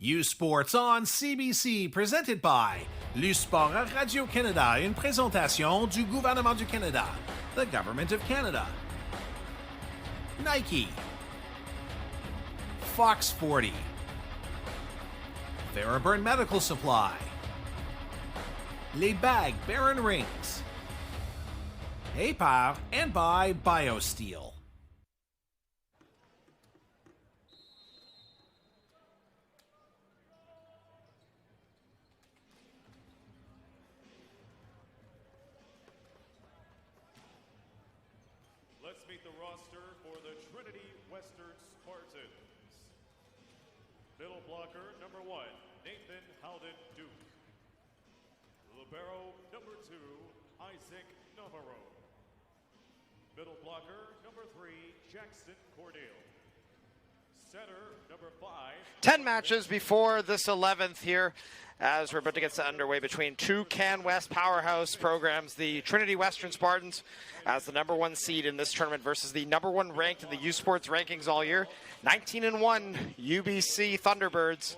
U Sports on CBC, présenté by Le Sport à Radio-Canada, une présentation du gouvernement du Canada, the Government of Canada. Nike, Fox 40, Thunderbirds Medical Supply, Les Bagues Baron Rings, et par and by BioSteel. Let's meet the roster for the Trinity Western Spartans. Middle blocker, number 1, Nathan Haldon Duke. Libero, number 2, Isaac Navarro. Middle blocker, number 3, Jackson Cordell. Center, number 5. 10 matches before this 11th here, as we're about to get set underway between two Can West powerhouse programs, the Trinity Western Spartans as the number 1 seed in this tournament versus the number 1 ranked in the U Sports rankings all year, 19-1 UBC Thunderbirds.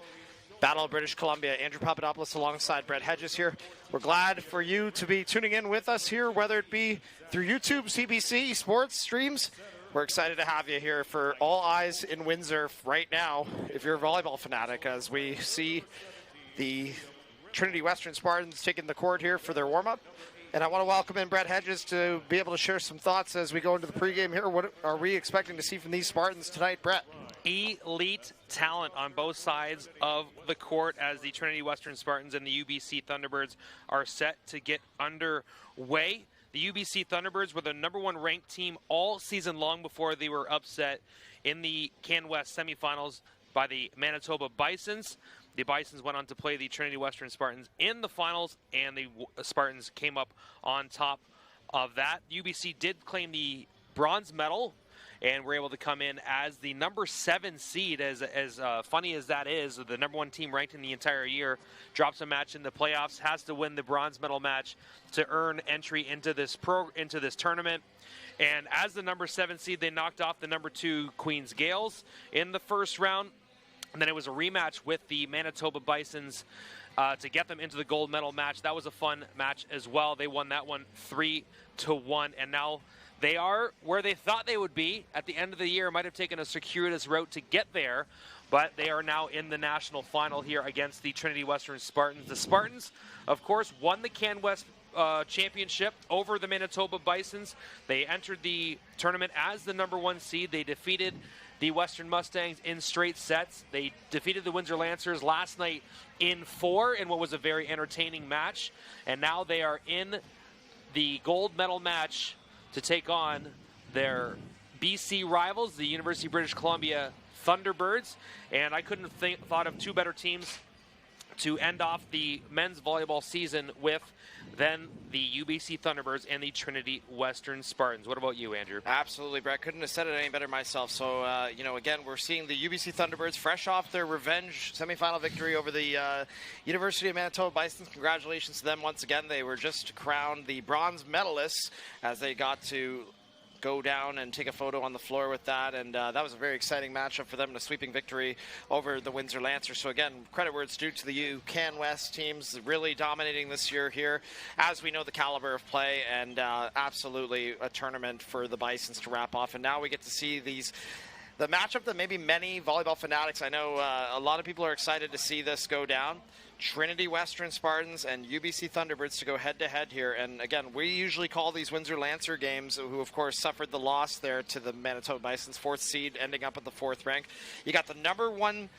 Battle of British Columbia. Andrew Papadopoulos alongside Brett Hedges here. We're glad for you to be tuning in with us here, whether it be through YouTube, CBC, sports streams. We're excited to have you here for all eyes in Windsor right now, if you're a volleyball fanatic, as we see the Trinity Western Spartans taking the court here for their warm-up. And I want to welcome in Brett Hedges to be able to share some thoughts as we go into the pregame here. What are we expecting to see from these Spartans tonight, Brett? Elite talent on both sides of the court as the Trinity Western Spartans and the UBC Thunderbirds are set to get underway. The UBC Thunderbirds were the number 1 ranked team all season long before they were upset in the Can West semifinals by the Manitoba Bisons. The Bisons went on to play the Trinity Western Spartans in the finals, and the Spartans came up on top of that. UBC did claim the bronze medal and were able to come in as the number 7 seed. As funny as that is, the number 1 team ranked in the entire year drops a match in the playoffs, has to win the bronze medal match to earn entry into this tournament. And as the number 7 seed, they knocked off the number 2 Queens Gales in the first round. And then it was a rematch with the Manitoba Bisons to get them into the gold medal match. That was a fun match as well. They won that one 3-1, and now they are where they thought they would be at the end of the year. Might have taken a circuitous route to get there, but they are now in the national final here against the Trinity Western Spartans. The Spartans, of course, won the Can West championship over the Manitoba Bisons. They entered the tournament as the number 1 seed. They defeated the Western Mustangs in straight sets. They defeated the Windsor Lancers last night in 4 in what was a very entertaining match. And now they are in the gold medal match to take on their BC rivals, the University of British Columbia Thunderbirds. And I couldn't have thought of 2 better teams to end off the men's volleyball season with than the UBC Thunderbirds and the Trinity Western Spartans. What about you, Andrew? Absolutely, Brett. Couldn't have said it any better myself. So, again, we're seeing the UBC Thunderbirds fresh off their revenge semifinal victory over the University of Manitoba Bisons. Congratulations to them once again. They were just crowned the bronze medalists as they got to go down and take a photo on the floor with that, and that was a very exciting matchup for them, and a sweeping victory over the Windsor Lancers. So again, credit where it's due to the Can West teams, really dominating this year here, as we know the caliber of play, and absolutely a tournament for the Bisons to wrap off. And now we get to see the matchup that maybe many volleyball fanatics, I know a lot of people are excited to see this go down. Trinity Western Spartans and UBC Thunderbirds to go head-to-head here. And again, we usually call these Windsor Lancer games, who of course suffered the loss there to the Manitoba Bisons, 4th seed, ending up at the 4th rank. You got the number 1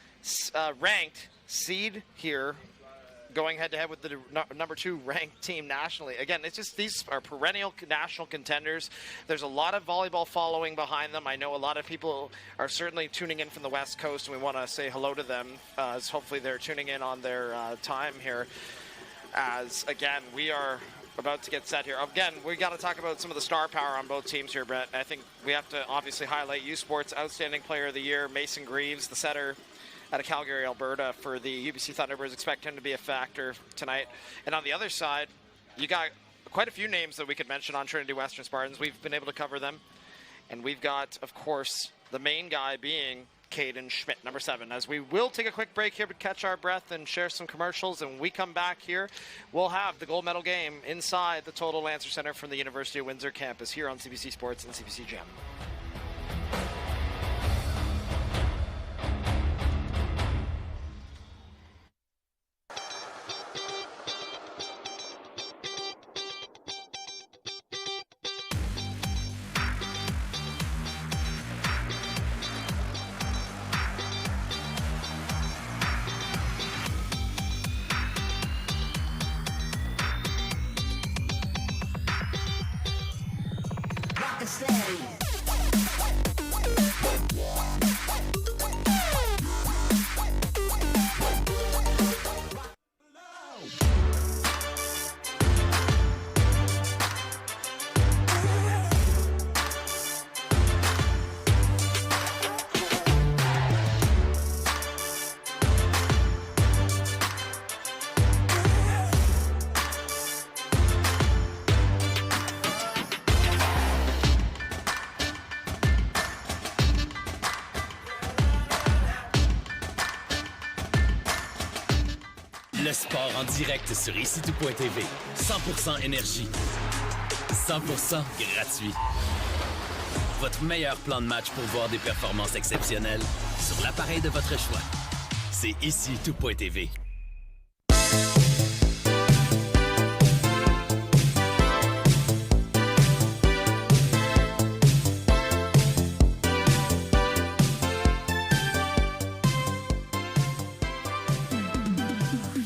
ranked seed here going head-to-head with the number 2 ranked team nationally. Again, it's just these are perennial national contenders. There's a lot of volleyball following behind them. I know a lot of people are certainly tuning in from the West Coast, and we want to say hello to them, as hopefully they're tuning in on their time here. As, again, we are about to get set here. Again, we got to talk about some of the star power on both teams here, Brett. I think we have to obviously highlight U Sports Outstanding Player of the Year, Mason Greaves, the setter out of Calgary, Alberta, for the UBC Thunderbirds. Expect him to be a factor tonight. And on the other side, you got quite a few names that we could mention on Trinity Western Spartans. We've been able to cover them. And we've got, of course, the main guy being Caden Schmidt, number 7. As we will take a quick break here to catch our breath and share some commercials, and when we come back here, we'll have the gold medal game inside the Toldo Lancer Centre from the University of Windsor campus here on CBC Sports and CBC Gem. Le sport en direct sur ICTou.tv. 100% énergie. 100% gratuit. Votre meilleur plan de match pour voir des performances exceptionnelles sur l'appareil de votre choix. C'est ICTou.tv.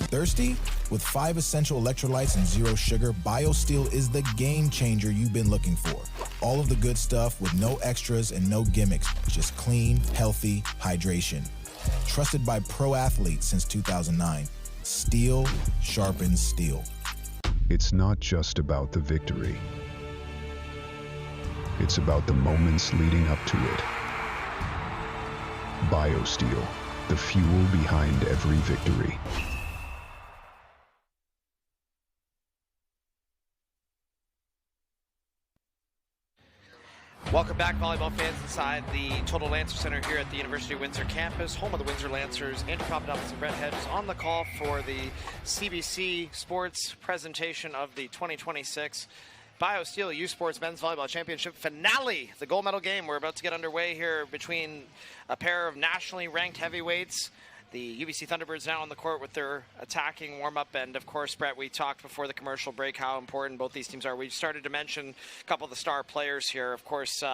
Thirsty? With 5 essential electrolytes and 0 sugar, BioSteel is the game changer you've been looking for. All of the good stuff with no extras and no gimmicks, just clean, healthy hydration. Trusted by pro athletes since 2009. Steel sharpens steel. It's not just about the victory. It's about the moments leading up to it. BioSteel, the fuel behind every victory. Welcome back, volleyball fans, inside the Toldo Lancer Centre here at the University of Windsor campus, home of the Windsor Lancers. Andrew Papadopoulos and Brett Hedges on the call for the CBC Sports presentation of the 2026 BioSteel U Sports Men's Volleyball Championship finale. The gold medal game. We're about to get underway here between a pair of nationally ranked heavyweights. The UBC Thunderbirds now on the court with their attacking warm-up. And, of course, Brett, we talked before the commercial break how important both these teams are. We started to mention a couple of the star players here. Of course,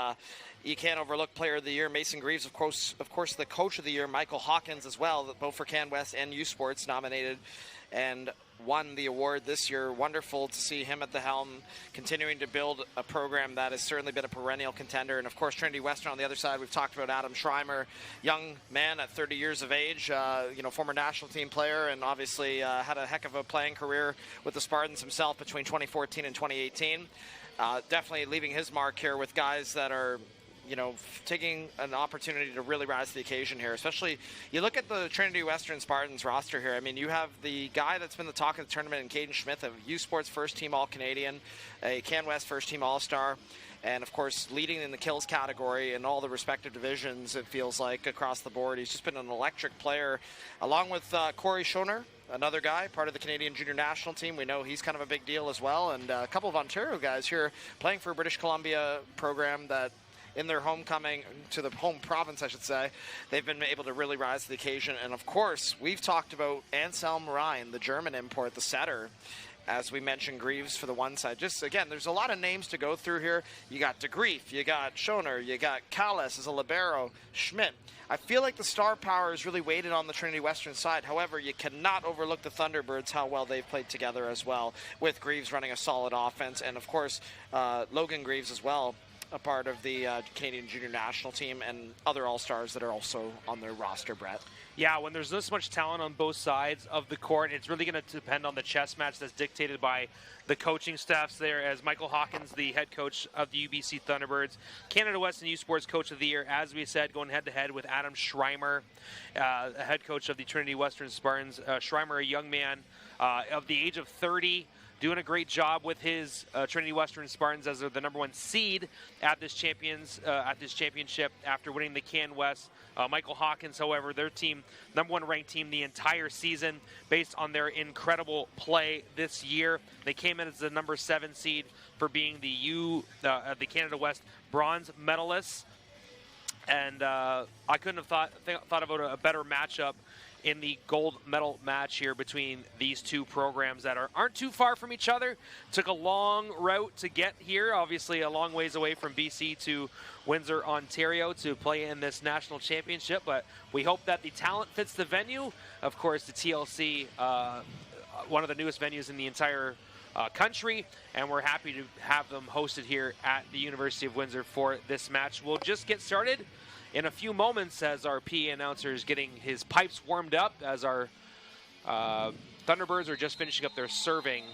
you can't overlook Player of the Year, Mason Greaves. Of course, the Coach of the Year, Michael Hawkins, as well, both for Can West and U Sports, nominated and won the award this year. Wonderful to see him at the helm, continuing to build a program that has certainly been a perennial contender. And of course, Trinity Western on the other side. We've talked about Adam Schreimer, young man at 30 years of age, former national team player, and obviously had a heck of a playing career with the Spartans himself between 2014 and 2018. Definitely leaving his mark here with guys that are taking an opportunity to really rise to the occasion here. Especially, you look at the Trinity Western Spartans roster here. I mean, you have the guy that's been the talk of the tournament in Caden Schmidt, a U Sports first-team All-Canadian, a Can West first-team All-Star, and, of course, leading in the kills category in all the respective divisions, it feels like, across the board. He's just been an electric player, along with Corey Schoner, another guy, part of the Canadian junior national team. We know he's kind of a big deal as well, and a couple of Ontario guys here playing for a British Columbia program that in their homecoming to the home province, I should say, they've been able to really rise to the occasion. And of course, we've talked about Anselm Ryan, the German import, the setter, as we mentioned Greaves for the one side. Just again, there's a lot of names to go through here. You got DeGrief, you got Schoner, you got Callis as a libero, Schmidt. I feel like the star power is really weighted on the Trinity Western side. However, you cannot overlook the Thunderbirds, how well they've played together as well, with Greaves running a solid offense, and of course, Logan Greaves as well, a part of the Canadian junior national team, and other all-stars that are also on their roster, Brett. Yeah, when there's this much talent on both sides of the court, it's really going to depend on the chess match that's dictated by the coaching staffs there, as Michael Hawkins, the head coach of the UBC Thunderbirds, Canada West and U Sports Coach of the Year, as we said, going head-to-head with Adam Schreimer, head coach of the Trinity Western Spartans. Schreimer, a young man of the age of 30, doing a great job with his Trinity Western Spartans as they're the #1 seed at this championship after winning the Can West. Michael Hawkins, however, their team, #1 ranked team the entire season based on their incredible play this year. They came in as the #7 seed for being the Canada West bronze medalists. And I couldn't have thought about a better matchup in the gold medal match here between these two programs that aren't too far from each other. Took a long route to get here, obviously a long ways away from BC to Windsor, Ontario to play in this national championship, but we hope that the talent fits the venue. Of course, the TLC, one of the newest venues in the entire country, and we're happy to have them hosted here at the University of Windsor for this match. We'll just get started in a few moments as our PA announcer is getting his pipes warmed up, as our Thunderbirds are just finishing up their serving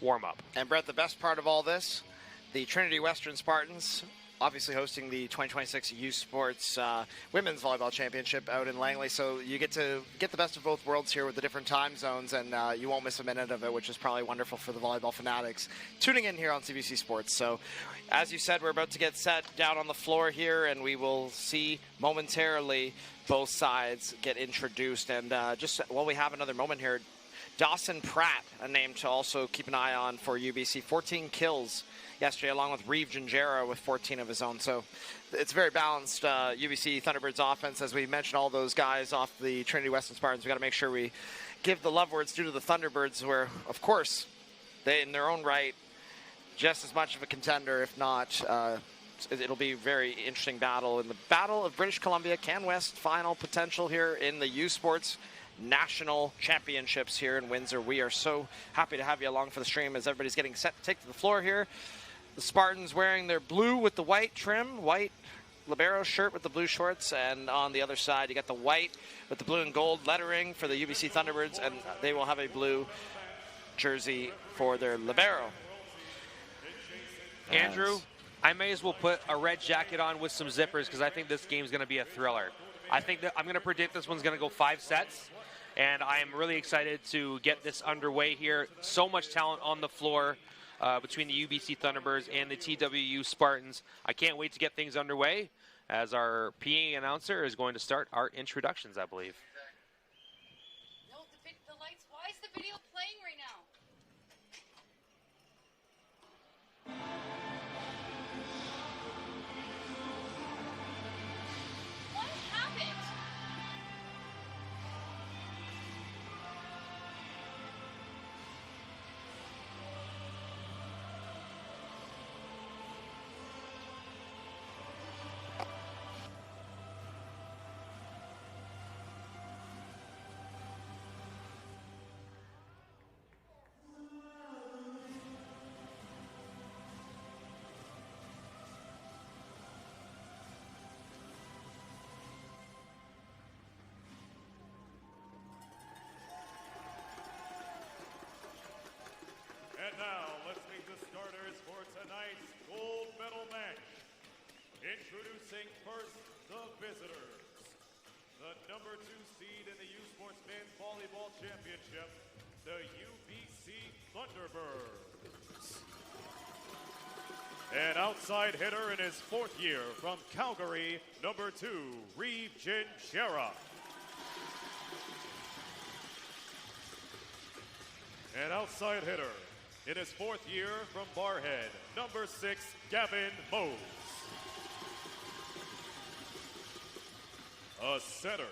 warm-up. And Brett, the best part of all this, the Trinity Western Spartans obviously hosting the 2026 U Sports Women's Volleyball Championship out in Langley, so you get to get the best of both worlds here with the different time zones, and you won't miss a minute of it, which is probably wonderful for the volleyball fanatics tuning in here on CBC Sports. So, as you said, we're about to get set down on the floor here, and we will see momentarily both sides get introduced. And just while we have another moment here, Dawson Pratt, a name to also keep an eye on for UBC, 14 kills yesterday, along with Reeve Gingera with 14 of his own. So it's very balanced UBC Thunderbirds offense. As we mentioned, all those guys off the Trinity Western Spartans, we got to make sure we give the love words due to the Thunderbirds, where, of course, they, in their own right, just as much of a contender, if not, it'll be a very interesting battle. In the Battle of British Columbia, Can West final potential here in the U Sports National Championships here in Windsor. We are so happy to have you along for the stream as everybody's getting set to take to the floor here. The Spartans wearing their blue with the white trim, white libero shirt with the blue shorts, and on the other side you got the white with the blue and gold lettering for the UBC Thunderbirds, and they will have a blue jersey for their libero. Andrew, I may as well put a red jacket on with some zippers because I think this game's going to be a thriller. I think that I'm going to predict this one's going to go 5 sets, and I am really excited to get this underway here. So much talent on the floor between the UBC Thunderbirds and the TWU Spartans. I can't wait to get things underway as our PA announcer is going to start our introductions, I believe. No, the lights. Why is the video playing right now? What happened? And now, let's meet the starters for tonight's gold medal match. Introducing first, the visitors. The #2 seed in the U Sports Men's Volleyball Championship, the UBC Thunderbirds. An outside hitter in his 4th year from Calgary, #2, Reeve Gingera. An outside hitter in his 4th year from Barhead, #6, Gavin Mose. A center,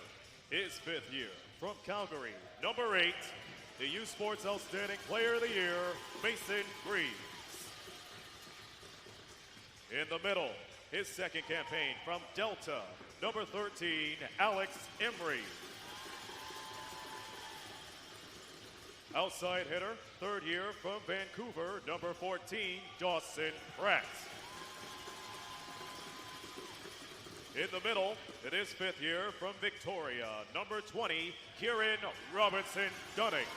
his 5th year from Calgary, #8, the U Sports Outstanding Player of the Year, Mason Greaves. In the middle, his 2nd campaign from Delta, #13, Alex Emery. Outside hitter, 3rd year from Vancouver, #14, Dawson Pratt. In the middle, it is 5th year from Victoria, #20, Kieran Robinson Dunning.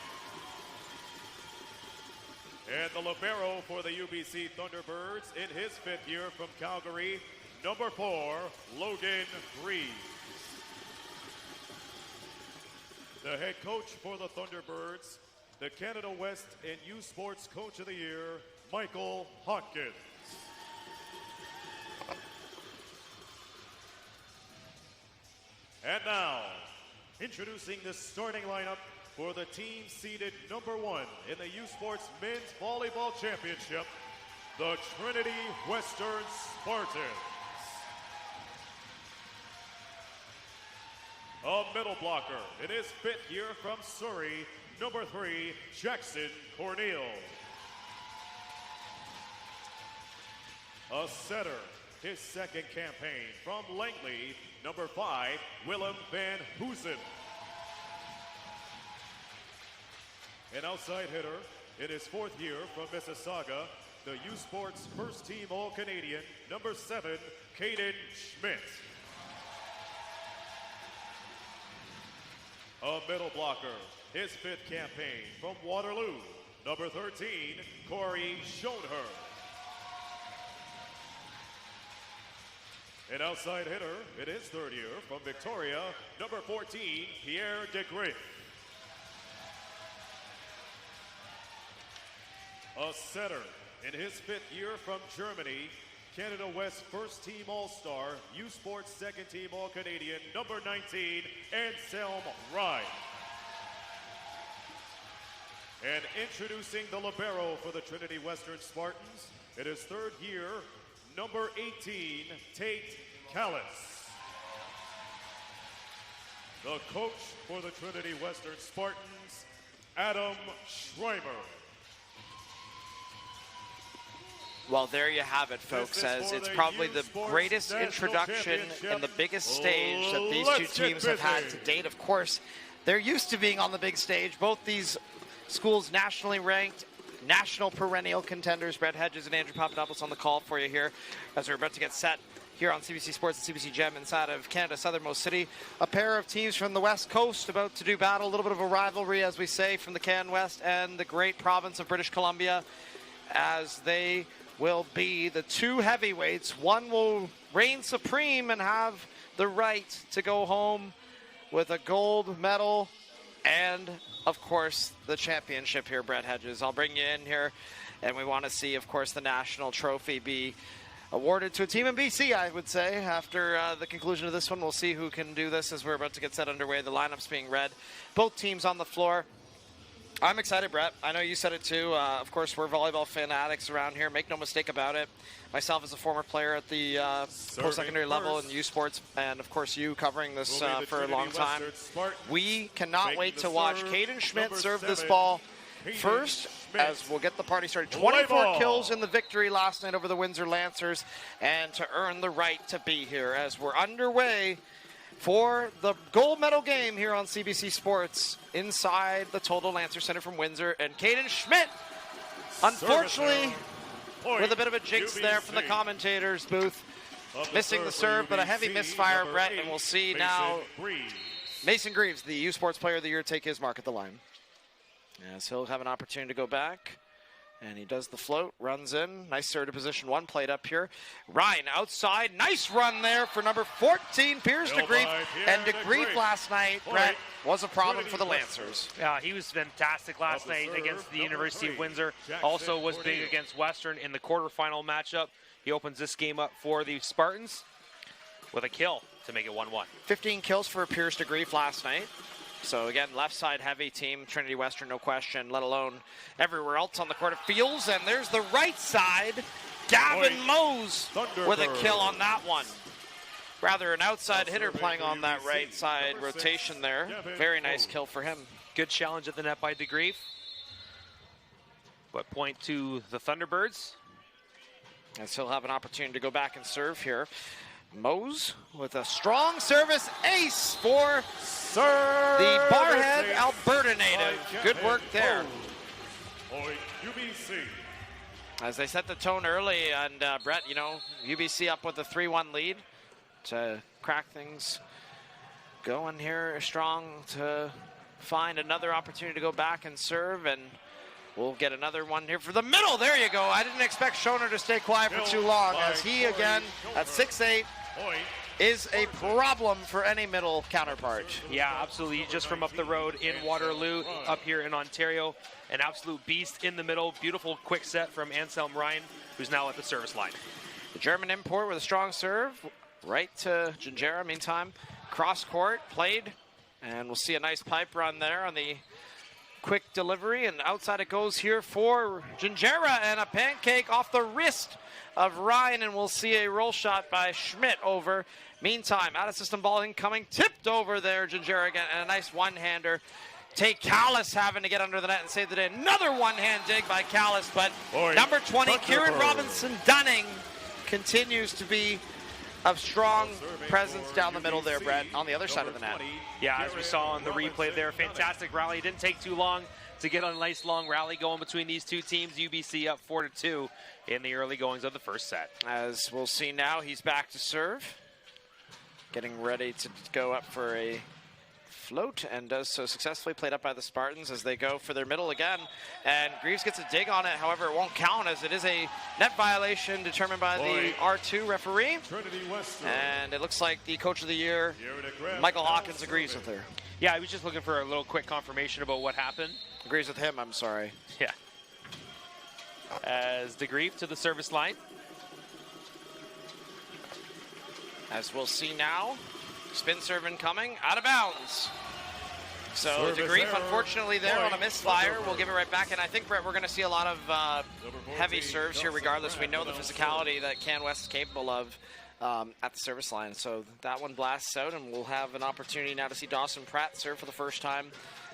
And the libero for the UBC Thunderbirds in his 5th year from Calgary, #4, Logan Reeves. The head coach for the Thunderbirds, the Canada West and U Sports Coach of the Year, Michael Hopkins. And now, introducing the starting lineup for the team seeded number 1 in the U Sports Men's Volleyball Championship, the Trinity Western Spartans. A middle blocker in his 5th year from Surrey, number 3, Jackson Corneal. A setter, his 2nd campaign from Langley, number 5, Willem van Hoosen. An outside hitter in his 4th year from Mississauga, the U Sports first team All-Canadian, number 7, Caden Schmidt. A middle blocker, his 5th campaign from Waterloo, number 13, Corey Schoenher. An outside hitter in his 3rd year from Victoria, number 14, Pierre de Griff. A setter in his 5th year from Germany, Canada West first team All-Star, U Sports 2nd team All-Canadian, number 19, Anselm Rye. And introducing the libero for the Trinity Western Spartans, in his 3rd year, number 18, Tate Callis. The coach for the Trinity Western Spartans, Adam Schreimer. Well, there you have it, folks, as it's probably the greatest introduction and the biggest stage that these two teams have had to date. Of course, they're used to being on the big stage. Both these schools nationally ranked, national perennial contenders. Brett Hedges and Andrew Papadopoulos on the call for you here as we're about to get set here on CBC Sports and CBC Gem inside of Canada's southernmost city. A pair of teams from the West Coast about to do battle, a little bit of a rivalry, as we say, from the Can West and the great province of British Columbia, as they will be the two heavyweights. One will reign supreme and have the right to go home with a gold medal and, of course, the championship here, Brett Hedges. I'll bring you in here, and we want to see, of course, the national trophy be awarded to a team in BC, I would say. After the conclusion of this one, we'll see who can do this as we're about to get set underway. The lineup's being read. Both teams on the floor. I'm excited, Brett. I know you said it too. Of course, we're volleyball fanatics around here. Make no mistake about it. Myself as a former player at the post-secondary level in U Sports, and of course you covering this for a long time. We cannot wait to watch Caden Schmidt serve this ball first, as we'll get the party started. 24 kills in the victory last night over the Windsor Lancers, and to earn the right to be here as we're underway for the gold medal game here on CBC Sports inside the Toldo Lancer Centre from Windsor. And Caden Schmidt, unfortunately, with a bit of a jinx there from the commentators booth, missing the serve, but a heavy misfire, Brett, and we'll see now Mason Greaves, the U Sports Player of the Year, take his mark at the line. Yes, he'll have an opportunity to go back. And he does the float, runs in. Nice serve to position 1, played up here. Ryan outside. Nice run there for number 14, Piers de Grief. And de Grief last night, Brett, was a problem for the Lancers. Yeah, he was fantastic last night against the University of Windsor. Also was big against Western in the quarterfinal matchup. He opens this game up for the Spartans with a kill to make it 1-1. 15 kills for Piers de Grief last night. So again, left side heavy team, Trinity Western, no question, let alone everywhere else on the court. It feels, and there's the right side, Gavin Mose with a kill on that one. Rather an outside hitter playing on that right side rotation there. Very nice kill for him. Good challenge at the net by de Grief. But point to the Thunderbirds. And he'll have an opportunity to go back and serve here. Mose with a strong service ace for the Barhead, Alberta native. Good work there. UBC. As they set the tone early, and Brett, you know, UBC up with a 3-1 lead to crack things going here strong to find another opportunity to go back and serve, and we'll get another one here for the middle. There you go. I didn't expect Schoner to stay quiet for too long, as he again at 6'8", is a problem for any middle counterpart. Yeah, absolutely. Just from up the road in Waterloo, up here in Ontario, an absolute beast in the middle. Beautiful quick set from Anselm Ryan, who's now at the service line. The German import with a strong serve, right to Gingera. Meantime, cross court, played, and we'll see a nice pipe run there on the quick delivery, and outside it goes here for Gingera, and a pancake off the wrist of Ryan, and we'll see a roll shot by Schmidt over. Meantime, out of system ball incoming, tipped over there, Gingera again, and a nice one-hander. Tate Callis having to get under the net and save the day. Another one-hand dig by Callis, but number 20, Kieran Robinson-Dunning, continues to be a strong presence down the middle there, Brett, on the other side of the net. Yeah, as we saw on the replay there, fantastic rally. Didn't take too long to get a nice long rally going between these two teams. UBC up 4-2 in the early goings of the first set. As we'll see now, he's back to serve. Getting ready to go up for a float, and does so successfully. Played up by the Spartans as they go for their middle again, and Greaves gets a dig on it. However, it won't count as it is a net violation determined by the R2 referee, and it looks like the coach of the year, Michael Hawkins, agrees with her. Yeah, I was just looking for a little quick confirmation about what happened. Agrees with him, I'm sorry. Yeah. As DeGreeve to the service line. As we'll see now, spin serve incoming, out of bounds. So DeGreeve, unfortunately, there on a misfire. We'll give it right back, and I think, Brett, we're going to see a lot of heavy serves here regardless. We know the physicality that Can West is capable of at the service line. So that one blasts out, and we'll have an opportunity now to see Dawson Pratt serve for the first time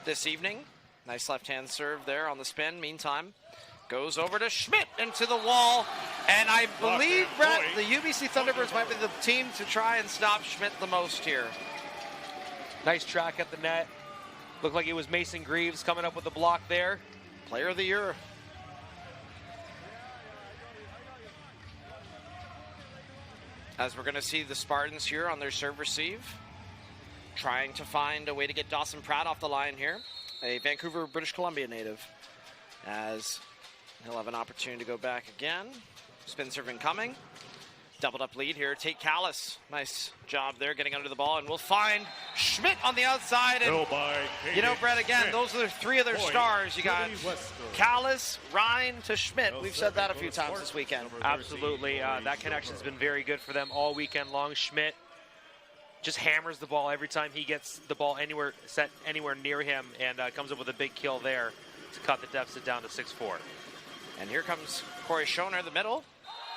this evening. Nice left-hand serve there on the spin. Meantime, goes over to Schmidt into the wall, and I believe, Brett, the UBC Thunderbirds might be the team to try and stop Schmidt the most here. Nice track at the net. Looked like it was Mason Greaves coming up with the block there. Player of the year. As we're going to see the Spartans here on their serve receive, trying to find a way to get Dawson Pratt off the line here, a Vancouver, British Columbia native, as he'll have an opportunity to go back again. Spin serve incoming. Doubled up lead here. Tate Callis. Nice job there getting under the ball. And we'll find Schmidt on the outside. And, you know, Brett, again, those are the three of their stars. You got Callis, Ryan to Schmidt. We've said that a few times this weekend. Absolutely. That connection's been very good for them all weekend long. Schmidt just hammers the ball every time he gets the ball set anywhere near him, and comes up with a big kill there to cut the deficit down to 6-4. And here comes Corey Schoner, the middle.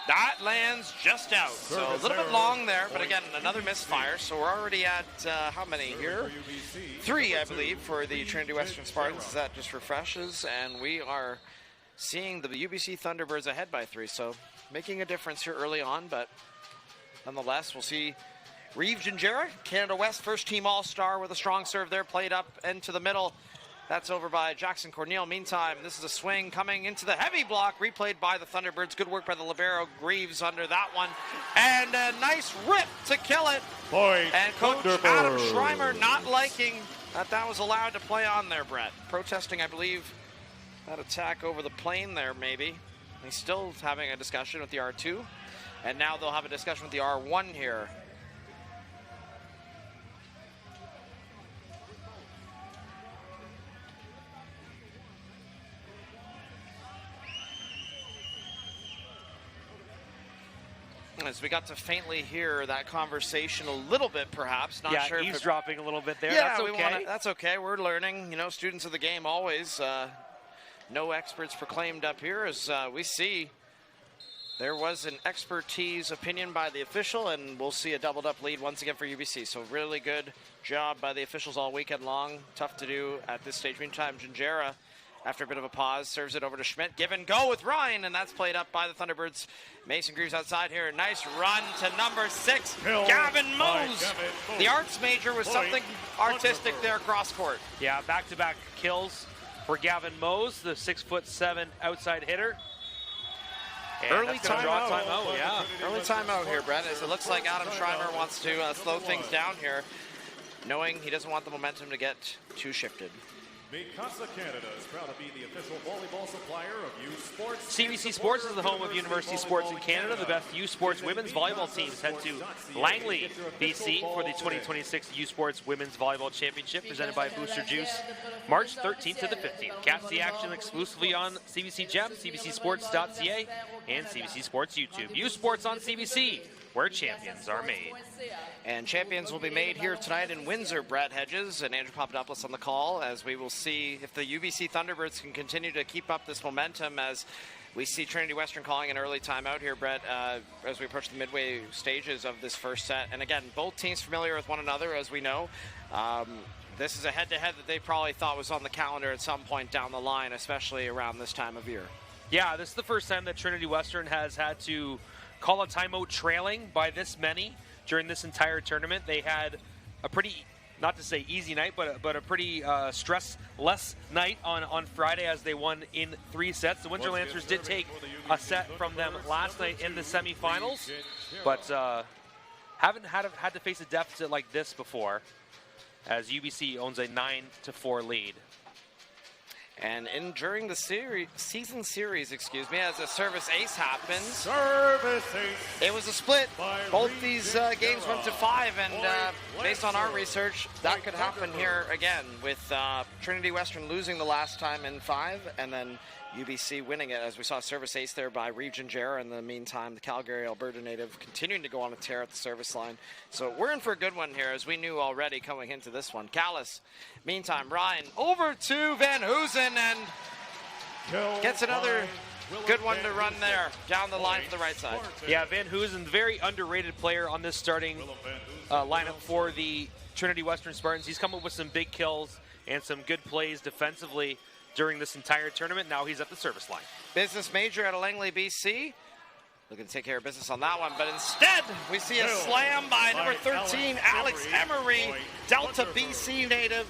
That lands just out. So a little bit long there, but again, another misfire. So we're already at, how many here? 3, I believe, for the Trinity Western Spartans. That just refreshes. And we are seeing the UBC Thunderbirds ahead by 3. So making a difference here early on, but nonetheless, we'll see Reeve Gingera, Canada West, first team all-star with a strong serve there, played up into the middle. That's over by Jackson Corneal. Meantime, this is a swing coming into the heavy block, replayed by the Thunderbirds. Good work by the libero, Greaves under that one. And a nice rip to kill it. And Coach Adam Schreimer not liking that was allowed to play on there, Brett. Protesting, I believe, that attack over the plane there, maybe. He's still having a discussion with the R2. And now they'll have a discussion with the R1 here. As we got to faintly hear that conversation a little bit, perhaps. Not sure. Eavesdropping a little bit there. Yeah, that's okay. That's okay. We're learning. You know, students of the game always. No experts proclaimed up here. As we see, there was an expertise opinion by the official, and we'll see a doubled-up lead once again for UBC. So really good job by the officials all weekend long. Tough to do at this stage. Meantime, Gingera, after a bit of a pause, serves it over to Schmidt. Give and go with Ryan, and that's played up by the Thunderbirds. Mason Greaves outside here. Nice run to number 6, Gavin Mose. The arts major was something artistic there cross court. Yeah, back-to-back kills for Gavin Mose, the 6'7" outside hitter. And early timeout. Yeah. Early timeout here, Brett, as it looks like Adam Schreimer wants to slow things down here, knowing he doesn't want the momentum to get too shifted. Mikasa Canada is proud to be the official volleyball supplier of U Sports. CBC Sports is the home of University Sports in Canada. The best U Sports women's volleyball teams head to Langley, BC for the 2026 U Sports Women's Volleyball Championship presented by Booster Juice, March 13th to the 15th. Catch the action exclusively on CBC Gem, cbcsports.ca, and CBC Sports YouTube. U Sports on CBC, where champions are made. And champions will be made here tonight in Windsor. Brett Hedges and Andrew Papadopoulos on the call, as we will see if the UBC Thunderbirds can continue to keep up this momentum, as we see Trinity Western calling an early timeout here, Brett, as we approach the midway stages of this first set. And again, both teams familiar with one another, as we know. This is a head-to-head that they probably thought was on the calendar at some point down the line, especially around this time of year. Yeah, this is the first time that Trinity Western has had to call a timeout trailing by this many during this entire tournament. They had a pretty, not to say easy night, but a pretty stress-less night on Friday as they won in 3 sets. The Windsor Lancers did take a set from them last night in the semifinals, but haven't had to face a deficit like this before, as UBC owns a 9-4 lead. And during the season series, as a service ace happens. Service ace. It was a split. Both these games went to 5, and based on our research, that could happen here again, with Trinity Western losing the last time in 5, and then UBC winning it, as we saw a service ace there by Regent Jarrah. In the meantime, the Calgary, Alberta native continuing to go on a tear at the service line. So we're in for a good one here, as we knew already coming into this one. Callis, meantime, Ryan over to Van Hoosen, and gets another good one to run there down the line for the right side. Yeah, Van Hoosen, very underrated player on this starting lineup for the Trinity Western Spartans. He's come up with some big kills and some good plays defensively during this entire tournament. Now he's at the service line. Business major out of Langley, BC. Looking to take care of business on that one, but instead we see a slam by number 13, Alex Emery, Delta BC native.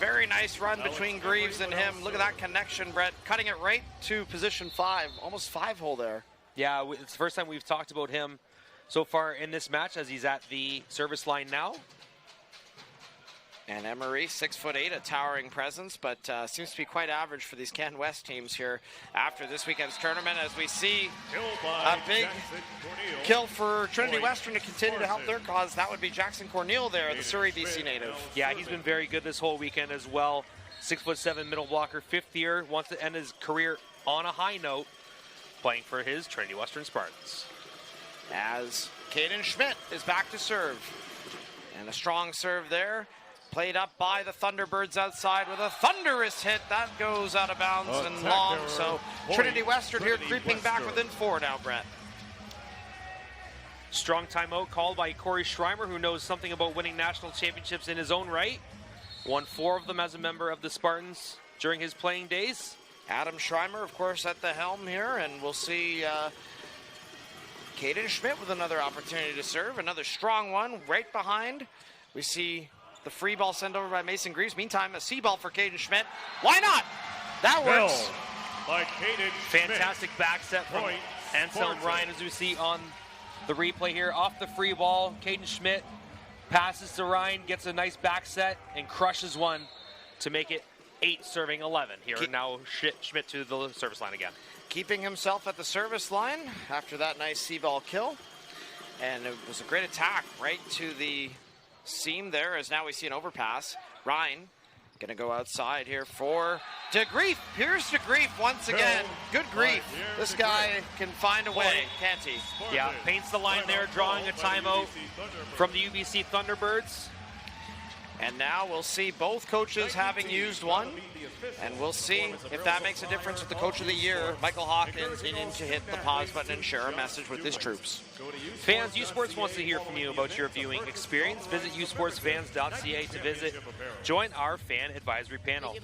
Very nice run between Greaves and him. Look at that connection, Brett, cutting it right to position 5, almost 5-hole there. Yeah, it's the first time we've talked about him so far in this match, as he's at the service line now. And Emery, 6'8", a towering presence, but seems to be quite average for these Can West teams here after this weekend's tournament, as we see a big kill for Trinity Western to continue to help their cause. That would be Jackson Corneal there, the Surrey, BC native. Yeah, he's been very good this whole weekend as well. 6'7" middle blocker, 5th year, wants to end his career on a high note, playing for his Trinity Western Spartans. As Caden Schmidt is back to serve. And a strong serve there. Played up by the Thunderbirds outside with a thunderous hit. That goes out of bounds and long. So Trinity Western here creeping back within 4 now, Brett. Strong timeout called by Corey Schreimer, who knows something about winning national championships in his own right. Won 4 of them as a member of the Spartans during his playing days. Adam Schreimer, of course, at the helm here, and we'll see Caden Schmidt with another opportunity to serve. Another strong one right behind. We see the free ball sent over by Mason Greaves. Meantime, a C ball for Caden Schmidt. Why not? That works. By Caden Fantastic back set from Anselm Ryan, as we see on the replay here. Off the free ball, Caden Schmidt passes to Ryan, gets a nice back set, and crushes one to make it 8 serving 11 here. Now Schmidt to the service line again. Keeping himself at the service line after that nice C-ball kill. And it was a great attack right to the seam there, as now we see an overpass. Ryan gonna go outside here for DeGrief. Here's DeGrief once again. Good grief. This guy can find a way, can't he? Yeah, paints the line there, drawing a timeout from the UBC Thunderbirds. And now we'll see both coaches having used one, and we'll see if that makes a difference with the Coach of the Year, Michael Hawkins, needing to hit the pause button and share a message with his troops. Fans, U Sports wants to hear from you about your viewing experience. Visit usportsfans.ca to visit. Join our fan advisory panel.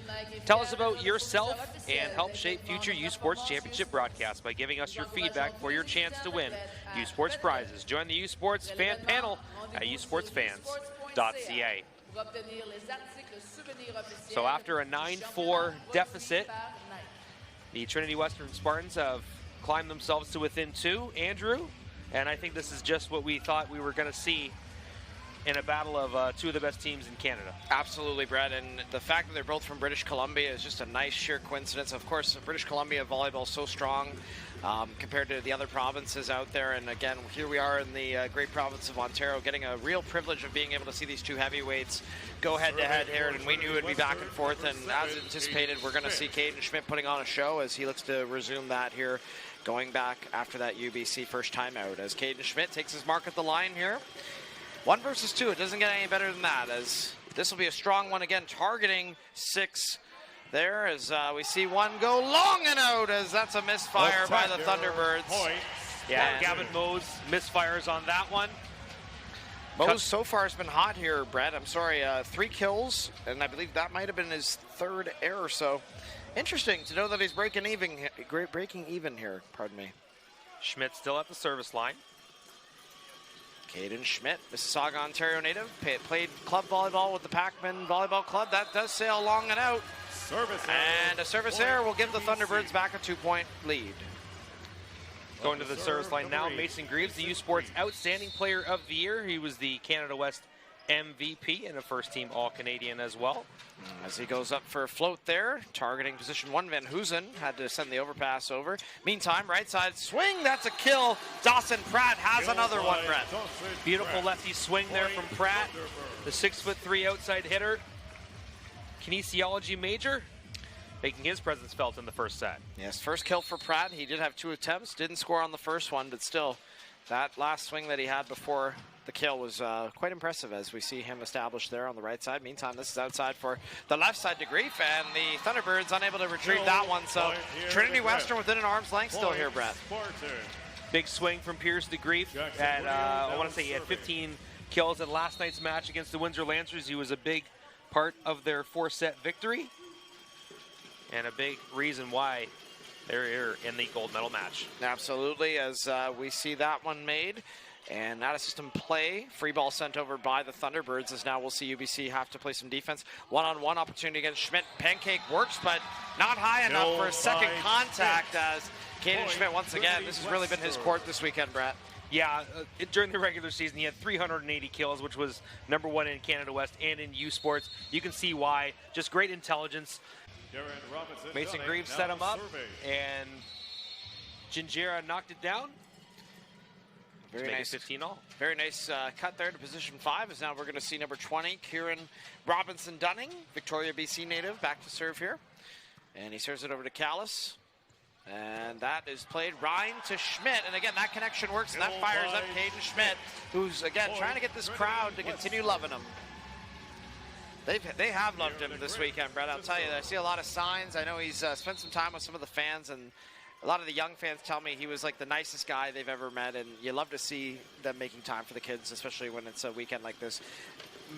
Tell us about yourself and help shape future U Sports Championship broadcasts by giving us your feedback for your chance to win U Sports prizes. Join the U Sports fan panel at usportsfans.ca. So after a 9-4 deficit, the Trinity Western Spartans have climbed themselves to within 2, Andrew, and I think this is just what we thought we were going to see in a battle of two of the best teams in Canada. Absolutely, Brett, and the fact that they're both from British Columbia is just a nice sheer coincidence. Of course, British Columbia volleyball is so strong compared to the other provinces out there, and again, here we are in the great province of Ontario, getting a real privilege of being able to see these two heavyweights go head-to-head here, and we knew it would be back and forth, and as anticipated, we're going to see Caden Schmidt putting on a show as he looks to resume that here, going back after that UBC first time out, as Caden Schmidt takes his mark at the line here. 1 versus 2, it doesn't get any better than that, as this will be a strong one again, targeting 6 there, as we see one go long and out, as that's a misfire by the Thunderbirds. Yeah, Gavin Mose misfires on that one. Mose so far has been hot here, Brett. I'm sorry, 3 kills, and I believe that might have been his 3rd error, so interesting to know that he's breaking even here, pardon me. Schmidt still at the service line. Caden Schmidt, Mississauga, Ontario native, played club volleyball with the Packman Volleyball Club. That does sail long and out. And a service error will give the Thunderbirds back a 2-point lead. Going to the service line now, Mason Greaves, the U Sports Outstanding Player of the Year. He was the Canada West MVP and a first-team All-Canadian as well. As he goes up for a float there, targeting position 1, Van Hoosen had to send the overpass over. Meantime, right side swing, that's a kill. Dawson Pratt has another one, Brett. Beautiful lefty swing there from Pratt, the 6'3" outside hitter. Kinesiology major, making his presence felt in the first set. Yes, first kill for Pratt. He did have 2 attempts, didn't score on the first one, but still, that last swing that he had before the kill was quite impressive as we see him established there on the right side. Meantime, this is outside for the left side to Grief, and the Thunderbirds unable to retrieve that one. So Trinity Western within an arm's length still here, Brett. Big swing from Pierce to Grief. And I want to say he had 15 kills in last night's match against the Windsor Lancers. He was a big part of their 4-set victory and a big reason why they're here in the gold medal match. Absolutely, as we see that one made. And out of system play, free ball sent over by the Thunderbirds, as now we'll see UBC have to play some defense. One-on-one opportunity against Schmidt. Pancake works, but not high enough for a second contact, as Caden Schmidt, once again, this has really been his court this weekend, Brett. Yeah, during the regular season, he had 380 kills, which was #1 in Canada West and in U Sports. You can see why. Just great intelligence. Mason Greaves set him up, and Gingira knocked it down. Very nice. 15 all. Very nice cut there to position 5, as now we're going to see number 20, Kieran Robinson Dunning, Victoria, BC native, back to serve here. And he serves it over to Callis. And that is played Ryan to Schmidt. And again, that connection works, and that fires up Caden Schmidt, who's, again, trying to get this crowd to continue loving him. They have loved him this weekend, Brett. I'll tell you, I see a lot of signs. I know he's spent some time with some of the fans, and a lot of the young fans tell me he was like the nicest guy they've ever met, and you love to see them making time for the kids, especially when it's a weekend like this.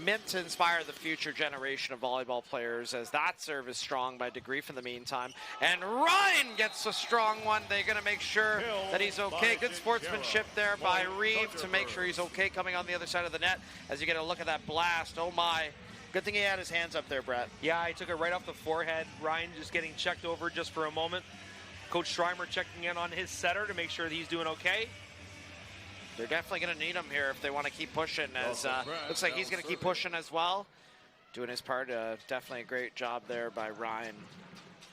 Meant to inspire the future generation of volleyball players, as that serve is strong by DeGrief in the meantime. And Ryan gets a strong one. They're going to make sure that he's okay. Good sportsmanship there by Reeve to make sure he's okay coming on the other side of the net, as you get a look at that blast. Oh my. Good thing he had his hands up there, Brett. Yeah, he took it right off the forehead. Ryan just getting checked over just for a moment. Coach Schreimer checking in on his setter to make sure that he's doing okay. They're definitely going to need him here if they want to keep pushing, as looks like he's going to keep pushing as well. Doing his part. Definitely a great job there by Ryan.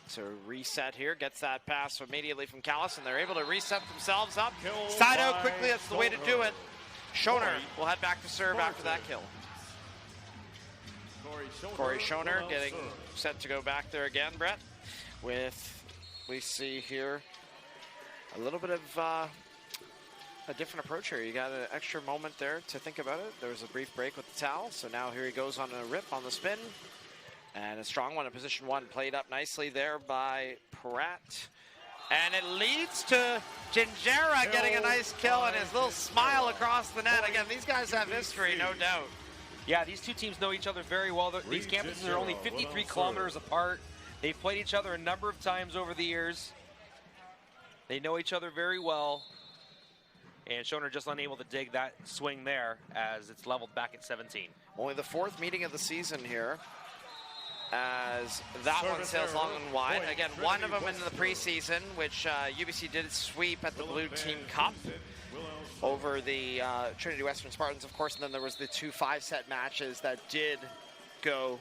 So reset here, gets that pass immediately from Callis, and they're able to reset themselves up. Side out quickly, that's the way to do it. Schoner will head back to serve after that kill. Corey Schoner getting set to go back there again, Brett. We see here a little bit of a different approach here. You got an extra moment there to think about it. There was a brief break with the towel, so now here he goes on a rip on the spin. And a strong one in position 1, played up nicely there by Pratt. And it leads to Gingira getting a nice kill and his little smile across the net. Again, these guys have history, no doubt. Yeah, these two teams know each other very well. These campuses are only 53 kilometers apart. They've played each other a number of times over the years. They know each other very well. And Schoner just unable to dig that swing there, as it's leveled back at 17. Only the 4th meeting of the season here, as that one sails long and wide. Again, one of them in the preseason, which UBC did sweep at the Blue Team Cup. over the Trinity Western Spartans, of course, and then there was the 2 5-set matches that did go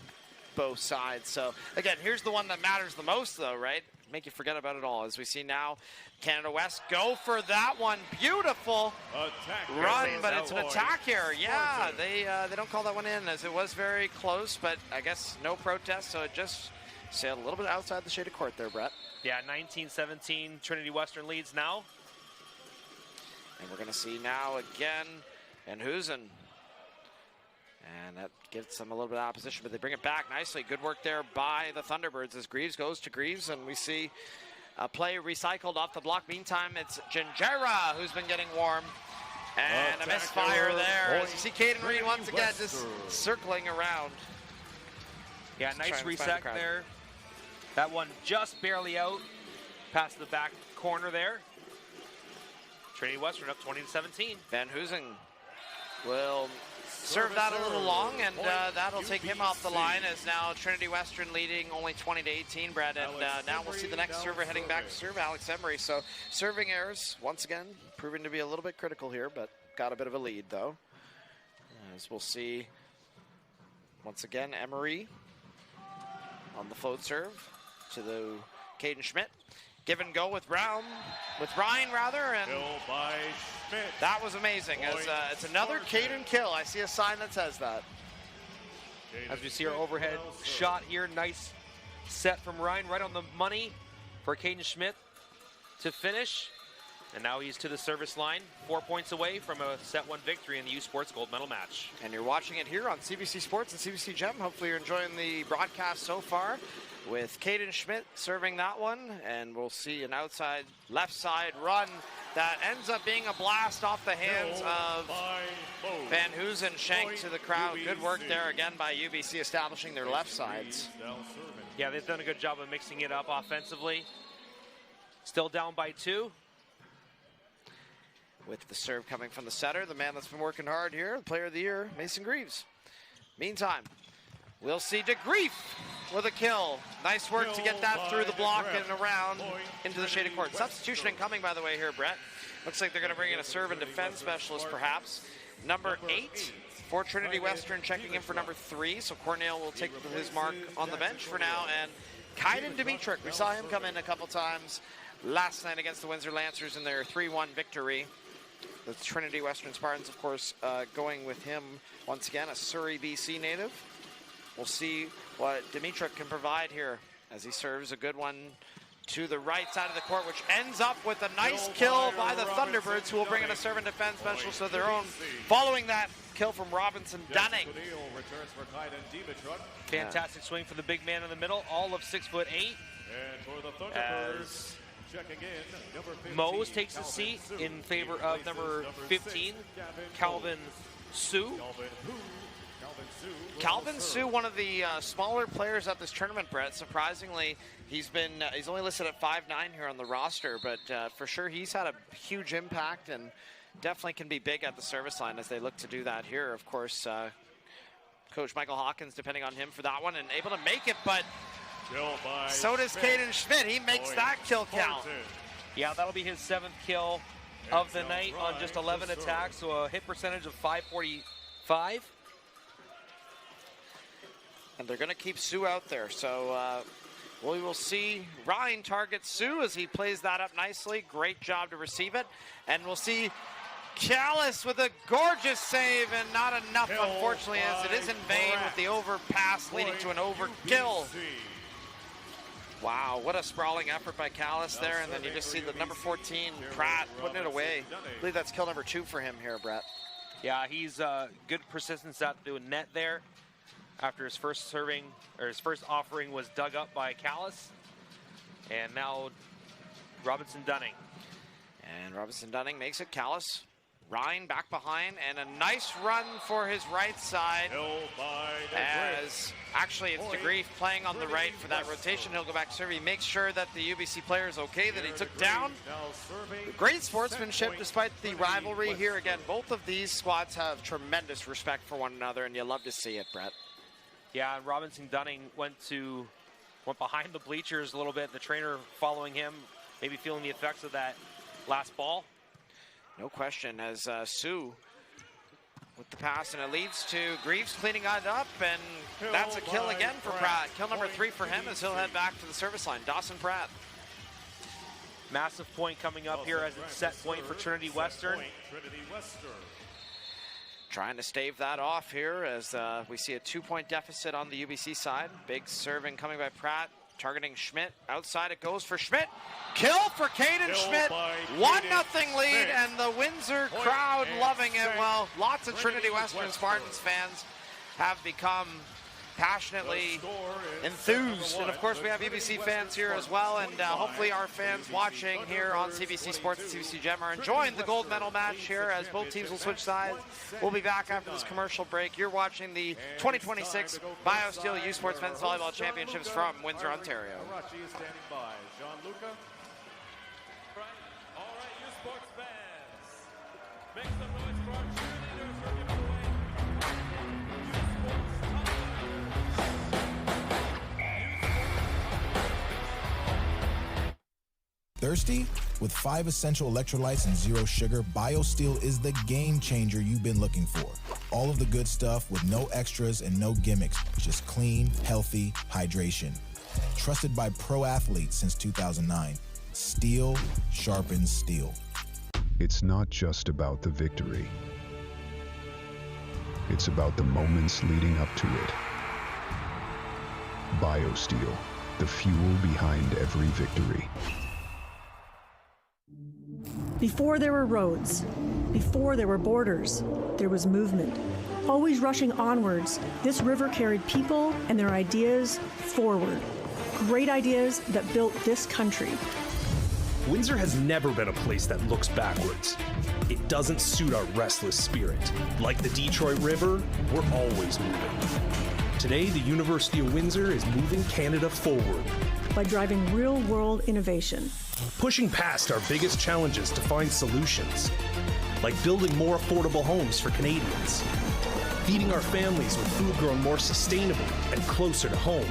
both sides. So again, here's the one that matters the most, though, right? Make you forget about it all. As we see now, Canada West go for that one. Beautiful run, but it's an attack here. Yeah, they don't call that one in, as it was very close, but I guess no protest, so it just sailed a little bit outside the shaded court there, Brett. Yeah, 19-17, Trinity Western leads now. And we're going to see now again Van Hoosen. And that gives them a little bit of opposition, but they bring it back nicely. Good work there by the Thunderbirds as Greaves goes to Greaves, and we see a play recycled off the block. Meantime, it's Gingerra who's been getting warm. And a misfire there. As you see Caden Reed once again just circling around. Yeah, nice reset there. That one just barely out past the back corner there. Trinity Western up 20-17. Van Hoosen will serve that a little long, and that'll take him off the line, as now Trinity Western leading only 20-18, Brad. And now we'll see the next server heading back to serve, Alex Emery. So serving errors, once again, proving to be a little bit critical here, but got a bit of a lead, though. As we'll see, once again, Emery on the float serve to the Caden Schmidt. Give and go with Ryan, and that was amazing. As it's another Caden kill. I see a sign that says that. As we see our overhead shot here, nice set from Ryan, right on the money for Caden Schmidt to finish. And now he's to the service line, 4 points away from a set 1 victory in the U Sports Gold Medal match. And you're watching it here on CBC Sports and CBC Gem. Hopefully you're enjoying the broadcast so far, with Caden Schmidt serving that one, and we'll see an outside left side run that ends up being a blast off the hands of Van Hoosen, shanked to the crowd. Good work there again by UBC establishing their left sides. Yeah, they've done a good job of mixing it up offensively. Still down by 2. With the serve coming from the setter, the man that's been working hard here, the player of the year, Mason Greaves. Meantime, we'll see DeGrief with a kill. Nice work to get that through the block and around into the shaded court. Substitution incoming, by the way, here, Brett. Looks like they're going to bring in a serve and defense specialist, perhaps. Number 8 for Trinity Western, checking in for number 3. So Cornell will take his mark on the bench for now. And Kaiden Dimitrik, we saw him come in a couple times last night against the Windsor Lancers in their 3-1 victory. The Trinity Western Spartans, of course, going with him once again, a Surrey, BC native. We'll see what Dimitrik can provide here as he serves a good one to the right side of the court, which ends up with a nice kill by the Thunderbirds, who will bring in a serve and defense specialist of their own, following that kill from Robinson Dunning. Fantastic swing for the big man in the middle, all of 6'8". As Mose takes a seat in favor of number 15, Calvin Sue. Calvin Sue, one of the smaller players at this tournament, Brett. Surprisingly, he's only listed at 5'9" here on the roster, but for sure he's had a huge impact and definitely can be big at the service line as they look to do that here. Of course, Coach Michael Hawkins depending on him for that one and able to make it, but so does Caden Schmidt. He makes that kill count. Yeah, that'll be his 7th kill of the night on just 11 attacks, so a hit percentage of .545. And they're going to keep Sue out there. So we will see Ryan target Sue as he plays that up nicely. Great job to receive it. And we'll see Callis with a gorgeous save, and not enough, unfortunately, as it is in vain with the overpass leading to an overkill. Wow, what a sprawling effort by Callis there. And then you just see the number 14, Pratt, putting it away. I believe that's kill number 2 for him here, Brett. Yeah, he's good persistence out to a net there after his first serving, or his first offering was dug up by Callis. And now Robinson Dunning. And Robinson Dunning makes it. Callis, Ryan back behind, and a nice run for his right side. As actually it's DeGrief playing on the right for that rotation. He'll go back to serve. He makes sure that the UBC player is okay, that he took down. Great sportsmanship despite the rivalry here. Again, both of these squads have tremendous respect for one another, and you love to see it, Brett. Yeah, and Robinson Dunning went behind the bleachers a little bit. The trainer following him, maybe feeling the effects of that last ball. No question, as Sue with the pass, and it leads to Greaves cleaning it up, and that's a kill again for Pratt. Kill number 3 for him as he'll head back to the service line. Dawson Pratt. Massive point coming up here as it's set point for Trinity Western. Trying to stave that off here as we see a 2-point deficit on the UBC side. Big serving coming by Pratt, targeting Schmidt. Outside it goes for Schmidt. Kill for Caden Schmidt. 1-0 lead, and the Windsor crowd loving it. Well, lots of Trinity Western Spartans fans have become passionately enthused, and of course we have UBC fans here as well, and hopefully our fans watching here on CBC Sports and CBC Gem are enjoying the gold medal match here as both teams will switch sides. We'll be back after this commercial break. You're watching the 2026 BioSteel U Sports Men's Volleyball Championships from Windsor, Ontario. All right, U Sports fans, make some noise for our cheerleaders who are giving away Thirsty? With 5 essential electrolytes and 0 sugar, BioSteel is the game changer you've been looking for. All of the good stuff with no extras and no gimmicks, just clean, healthy hydration. Trusted by pro athletes since 2009. Steel sharpens steel. It's not just about the victory. It's about the moments leading up to it. BioSteel, the fuel behind every victory. Before there were roads, before there were borders, there was movement. Always rushing onwards, this river carried people and their ideas forward. Great ideas that built this country. Windsor has never been a place that looks backwards. It doesn't suit our restless spirit. Like the Detroit River, we're always moving. Today, the University of Windsor is moving Canada forward. By driving real-world innovation. Pushing past our biggest challenges to find solutions. Like building more affordable homes for Canadians. Feeding our families with food grown more sustainably and closer to home.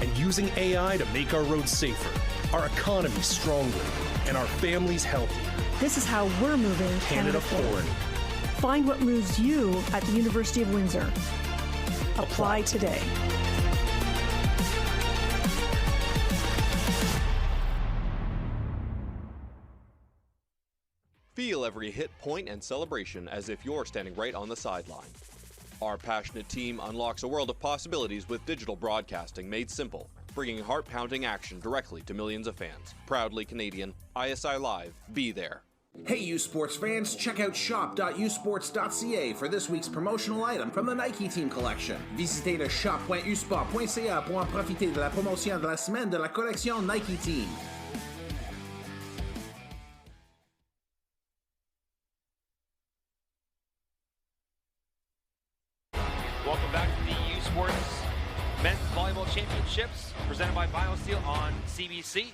And using AI to make our roads safer, our economy stronger, and our families healthier. This is how we're moving Canada forward. Find what moves you at the University of Windsor. Apply today. Feel every hit, point, and celebration as if you're standing right on the sideline. Our passionate team unlocks a world of possibilities with digital broadcasting made simple, bringing heart-pounding action directly to millions of fans. Proudly Canadian, ISI Live, be there. Hey U Sports fans, check out shop.usports.ca for this week's promotional item from the Nike Team collection. Visitez le shop.usport.ca pour en profiter de la promotion de la semaine de la collection Nike Team. Welcome back to the U Sports Men's Volleyball Championships presented by BioSteel on CBC.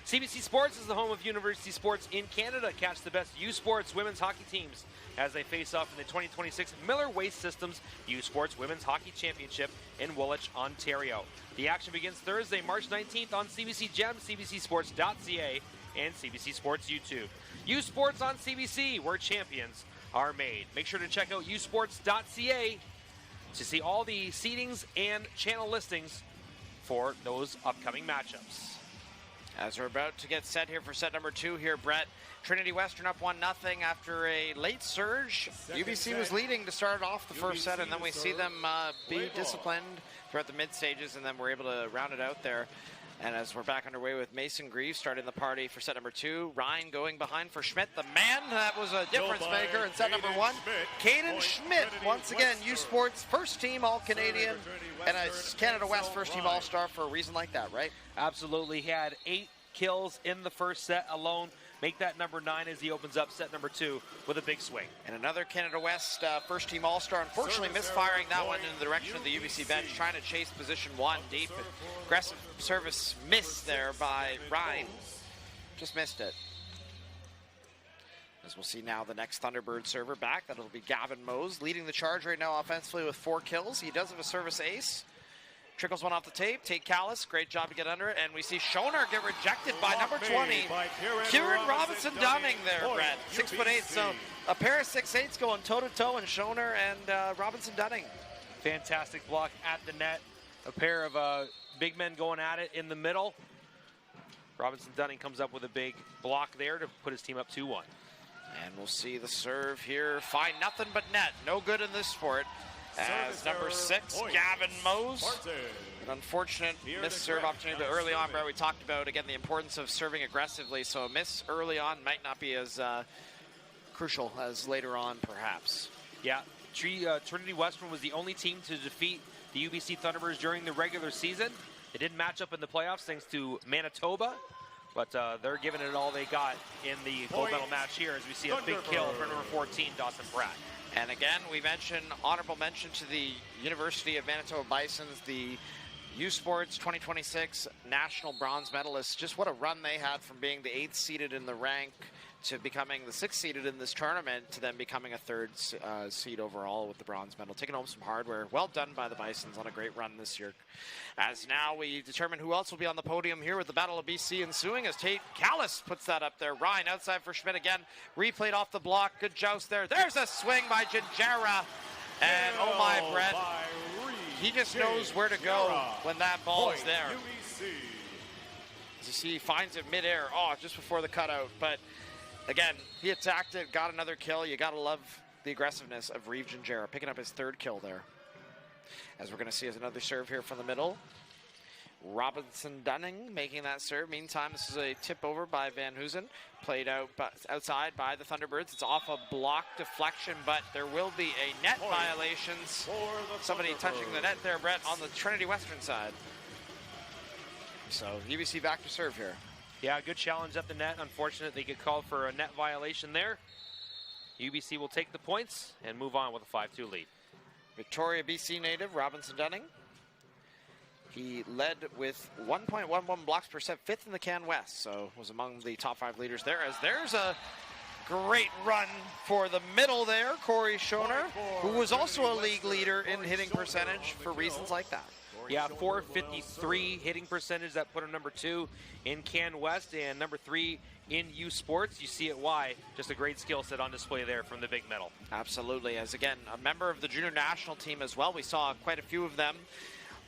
CBC Sports is the home of university sports in Canada. Catch the best U Sports women's hockey teams as they face off in the 2026 Miller Waste Systems U Sports Women's Hockey Championship in Woolwich, Ontario. The action begins Thursday, March 19th on CBC Gem, CBCSports.ca, and CBC Sports YouTube. U Sports on CBC, where champions are made. Make sure to check out usports.ca to see all the seedings and channel listings for those upcoming matchups. As we're about to get set here for set number 2 here, Brett. Trinity Western up 1-0 after a late surge. UBC was leading to start off the first set, and then we see them be disciplined throughout the mid stages, and then we're able to round it out there. And as we're back underway with Mason Greaves starting the party for set number 2, Ryan going behind for Schmidt, the man that was a difference maker in set number 1. Caden Schmidt, once again, U Sports first team All-Canadian and a Canada West first team All-Star for a reason like that, right? Absolutely. He had 8 kills in the first set alone. Make that number 9 as he opens up set number 2 with a big swing. And another Canada West first team All-Star, unfortunately misfiring that one in the direction of the UBC bench, trying to chase position 1 deep. Aggressive service missed there by Ryan. Just missed it. As we'll see now the next Thunderbird server back. That'll be Gavin Mose leading the charge right now offensively with 4 kills. He does have a service ace. Trickles one off the tape. Tate Callis, great job to get under it. And we see Schoner get rejected by number 20. Kieran Robinson-Dunning there, Brett. 6'8", so a pair of 6'8s going toe-to-toe, and Schoner and Robinson-Dunning. Fantastic block at the net. A pair of big men going at it in the middle. Robinson-Dunning comes up with a big block there to put his team up 2-1. And we'll see the serve here. Find nothing but net. No good in this sport. As number 6, Gavin Mose. An unfortunate missed serve opportunity, but early on, Brett, we talked about, again, the importance of serving aggressively. So a miss early on might not be as crucial as later on, perhaps. Yeah, Trinity Western was the only team to defeat the UBC Thunderbirds during the regular season. It didn't match up in the playoffs thanks to Manitoba, but they're giving it all they got in the gold medal match here as we see a big kill for number 14, Dawson Pratt. And again, we mentioned honorable mention to the University of Manitoba Bisons, the U Sports 2026 national bronze medalists. Just what a run they had from being the 8th seeded in the rank to becoming the 6th seeded in this tournament to then becoming a 3rd seed overall with the bronze medal. Taking home some hardware. Well done by the Bisons on a great run this year. As now we determine who else will be on the podium here with the Battle of BC ensuing as Tate Callis puts that up there. Ryan outside for Schmidt again. Replayed off the block. Good joust there. There's a swing by Gingerra. And oh my, Brett. He just knows where to go when that ball is there. As you see, he finds it midair. Oh, just before the cutout. But again, he attacked it, got another kill. You got to love the aggressiveness of Reeve Gingerra, picking up his 3rd kill there. As we're going to see as another serve here from the middle. Robinson-Dunning making that serve. Meantime, this is a tip over by Van Hoosen. Played out outside by the Thunderbirds. It's off a block deflection, but there will be a net violation. Somebody touching the net there, Brett, on the Trinity Western side. So UBC back to serve here. Yeah, good challenge at the net. Unfortunate they get called for a net violation there. UBC will take the points and move on with a 5-2 lead. Victoria, BC native, Robinson-Dunning. He led with 1.11 blocks per set, 5th in the Can West, so was among the top 5 leaders there. As there's a great run for the middle there, Corey Schoner, who was also a league leader in hitting percentage for reasons like that. Yeah, .453 hitting percentage. That put him number 2 in Can West and number 3 in U Sports. You see it why. Just a great skill set on display there from the big medal. Absolutely. As again, a member of the junior national team as well. We saw quite a few of them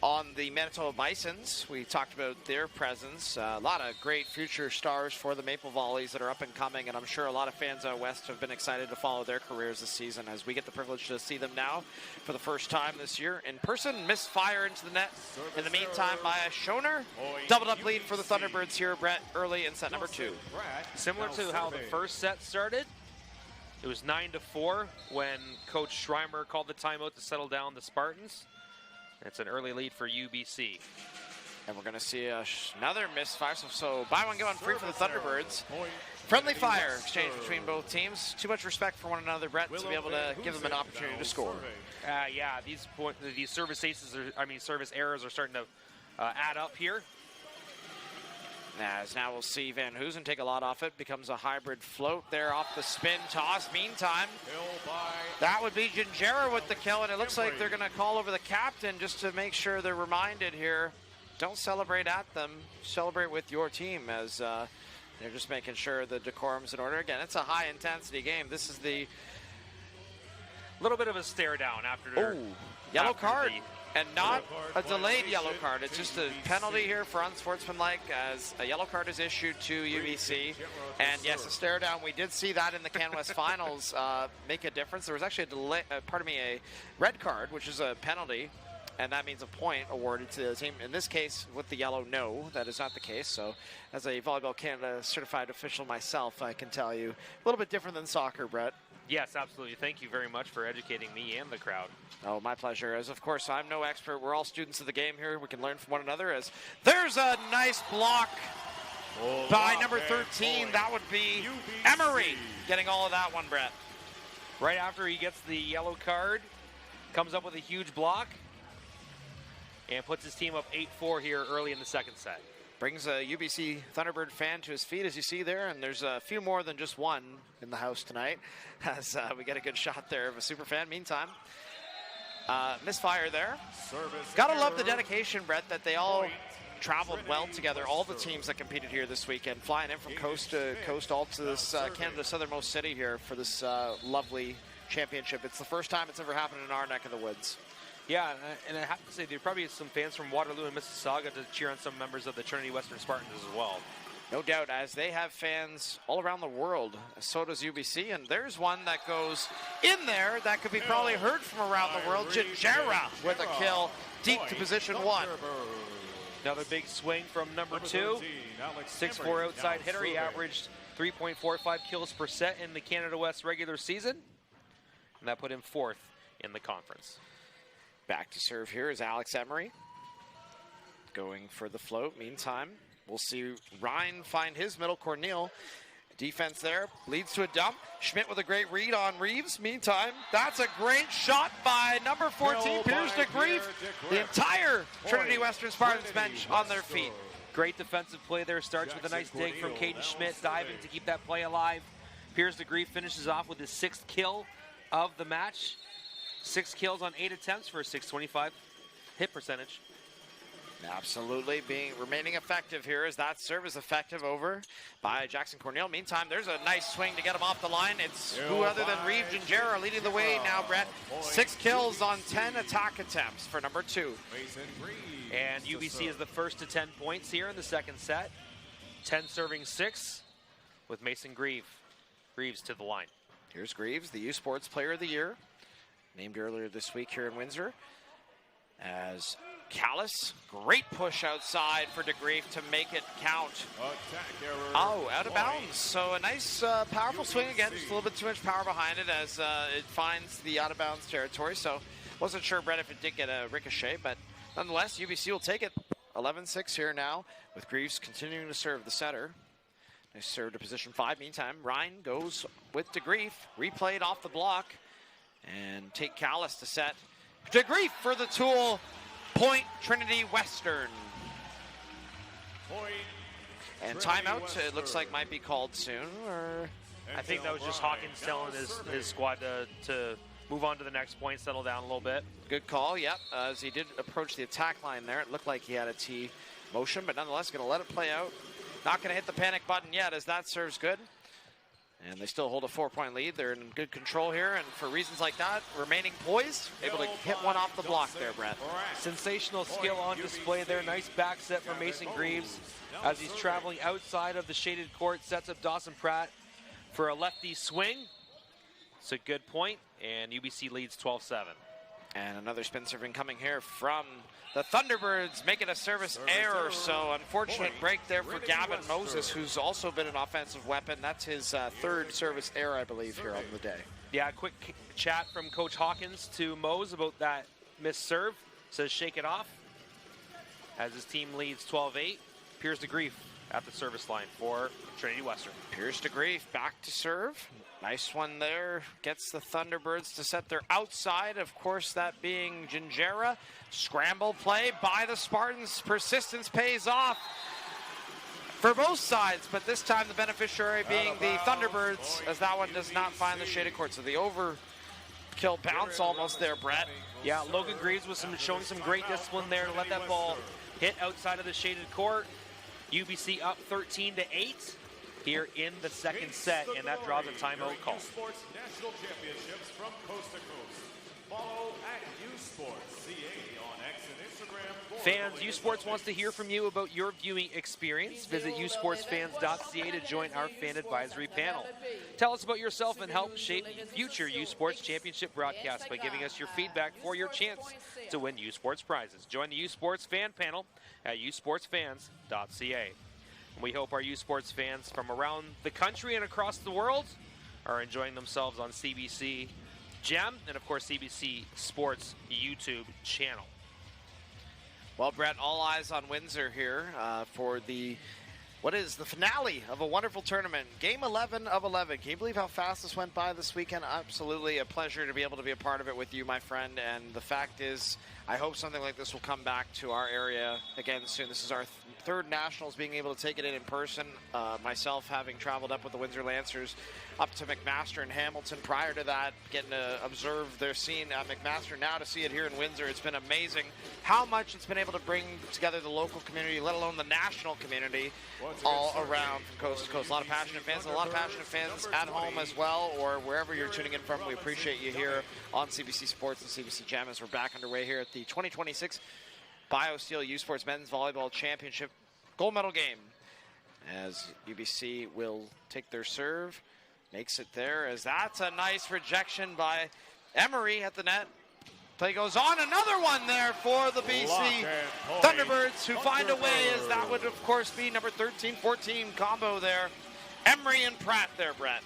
on the Manitoba Bisons. We talked about their presence. A lot of great future stars for the Maple Volleys that are up and coming, and I'm sure a lot of fans out west have been excited to follow their careers this season as we get the privilege to see them now for the first time this year in person. Misfire into the net. In the meantime, Maya Schoner. Doubled up lead for the Thunderbirds here, Brett, early in set number 2. Similar to how the first set started, it was 9-4 when Coach Schreimer called the timeout to settle down the Spartans. It's an early lead for UBC. And we're going to see another misfire. So buy one, get one free for the Thunderbirds. Friendly fire exchange between both teams. Too much respect for one another, Brett, to be able to give them an opportunity to score. Yeah, these service aces service errors are starting to add up here. As now we'll see Van Hoosen take a lot off it. Becomes a hybrid float there off the spin toss. Meantime, that would be Gingerra with the kill, and it looks like they're going to call over the captain just to make sure they're reminded here. Don't celebrate at them. Celebrate with your team as they're just making sure the decorum's in order. Again, it's a high-intensity game. This is the... little bit of a stare down after yellow card. And not a delayed yellow card. It's just a penalty here for unsportsmanlike as a yellow card is issued to UBC. And yes, a stare down. We did see that in the Can West finals make a difference. There was actually a red card, which is a penalty. And that means a point awarded to the team. In this case, with the yellow, no, that is not the case. So as a Volleyball Canada certified official myself, I can tell you a little bit different than soccer, Brett. Yes, absolutely. Thank you very much for educating me and the crowd. Oh, my pleasure. As, of course, I'm no expert. We're all students of the game here. We can learn from one another. As there's a nice block by number 13. That would be Emery getting all of that one, Brett. Right after he gets the yellow card, comes up with a huge block and puts his team up 8-4 here early in the second set. Brings a UBC Thunderbird fan to his feet, as you see there, and there's a few more than just one in the house tonight, as we get a good shot there of a super fan. Meantime, Misfire there. Gotta love the dedication, Brett, that they all traveled well together. All the teams that competed here this weekend, flying in from coast to coast, all to this Canada's southernmost city here for this lovely championship. It's the first time it's ever happened in our neck of the woods. Yeah, and I have to say, there probably is some fans from Waterloo and Mississauga to cheer on some members of the Trinity Western Spartans as well. No doubt, as they have fans all around the world. So does UBC, and there's one that goes in there that could be probably heard from around the world. Gingera with a kill deep to position 1. Another big swing from number 2. 6'4" outside hitter. He averaged 3.45 kills per set in the Canada West regular season, and that put him 4th in the conference. Back to serve here is Alex Emery. Going for the float. Meantime, we'll see Ryan find his middle. Cornel, defense there, leads to a dump. Schmidt with a great read on Reeves. Meantime, that's a great shot by number 14, Piers DeGrief. The entire Trinity Western Spartans bench on their feet. Great defensive play there. Starts with a nice dig from Caden Schmidt, diving to keep that play alive. Piers DeGrief finishes off with his 6th kill of the match. 6 kills on 8 attempts for a 625 hit percentage. Absolutely, remaining effective here as that serve is effective over by Jackson Cornel. Meantime, there's a nice swing to get him off the line. It's who other than Reeves Gingera leading the way now, Brett. 6 kills on 10 attack attempts for number 2. And UBC is the first to 10 points here in the second set. 10 serving 6 with Mason Greaves to the line. Here's Greaves, the U Sports Player of the Year, named earlier this week here in Windsor. As Callis, great push outside for DeGrief to make it count. Oh, out of bounds. So a nice, powerful swing again. Just a little bit too much power behind it as it finds the out of bounds territory. So wasn't sure, Brett, if it did get a ricochet, but nonetheless, UBC will take it. 11-6 here now with Greaves continuing to serve the center. Nice serve to position 5. Meantime, Ryan goes with DeGrief, replayed off the block, and take Callis to set. DeGrief for the tool. Point Trinity Western. And timeout, it looks like might be called soon. Or I think that was just Hawkins telling his squad to move on to the next point, settle down a little bit. Good call, yep. As he did approach the attack line there, it looked like he had a T motion, but nonetheless going to let it play out. Not going to hit the panic button yet as that serves good. And they still hold a 4-point lead. They're in good control here, and for reasons like that, remaining poised, able to hit one off the block there, Brett. Sensational skill on display there. Nice back set from Mason Greaves as he's traveling outside of the shaded court. Sets up Dawson Pratt for a lefty swing. It's a good point, and UBC leads 12-7. And another spin serving coming here from the Thunderbirds, making a service error. So unfortunate break there for Gavin Moses, who's also been an offensive weapon. That's his 3rd service error, I believe, here on the day. Yeah, quick chat from Coach Hawkins to Mose about that missed serve. Says shake it off as his team leads 12-8. Piers DeGrief at the service line for Trinity Western. Piers DeGrief back to serve. Nice one there. Gets the Thunderbirds to set their outside. Of course, that being Gingera. Scramble play by the Spartans. Persistence pays off for both sides, but this time the beneficiary being the Thunderbirds, as that one does not find the shaded court. So the overkill bounce almost there, Brett. Yeah, Logan Greaves was showing some great discipline there to let that ball hit outside of the shaded court. UBC up 13-8. Here in the second set, and that draws a timeout call. Sports National Championships from coast to coast. Follow at USportsCA on X and Instagram. Fans, USports wants to hear from you about your viewing experience. Visit usportsfans.ca to join our fan advisory panel. Tell us about yourself and help shape future USports Championship broadcasts by giving us your feedback for your chance to win USports prizes. Join the USports fan panel at usportsfans.ca. We hope our USports fans from around the country and across the world are enjoying themselves on CBC Gem and, of course, CBC Sports YouTube channel. Well, Brett, all eyes on Windsor here for what is the finale of a wonderful tournament. Game 11 of 11. Can you believe how fast this went by this weekend? Absolutely a pleasure to be able to be a part of it with you, my friend. And the fact is, I hope something like this will come back to our area again soon. This is our third Nationals being able to take it in person. Myself having traveled up with the Windsor Lancers up to McMaster and Hamilton prior to that, getting to observe their scene at McMaster. Now to see it here in Windsor, it's been amazing how much it's been able to bring together the local community, let alone the national community, all around from coast to coast. A lot of passionate fans, and a lot of passionate fans at home as well, or wherever you're tuning in from. We appreciate you here on CBC Sports and CBC Gem as we're back underway here at the 2026 BioSteel U Sports Men's Volleyball Championship gold medal game, as UBC will take their serve. Makes it there, as that's a nice rejection by Emery at the net. Play goes on, another one there for the BC Thunderbirds, who find a way, as that would of course be number 13-14 combo there. Emery and Pratt there, Brett.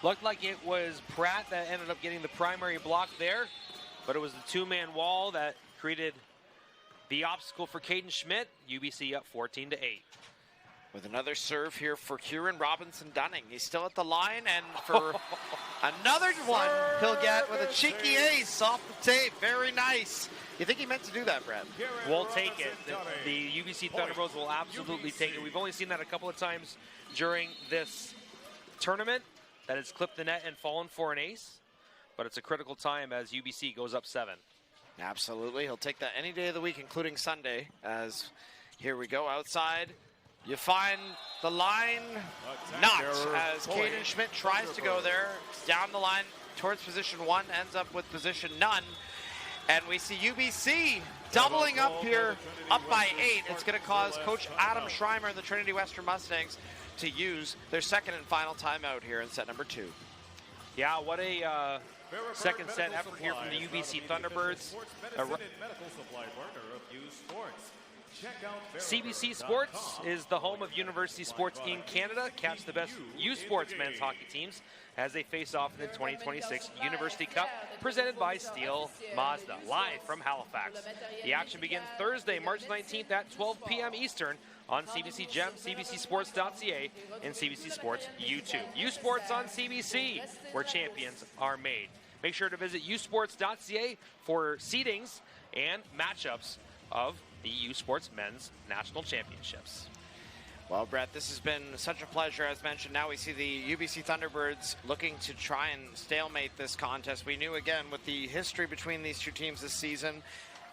Looked like it was Pratt that ended up getting the primary block there, but it was the two-man wall that created the obstacle for Caden Schmidt. UBC up 14-8. With another serve here for Kieran Robinson-Dunning. He's still at the line, and for another one he'll get with a cheeky ace off the tape. Very nice. You think he meant to do that, Brad? We'll take it. The UBC Thunderbirds will absolutely take it. We've only seen that a couple of times during this tournament, that has clipped the net and fallen for an ace, but it's a critical time as UBC goes up 7. Absolutely. He'll take that any day of the week, including Sunday, as here we go outside. You find the line, not, as Caden Schmidt tries to go there, down the line towards position 1, ends up with position none. And we see UBC doubling up here, up by 8. It's going to cause Coach Adam Schreimer and the Trinity Western Mustangs to use their second and final timeout here in set number 2. Yeah, what a second set effort here from the UBC Thunderbirds. CBC Sports is the home of University Sports in Canada. Catch the best U Sports men's hockey teams as they face off in the 2026 University Cup, presented by Steel Mazda, live from Halifax. The action begins Thursday, March 19th at 12 p.m. Eastern on CBC Gem, CBCSports.ca, and CBC Sports YouTube. U Sports on CBC, where champions are made. Make sure to visit usports.ca for seedings and matchups of the U Sports Men's National Championships. Well, Brett, this has been such a pleasure. As mentioned, now we see the UBC Thunderbirds looking to try and stalemate this contest. We knew, again, with the history between these two teams this season,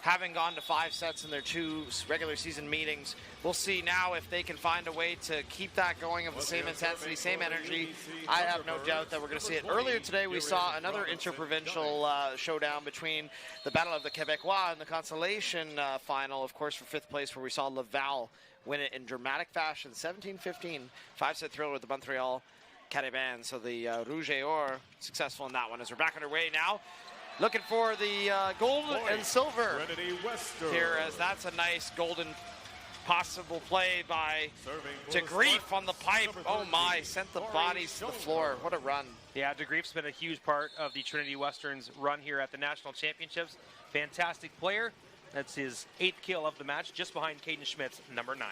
having gone to 5 sets in their 2 regular season meetings, we'll see now if they can find a way to keep that going of the same intensity, same energy. I have no doubt that we're going to see it. Earlier today, we saw another interprovincial showdown between the Battle of the Québécois and the consolation final, of course, for 5th place, where we saw Laval win it in dramatic fashion, 17-15, 5-set thriller with the Montreal Carabins. So the Rouge et Or successful in that one. As we're back underway now, looking for the gold and silver here, as that's a nice golden possible play by DeGrief on the pipe. Oh my, sent the bodies to the floor. What a run. Yeah, DeGrief's been a huge part of the Trinity Western's run here at the National Championships. Fantastic player. That's his 8th kill of the match, just behind Caden Schmidt's number 9.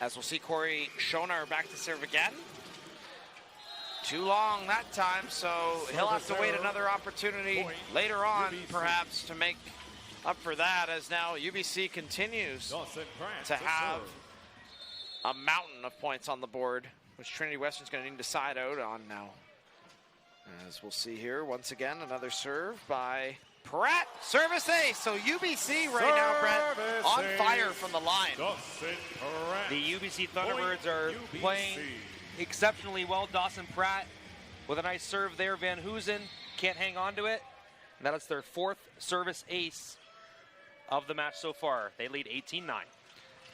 As we'll see Corey Schoner back to serve again. Too long that time, so he'll have to wait another opportunity later on, perhaps, to make up for that, as now UBC continues to have a mountain of points on the board, which Trinity Western's going to need to side out on now. As we'll see here, once again, another serve by Pratt. Service ace, so UBC right now, Brett, on fire from the line. The UBC Thunderbirds are playing exceptionally well. Dawson Pratt with a nice serve there. Van Hoosen can't hang on to it. And that is their 4th service ace of the match so far. They lead 18-9.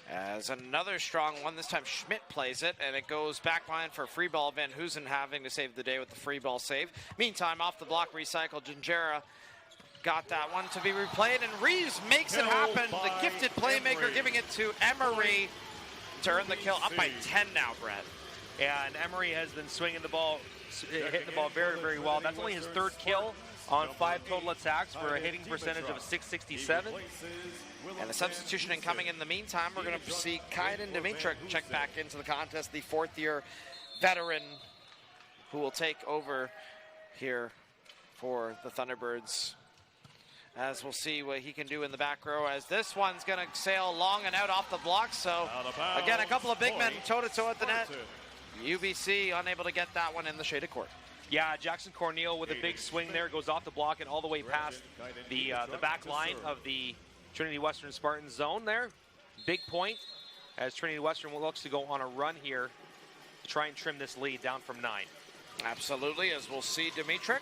As another strong one, this time Schmidt plays it, and it goes back line for a free ball. Van Hoosen having to save the day with the free ball save. Meantime, off the block recycle, Gingera got that one to be replayed, and Reeves makes it happen. The gifted playmaker giving it to Emery to earn the kill. Up by 10 now, Brett. Yeah, and Emery has been swinging the ball, hitting the ball very, very well. That's only his 3rd kill on 5 total attacks for a hitting percentage of a .667. And the substitution incoming in the meantime, we're going to see Kaiden Dimitruk check back into the contest, the 4th-year veteran who will take over here for the Thunderbirds. as we'll see what he can do in the back row, as this one's going to sail long and out off the block. So, again, a couple of big men toe-to-toe at the net. UBC unable to get that one in the shaded court. Yeah, Jackson Corneal with a big swing there, goes off the block and all the way past the back line of the Trinity Western Spartans zone there. Big point as Trinity Western looks to go on a run here to try and trim this lead down from 9. Absolutely, as we'll see Dimitrik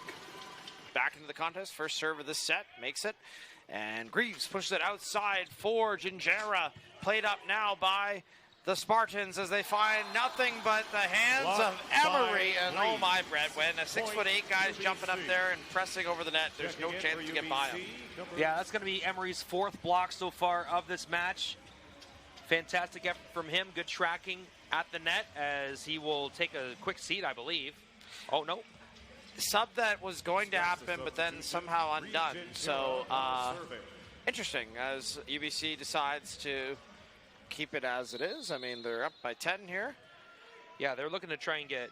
back into the contest. First serve of this set, makes it. And Greaves pushes it outside for Gingera. Played up now by the Spartans as they find nothing but the hands of Emery. And oh my, Brett, when a 6'8" guy's jumping up there and pressing over the net, there's no chance to get by him. Yeah, that's going to be Emery's 4th block so far of this match. Fantastic effort from him. Good tracking at the net as he will take a quick seat, I believe. Oh, no. Sub that was going to happen, but then somehow undone. So, interesting as UBC decides to keep it as it is. I mean, they're up by 10 here. Yeah, they're looking to try and get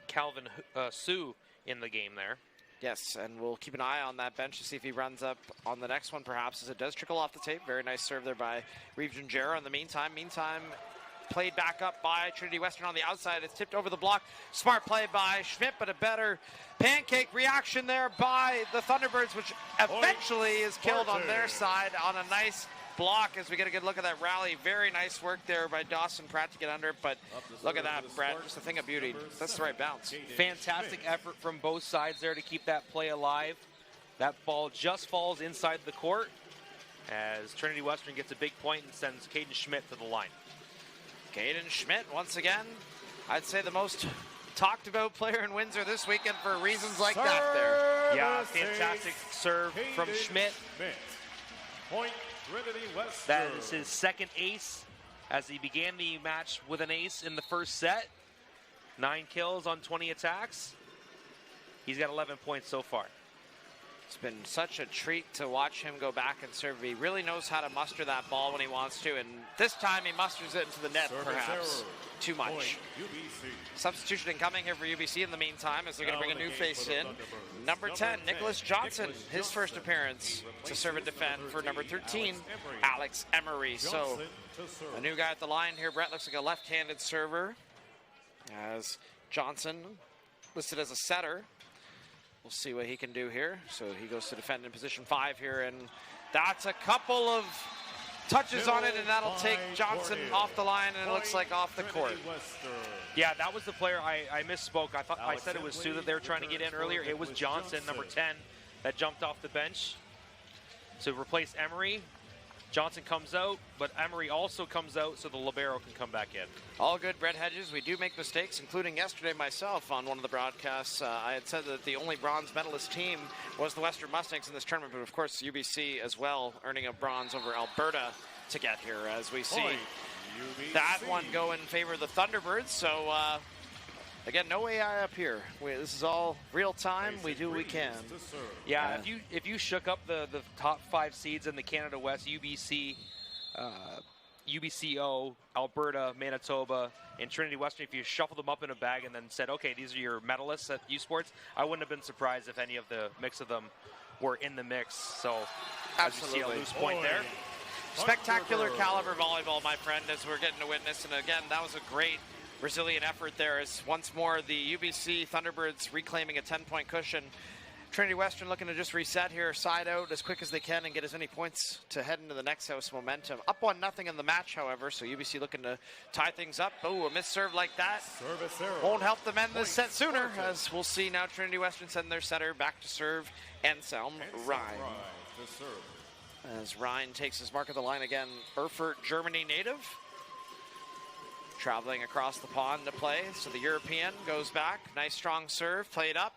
Calvin Sue in the game there. Yes, and we'll keep an eye on that bench to see if he runs up on the next one, perhaps, as it does trickle off the tape. Very nice serve there by Reeves Gingera in the meantime. Played back up by Trinity Western on the outside. It's tipped over the block. Smart play by Schmidt, but a better pancake reaction there by the Thunderbirds, which eventually is killed on their side on a nice block as we get a good look at that rally. Very nice work there by Dawson Pratt to get under it, but look at that, Brett. Just a thing of beauty. That's the right bounce. Fantastic effort from both sides there to keep that play alive. That ball just falls inside the court as Trinity Western gets a big point and sends Caden Schmidt to the line. Caden Schmidt, once again, I'd say the most talked about player in Windsor this weekend for reasons like that there. Yeah, fantastic serve from Schmidt. Point Trinity Western. That is his 2nd ace as he began the match with an ace in the first set. 9 kills on 20 attacks. He's got 11 points so far. It's been such a treat to watch him go back and serve. He really knows how to muster that ball when he wants to, and this time he musters it into the net, perhaps too much. Substitution incoming here for UBC in the meantime as they're going to bring a new face in. Number 10, Nicholas Johnson, his first appearance to serve and defend for number 13, Alex Emery. So a new guy at the line here. Brett looks like a left-handed server as Johnson listed as a setter. We'll see what he can do here. So he goes to defend in position 5 here, and that's a couple of touches on it, and that'll take Johnson off the line, and it looks like off the court. Yeah, that was the player I misspoke. I said it was Sue that they were trying to get in earlier. It was Johnson, number 10, that jumped off the bench to replace Emery. Johnson comes out, but Emery also comes out so the libero can come back in. All good, Brett Hedges. We do make mistakes, including yesterday myself on one of the broadcasts. I had said that the only bronze medalist team was the Western Mustangs in this tournament, but of course UBC as well, earning a bronze over Alberta to get here, as we see that one go in favor of the Thunderbirds. So again, no AI up here. This is all real time. We do what we can. Yeah, if you shook up the top 5 seeds in the Canada West, UBC, UBCO, Alberta, Manitoba, and Trinity Western, if you shuffled them up in a bag and then said, okay, these are your medalists at U Sports, I wouldn't have been surprised if any of the mix of them were in the mix. So, absolutely, as you see a loose point there. Spectacular caliber volleyball, my friend, as we're getting to witness. And again, that was a great resilient effort there as once more the UBC Thunderbirds reclaiming a 10-point cushion. Trinity Western looking to just reset here, side out as quick as they can and get as many points to head into the next house momentum. Up 1-0 in the match, however, so UBC looking to tie things up. Oh, a missed serve like that won't help them end this set sooner, as we'll see now Trinity Western send their setter back to serve, Anselm Rhine. As Rhine takes his mark at the line again, Erfurt, Germany native. Traveling across the pond to play, so the European goes back. Nice strong serve, played up.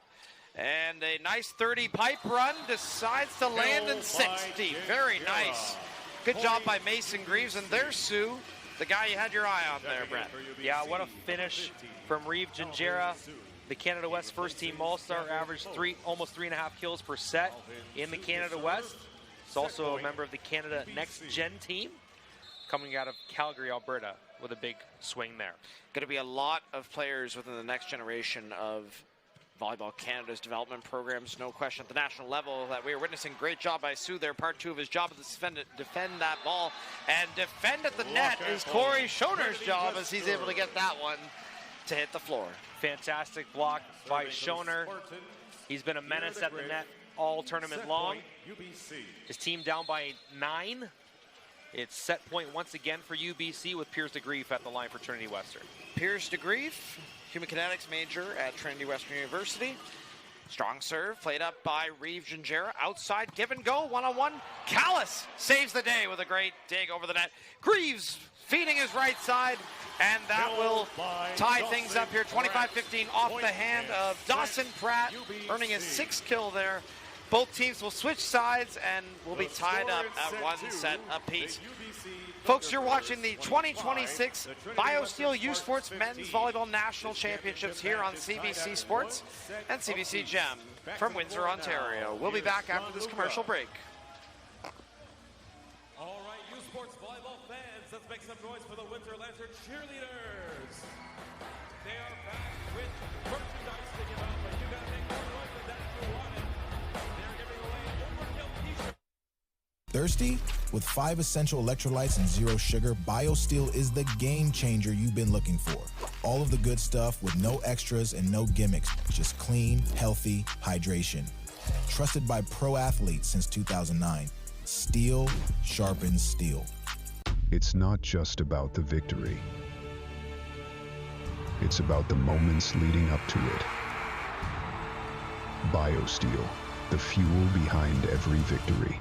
And a nice 30 pipe run, decides to land in 60. Very nice. Good job by Mason Greaves, and there's Sue, the guy you had your eye on there, Brett. Yeah, what a finish from Reeve Gingera. The Canada West first team All-Star, averaged almost 3.5 kills per set in the Canada West. He's also a member of the Canada Next Gen team, coming out of Calgary, Alberta, with a big swing there. Going to be a lot of players within the next generation of Volleyball Canada's development programs, no question, at the national level that we are witnessing. Great job by Sue there. Part 2 of his job is to defend that ball. And defend at the net is Corey Schoner's job as he's able to get that one to hit the floor. Fantastic block by Schoner. He's been a menace at the net all tournament long. His team down by 9. It's set point once again for UBC with Piers DeGreef at the line for Trinity Western. Piers DeGreef, human kinetics major at Trinity Western University. Strong serve, played up by Reeve Gingerra. Outside, give and go, one-on-one. Callis saves the day with a great dig over the net. Greaves feeding his right side, and that will tie things up here. 25-15 off the hand of Dawson Pratt, earning his 6th kill there. Both teams will switch sides and will be tied up at 1 set apiece. Folks, you're watching the 2026 BioSteel U Sports Men's Volleyball National Championships here on CBC Sports and CBC Gem from Windsor, Ontario. We'll be back after this commercial break. All right, U Sports volleyball fans, let's make some noise for the Windsor Lancer cheerleaders. They are back with merchandise to give out, but you gotta make more noise than that if you want it. They're giving away Overkill t-shirts. Thirsty? With 5 essential electrolytes and 0 sugar, BioSteel is the game changer you've been looking for. All of the good stuff with no extras and no gimmicks, just clean, healthy hydration. Trusted by pro athletes since 2009. Steel sharpens steel. It's not just about the victory. It's about the moments leading up to it. BioSteel, the fuel behind every victory.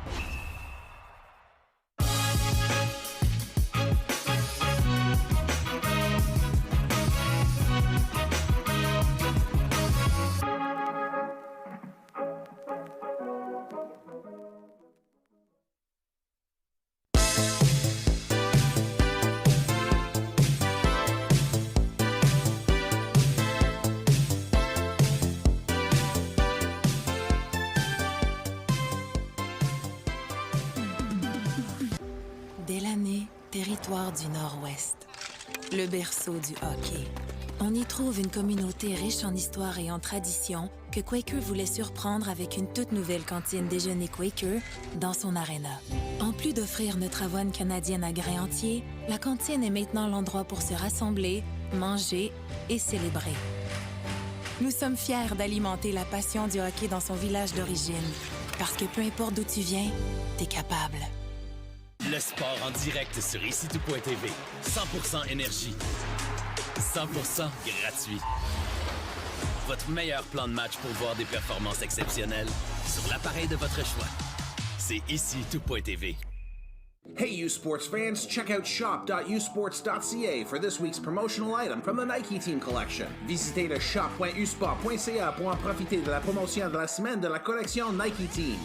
Territoire du Nord-Ouest, le berceau du hockey. On y trouve une communauté riche en histoire et en tradition que Quaker voulait surprendre avec une toute nouvelle cantine déjeuner Quaker dans son aréna. En plus d'offrir notre avoine canadienne à grains entiers, la cantine est maintenant l'endroit pour se rassembler, manger et célébrer. Nous sommes fiers d'alimenter la passion du hockey dans son village d'origine, parce que peu importe d'où tu viens, t'es capable. Le sport en direct sur icitout.tv. 100% énergie. 100% gratuit. Votre meilleur plan de match pour voir des performances exceptionnelles sur l'appareil de votre choix. C'est icitout.tv. Hey, U Sports fans, check out shop.usports.ca for this week's promotional item from the Nike Team Collection. Visitez le shop.usport.ca pour en profiter de la promotion de la semaine de la collection Nike Team.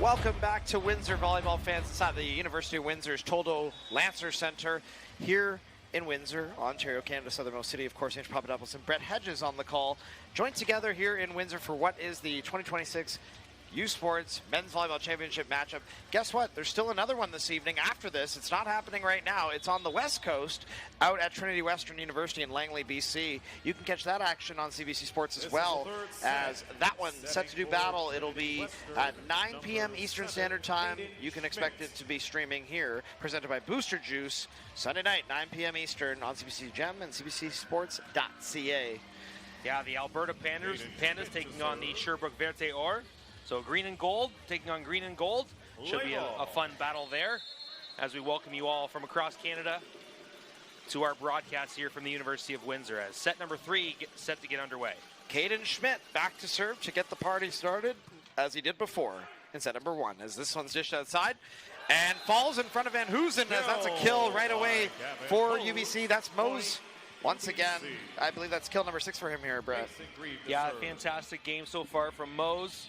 Welcome back to Windsor volleyball fans inside the University of Windsor's Toldo Lancer Centre here in Windsor, Ontario, Canada's southernmost city. Of course, Andrew Papadopoulos and Brett Hedges on the call, joined together here in Windsor for what is the 2026 U Sports Men's Volleyball Championship matchup. Guess what? There's still another one this evening after this. It's not happening right now. It's on the West Coast out at Trinity Western University in Langley, BC. You can catch that action on CBC Sports as well as that one set to do battle. It'll be at 9 p.m. Eastern Standard Time. You can expect it to be streaming here, presented by Booster Juice, Sunday night, 9 p.m. Eastern on CBC Gem and CBCSports.ca. Yeah, the Alberta Pandas taking on the Sherbrooke Verte Or. So green and gold taking on green and gold. Should be a fun battle there as we welcome you all from across Canada to our broadcast here from the University of Windsor as set number 3 set to get underway. Caden Schmidt back to serve to get the party started as he did before in set number 1 as this one's dished outside and falls in front of Van Hoosen as that's a kill right away for UBC. That's Mose. Once again, I believe that's kill number 6 for him here, Brett. Yeah, fantastic game so far from Mose.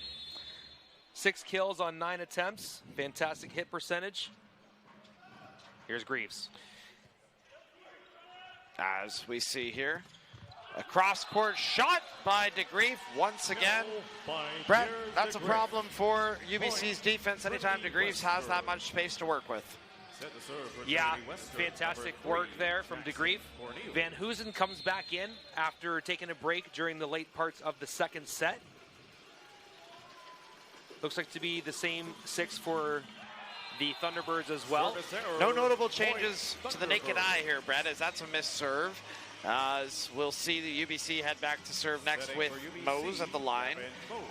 6 kills on 9 attempts. Fantastic hit percentage. Here's Greaves. As we see here, a cross-court shot by DeGreef once again. Brett, that's a problem for UBC's defense anytime DeGreef has that much space to work with. Yeah, fantastic work there from DeGrief. Van Hoosen comes back in after taking a break during the late parts of the second set. Looks like to be the same 6 for the Thunderbirds as well. No notable changes to the naked eye here, Brett, as that's a missed serve. As we'll see the UBC head back to serve next with Mose at the line.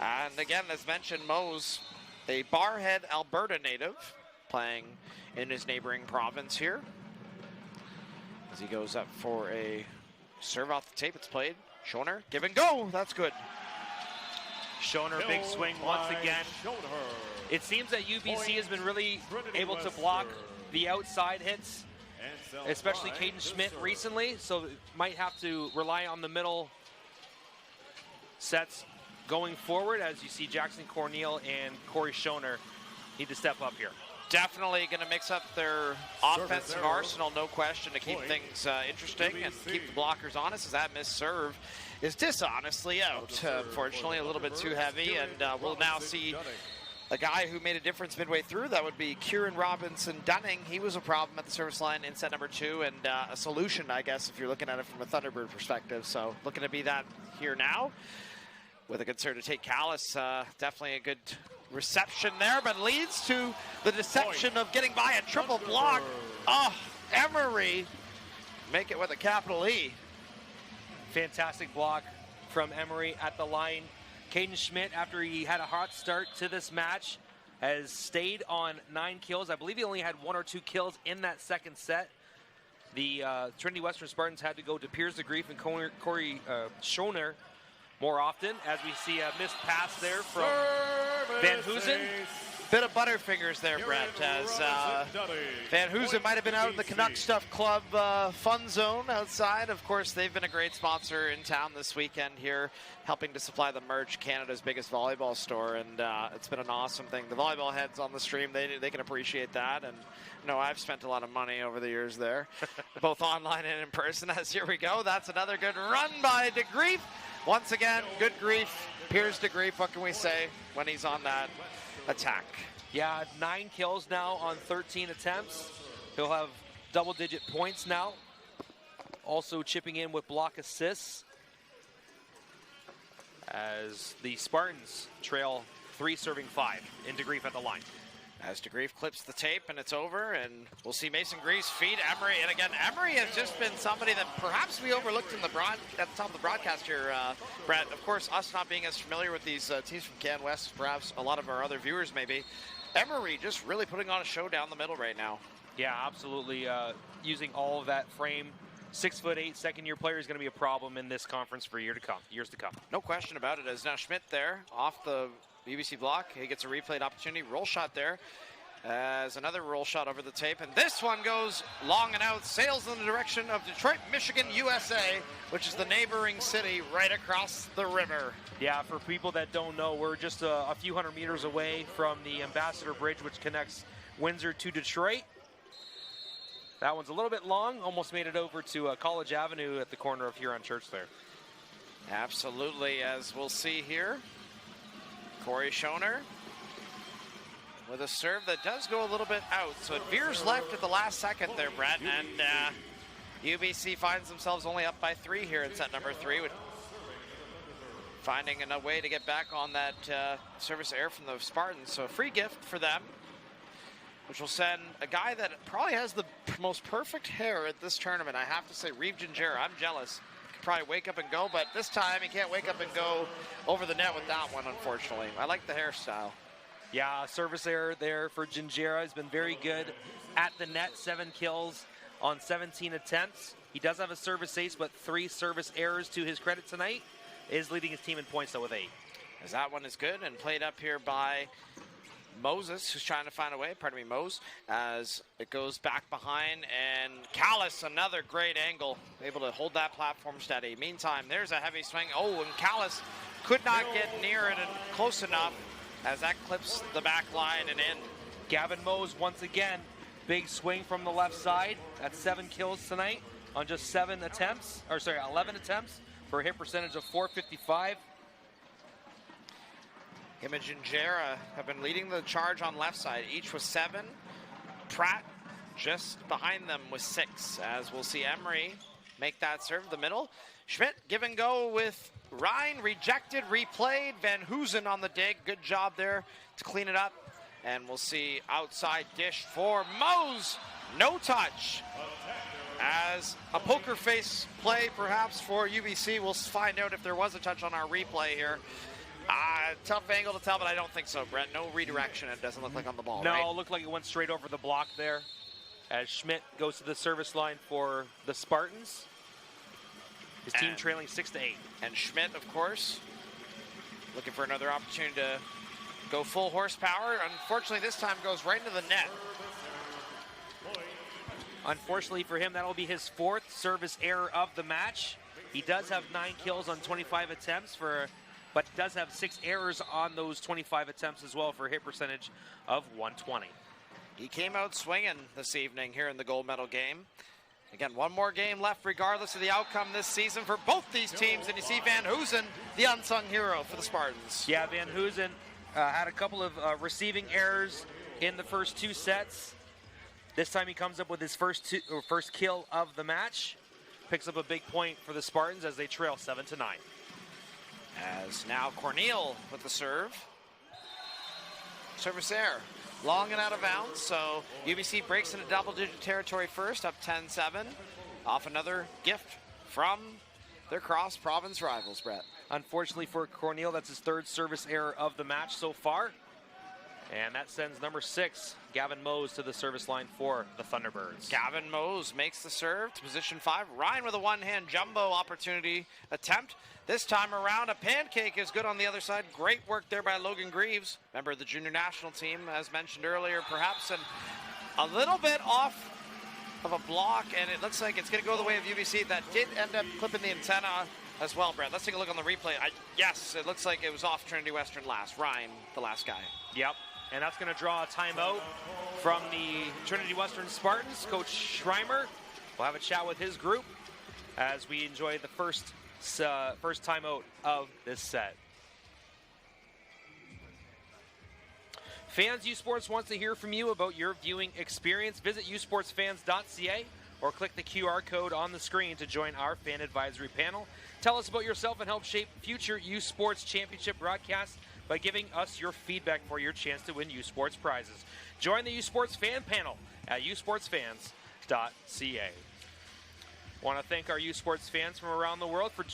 And again, as mentioned, Mose, a Barhead, Alberta native, playing in his neighboring province here. As he goes up for a serve off the tape, it's played. Schoner, give and go, that's good. Schoner, big swing once again. It seems that UBC has been really able to block the outside hits, especially Caden Schmidt recently, so might have to rely on the middle sets going forward, as you see Jackson Corneal and Corey Schoner need to step up here. Definitely going to mix up their offensive arsenal, no question, to keep things interesting and keep the blockers honest, as that missed serve is dishonestly out. Unfortunately, a little bit too heavy, and we'll now see a guy who made a difference midway through. That would be Kieran Robinson-Dunning. He was a problem at the service line in set number 2, and a solution, I guess, if you're looking at it from a Thunderbird perspective. So looking to be that here now with a good serve to take Callis. Definitely a good reception there, but leads to the deception of getting by a triple block. Oh, Emery, make it with a capital E. Fantastic block from Emery at the line. Caden Schmidt, after he had a hot start to this match, has stayed on 9 kills. I believe he only had 1 or 2 kills in that second set. The Trinity Western Spartans had to go to Piers DeGrief and Corey Schoner more often, as we see a missed pass there from Van Hoosen. Bit of butterfingers there, Brett, as Van Hoosen might have been out in the Canuck Stuff Club fun zone outside. Of course, they've been a great sponsor in town this weekend here, helping to supply the merch, Canada's biggest volleyball store, and it's been an awesome thing. The volleyball heads on the stream, they can appreciate that, and no, I've spent a lot of money over the years there, both online and in person, as here we go. That's another good run by DeGrief. Once again, good grief. Piers DeGrief, what can we say when he's on that attack? Yeah, 9 kills now on 13 attempts. He'll have double-digit points now. Also chipping in with block assists, as the Spartans trail 3 serving 5 in DeGrief at the line. As DeGrief clips the tape, and it's over, and we'll see Mason Grease feed Emery. And again, Emery has just been somebody that perhaps we overlooked in the at the top of the broadcast here, Brett. Of course, us not being as familiar with these teams from Can West, perhaps a lot of our other viewers maybe. Emery just really putting on a show down the middle right now. Yeah, absolutely. Using all of that frame. 6'8", second-year player is going to be a problem in this conference for years to come. No question about it. As now Schmidt there off the UBC block, he gets a replayed opportunity. Roll shot there, as another roll shot over the tape, and this one goes long and out, sails in the direction of Detroit, Michigan, USA, which is the neighboring city right across the river. Yeah, for people that don't know, we're just a few hundred meters away from the Ambassador Bridge, which connects Windsor to Detroit. That one's a little bit long, almost made it over to College Avenue at the corner of Huron Church there. Absolutely, as we'll see here. Corey Schoner with a serve that does go a little bit out, so it veers left at the last second there, Brett, and UBC finds themselves only up by 3 here in set number 3, with finding a way to get back on that service error from the Spartans. So a free gift for them, which will send a guy that probably has the most perfect hair at this tournament. I have to say, Reeve Gingera. I'm jealous. Could probably wake up and go, but this time he can't wake up and go over the net with that one, unfortunately. I like the hairstyle. Yeah, service error there for Gingera. Has been very good at the net. 7 kills on 17 attempts. He does have a service ace, but 3 service errors to his credit tonight. Is leading his team in points, though, with 8. As that one is good and played up here by Moses, who's trying to find a way, Mose, as it goes back behind, and Callis, another great angle, able to hold that platform steady. Meantime, there's a heavy swing. Oh, and Callis could not get near it and close enough, as that clips the back line and in. Gavin Mose, once again, big swing from the left side. That's 7 kills tonight on just 11 attempts, for a hit percentage of .455. Him and Gingera have been leading the charge on left side, each with 7. Pratt just behind them with 6, as we'll see Emery make that serve the middle. Schmidt give and go with Ryan, rejected, replayed. Van Hoosen on the dig. Good job there to clean it up. And we'll see outside dish for Mose. No touch. As a poker face play perhaps for UBC. We'll find out if there was a touch on our replay here. Tough angle to tell, but I don't think so, Brett. No redirection, it doesn't look like on the ball, No, right? it looked like it went straight over the block there as Schmidt goes to the service line for the Spartans. His team trailing 6-8. And Schmidt, of course, looking for another opportunity to go full horsepower. Unfortunately, this time goes right into the net. Unfortunately for him, that'll be his 4th service error of the match. He does have 9 kills on 25 attempts, but does have 6 errors on those 25 attempts as well for a hit percentage of 120. He came out swinging this evening here in the gold medal game. Again, one more game left regardless of the outcome this season for both these teams. And you see Van Hoosen, the unsung hero for the Spartans. Yeah, Van Hoosen had a couple of receiving errors in the first 2 sets. This time he comes up with his first kill of the match. Picks up a big point for the Spartans as they trail 7-9. As now Corneille with the serve. Service error. Long and out of bounds, so UBC breaks into double-digit territory first, up 10-7. Off another gift from their cross-province rivals, Brett. Unfortunately for Corneille, that's his 3rd service error of the match so far. And that sends number 6, Gavin Mose, to the service line for the Thunderbirds. Gavin Mose makes the serve to position 5. Ryan with a one-hand jumbo opportunity attempt. This time around, a pancake is good on the other side. Great work there by Logan Greaves, member of the junior national team, as mentioned earlier, perhaps a little bit off of a block, and it looks like it's going to go the way of UBC. That did end up clipping the antenna as well, Brett. Let's take a look on the replay. Yes, it looks like it was off Trinity Western last. Ryan, the last guy. Yep. And that's going to draw a timeout from the Trinity Western Spartans. Coach Schreimer will have a chat with his group as we enjoy the first timeout of this set. Fans, U Sports wants to hear from you about your viewing experience. Visit usportsfans.ca or click the QR code on the screen to join our fan advisory panel. Tell us about yourself and help shape future U Sports Championship broadcasts by giving us your feedback for your chance to win U Sports prizes. Join the U Sports fan panel at usportsfans.ca. Want to thank our U Sports fans from around the world for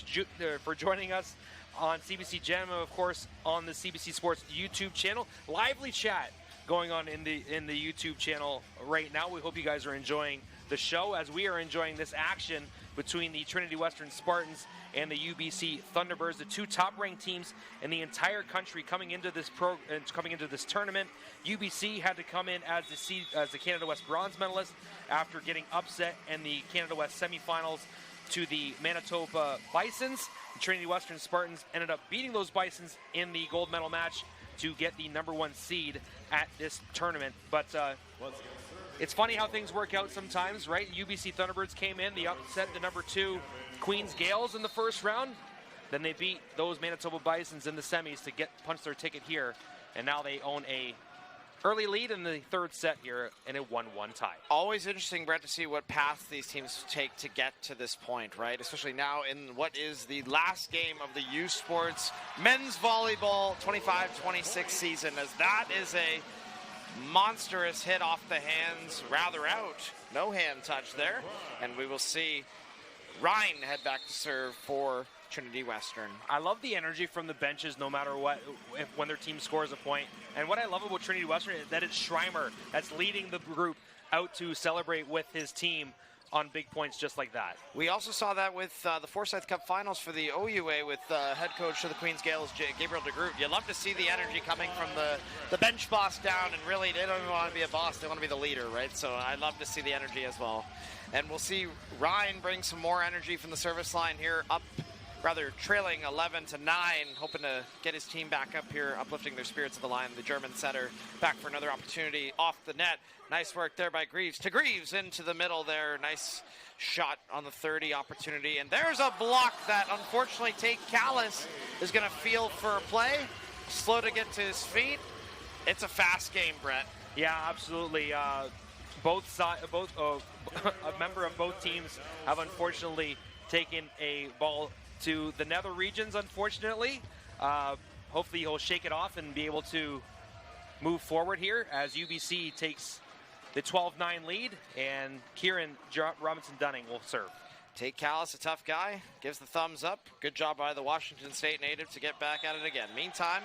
joining us on CBC Gem, and of course on the CBC Sports YouTube channel. Lively chat going on in the YouTube channel right now. We hope you guys are enjoying the show as we are enjoying this action between the Trinity Western Spartans and the UBC Thunderbirds, the 2 top-ranked teams in the entire country coming into this tournament. UBC had to come in as the Canada West bronze medalist after getting upset in the Canada West semifinals to the Manitoba Bisons. The Trinity Western Spartans ended up beating those Bisons in the gold medal match to get the #1 seed at this tournament. But it's funny how things work out sometimes, right? UBC Thunderbirds came in, they upset the #2 Queens Gales in the first round. Then they beat those Manitoba Bisons in the semis to punch their ticket here. And now they own a early lead in the 3rd set here in a 1-1 tie. Always interesting, Brett, to see what path these teams take to get to this point, right? Especially now in what is the last game of the U Sports men's volleyball 25-26 season, as that is a monstrous hit off the hands, rather out. No hand touch there. And we will see Ryan head back to serve for Trinity Western. I love the energy from the benches no matter what, when their team scores a point. And what I love about Trinity Western is that it's Schreimer that's leading the group out to celebrate with his team on big points just like that. We also saw that with the Forsyth Cup finals for the OUA with head coach of the Queens Gales, Gabriel DeGroot. You love to see the energy coming from the bench boss down, and really they don't even want to be a boss, they want to be the leader, right? So I love to see the energy as well. And we'll see Ryan bring some more energy from the service line here, trailing 11-9, hoping to get his team back up here, uplifting their spirits of the line. The German setter back for another opportunity off the net. Nice work there by Greaves. To Greaves into the middle there. Nice shot on the 30 opportunity. And there's a block that unfortunately Tate Callis is going to feel for a play. Slow to get to his feet. It's a fast game, Brett. Yeah, absolutely. a member of both teams have unfortunately taken a ball to the nether regions, unfortunately. Hopefully he'll shake it off and be able to move forward here as UBC takes the 12-9 lead, and Kieran Robinson-Dunning will serve. Tate Callis, a tough guy, gives the thumbs up. Good job by the Washington State native to get back at it again. Meantime,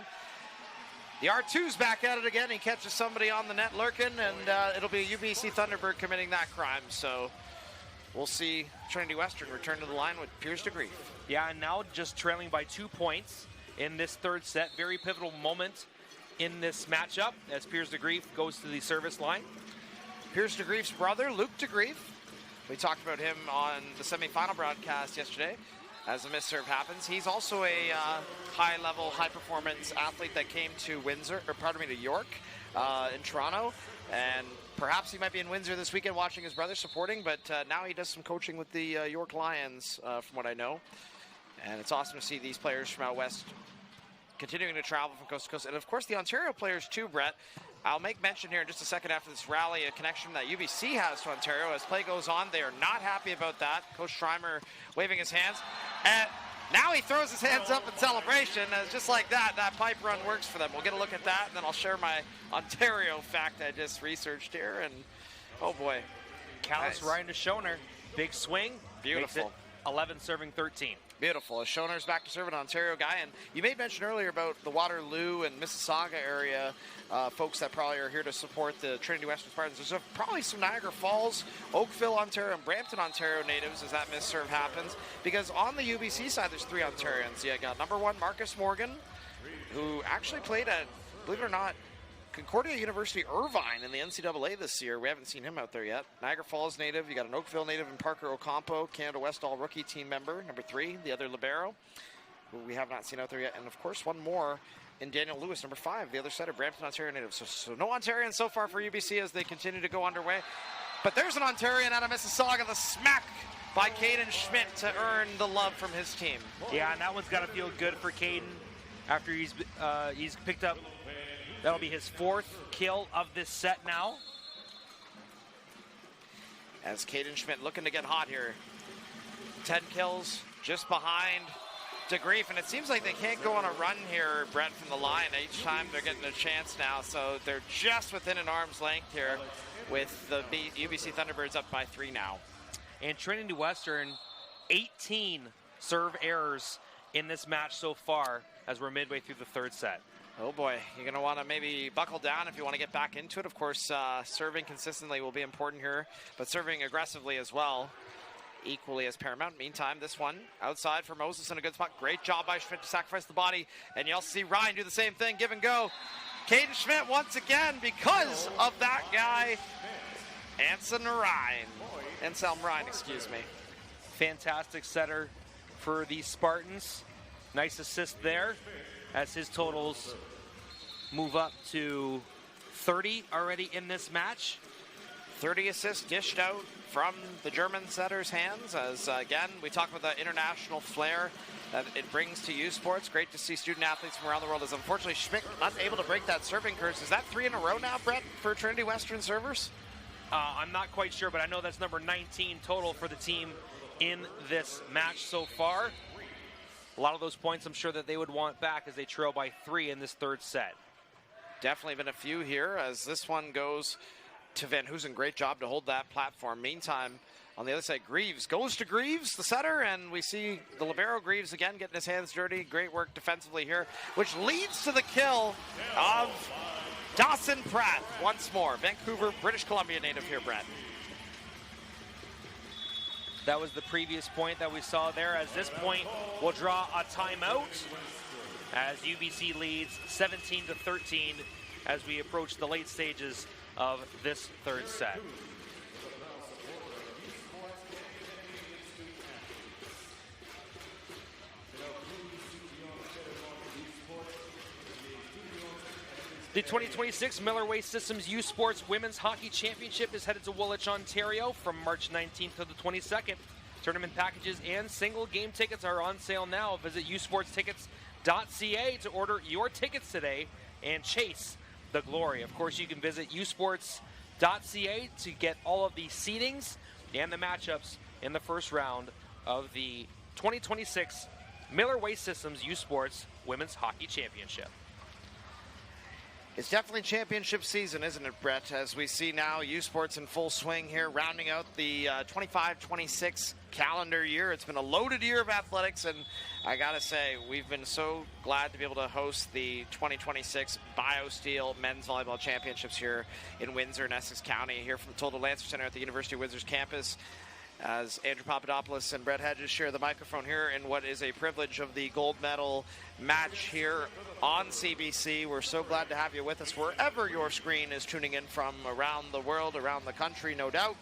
the R2's back at it again. He catches somebody on the net lurking, and it'll be a UBC Thunderbird committing that crime. So we'll see Trinity Western return to the line with Piers DeGrief. Yeah, and now just trailing by 2 points in this third set. Very pivotal moment in this matchup as Piers DeGrief goes to the service line. Piers DeGrief's brother, Luke DeGrief. We talked about him on the semifinal broadcast yesterday as a misserve happens. He's also a high-level, high-performance athlete that came to York in Toronto. And perhaps he might be in Windsor this weekend watching his brother supporting, but now he does some coaching with the York Lions, from what I know. And it's awesome to see these players from out west continuing to travel from coast to coast. And, of course, the Ontario players, too, Brett. I'll make mention here in just a second after this rally, a connection that UBC has to Ontario. As play goes on, they are not happy about that. Coach Schreimer waving his hands. And now he throws his hands up in celebration. As just like that, that pipe run works for them. We'll get a look at that, and then I'll share my Ontario fact I just researched here. And, oh, boy. Callis riding to Schoner. Big swing. Beautiful. 11 serving 13. Beautiful. Schoner's back to serve, an Ontario guy. And you made mention earlier about the Waterloo and Mississauga area folks that probably are here to support the Trinity Western Spartans. There's probably some Niagara Falls, Oakville, Ontario, and Brampton, Ontario natives as that misserve happens. Because on the UBC side, there's 3 Ontarians. You got number 1, Marcus Morgan, who actually played at, believe it or not, Concordia University Irvine in the NCAA this year. We haven't seen him out there yet. Niagara Falls native. You got an Oakville native in Parker Ocampo, Canada West All-Rookie team member, number 3, the other libero, who we have not seen out there yet. And, of course, one more in Daniel Lewis, number 5, the other setter, Brampton, Ontario native. So no Ontarians so far for UBC as they continue to go underway. But there's an Ontarian out of Mississauga, the smack by Caden Schmidt to earn the love from his team. Yeah, and that one's got to feel good for Caden after he's picked up. That'll be his 4th kill of this set now. As Caden Schmidt looking to get hot here. 10 kills just behind DeGrief, and it seems like they can't go on a run here, Brett, from the line. Each time they're getting a chance now, so they're just within an arm's length here with the UBC Thunderbirds up by 3 now. And Trinity Western, 18 serve errors in this match so far as we're midway through the third set. Oh boy, you're going to want to maybe buckle down if you want to get back into it. Of course, serving consistently will be important here, but serving aggressively as well, equally as paramount. Meantime, this one outside for Moses in a good spot. Great job by Schmidt to sacrifice the body, and you also see Ryan do the same thing, give and go. Caden Schmidt once again because of that guy, Anselm Ryan, excuse me. Fantastic setter for the Spartans. Nice assist there as his totals move up to 30 already in this match. 30 assists dished out from the German setter's hands as, again, we talk about the international flair that it brings to U Sports. Great to see student athletes from around the world, as unfortunately Schmidt not able to break that serving curse. Is that 3 in a row now, Brett, for Trinity Western servers? I'm not quite sure, but I know that's number 19 total for the team in this match so far. A lot of those points I'm sure that they would want back as they trail by 3 in this third set. Definitely been a few here as this one goes to Van Hoosen. Great job to hold that platform. Meantime, on the other side, Greaves goes to Greaves, the setter, and we see the libero Greaves again getting his hands dirty. Great work defensively here, which leads to the kill of Dawson Pratt once more. Vancouver, British Columbia native here, Brett. That was the previous point that we saw there, as this point will draw a timeout as UBC leads 17-13 as we approach the late stages of this third set. The 2026 Miller Waste Systems U Sports Women's Hockey Championship is headed to Woolwich, Ontario from March 19th to the 22nd. Tournament packages and single game tickets are on sale now. Visit usportstickets.ca to order your tickets today and chase the glory. Of course, you can visit UBCSports.ca to get all of the seedings and the matchups in the first round of the 2026 Miller Waste Systems U Sports Women's Hockey Championship. It's definitely championship season, isn't it, Brett? As we see now, U Sports in full swing here, rounding out the 25-26 calendar year. It's been a loaded year of athletics, and I gotta say, we've been so glad to be able to host the 2026 BioSteel Men's Volleyball Championships here in Windsor and Essex County, here from the Toldo Lancer Centre at the University of Windsor's campus. As Andrew Papadopoulos and Brett Hedges share the microphone here in what is a privilege of the gold medal match here on CBC. We're so glad to have you with us wherever your screen is tuning in from around the world, around the country, no doubt.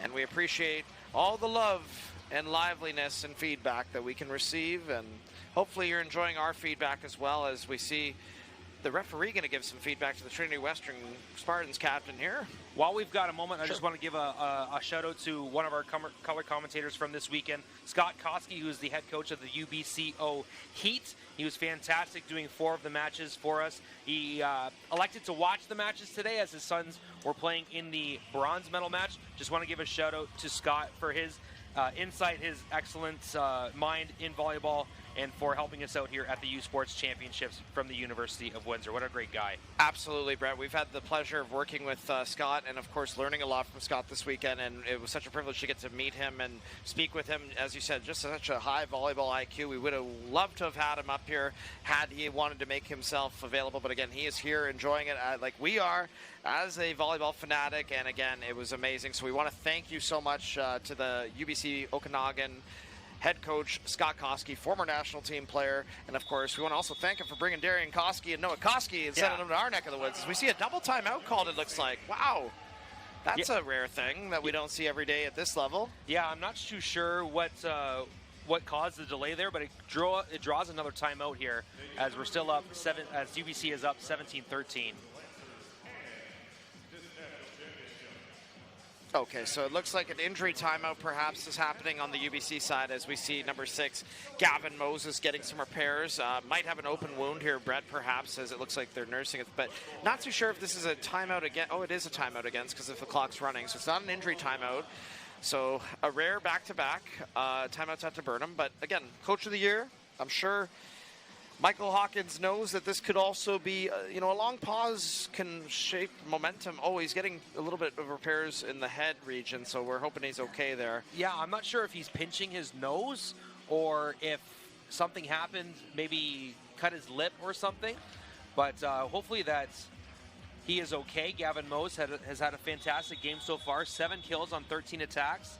And we appreciate all the love and liveliness and feedback that we can receive. And hopefully you're enjoying our feedback as well, as we see the referee going to give some feedback to the Trinity Western Spartans captain here. While we've got a moment, I just want to give a shout out to one of our color commentators from this weekend, Scott Koski, who is the head coach of the UBCO Heat. He was fantastic doing 4 of the matches for us. He elected to watch the matches today as his sons were playing in the bronze medal match. Just want to give a shout out to Scott for his insight, his excellent mind in volleyball, and for helping us out here at the U Sports Championships from the University of Windsor. What a great guy. Absolutely, Brett. We've had the pleasure of working with Scott and, of course, learning a lot from Scott this weekend, and it was such a privilege to get to meet him and speak with him. As you said, just such a high volleyball IQ. We would have loved to have had him up here had he wanted to make himself available, but again, he is here enjoying it like we are as a volleyball fanatic, and again, it was amazing. So we want to thank you so much to the UBC Okanagan head coach Scott Koski, former national team player, and of course we want to also thank him for bringing Darian Koski and Noah Koski and sending them to our neck of the woods. We see a double timeout called, it looks like. Wow, that's a rare thing that we don't see every day at this level. Yeah, I'm not too sure what caused the delay there, but it draws another timeout here as we're still up as UBC is up 17-13. Okay, so it looks like an injury timeout perhaps is happening on the UBC side as we see number 6, Gavin Moses, getting some repairs. Might have an open wound here, Brett, perhaps, as it looks like they're nursing it. But not too sure if this is a timeout again. Oh, it is a timeout again because if the clock's running. So it's not an injury timeout. So a rare back-to-back timeouts at Burnham. But again, Coach of the Year, I'm sure Michael Hawkins knows that this could also be, a long pause can shape momentum. Oh, he's getting a little bit of repairs in the head region, so we're hoping he's okay there. Yeah, I'm not sure if he's pinching his nose or if something happened, maybe cut his lip or something. But hopefully he is okay. Gavin Mose has had a fantastic game so far, 7 kills on 13 attacks.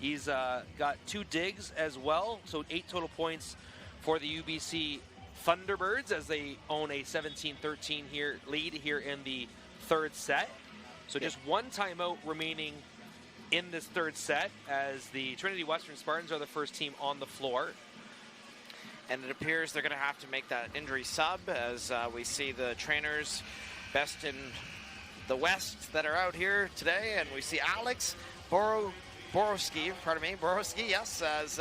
He's got 2 digs as well, so 8 total points for the UBC Thunderbirds as they own a 17-13 lead here in the 3rd set. So just 1 timeout remaining in this 3rd set as the Trinity Western Spartans are the first team on the floor. And it appears they're going to have to make that injury sub as we see the trainers best in the West that are out here today. And we see Alex Borowski, yes, as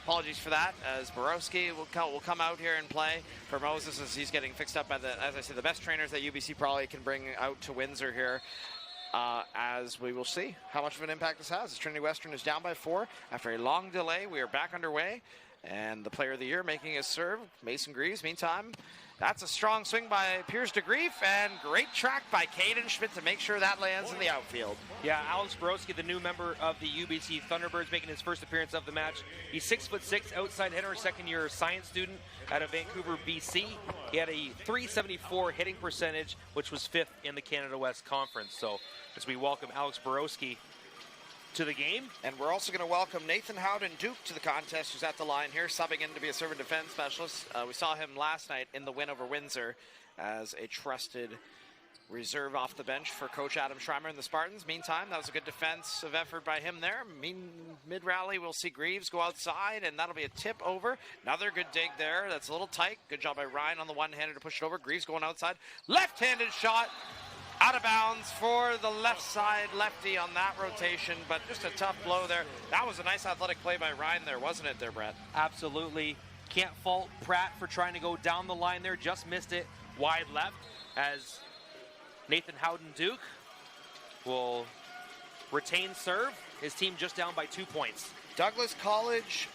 apologies for that, as Borowski will come out here and play for Moses as he's getting fixed up by as I said, the best trainers that UBC probably can bring out to Windsor here. As we will see how much of an impact this has. As Trinity Western is down by 4 after a long delay. We are back underway, and the player of the year making his serve, Mason Greaves. Meantime, that's a strong swing by Piers DeGrief, and great track by Caden Schmidt to make sure that lands in the outfield. Yeah, Alex Borowski, the new member of the UBC Thunderbirds, making his first appearance of the match. He's 6'6", outside hitter, second-year science student out of Vancouver, BC. He had a .374 hitting percentage, which was 5th in the Canada West Conference. So as we welcome Alex Borowski to the game. And we're also going to welcome Nathan Howden-Duke to the contest, who's at the line here, subbing in to be a serve and defense specialist. We saw him last night in the win over Windsor as a trusted reserve off the bench for Coach Adam Schreimer and the Spartans. Meantime, that was a good defensive effort by him there. Mid-rally, we'll see Greaves go outside, and that'll be a tip over. Another good dig there. That's a little tight. Good job by Ryan on the one-hander to push it over. Greaves going outside. Left-handed shot. Out of bounds for the left side lefty on that rotation, but just a tough blow there. That was a nice athletic play by Ryan there, wasn't it there, Brett? Absolutely. Can't fault Pratt for trying to go down the line there. Just missed it wide left as Nathan Howden-Duke will retain serve. His team just down by 2 points. Douglas College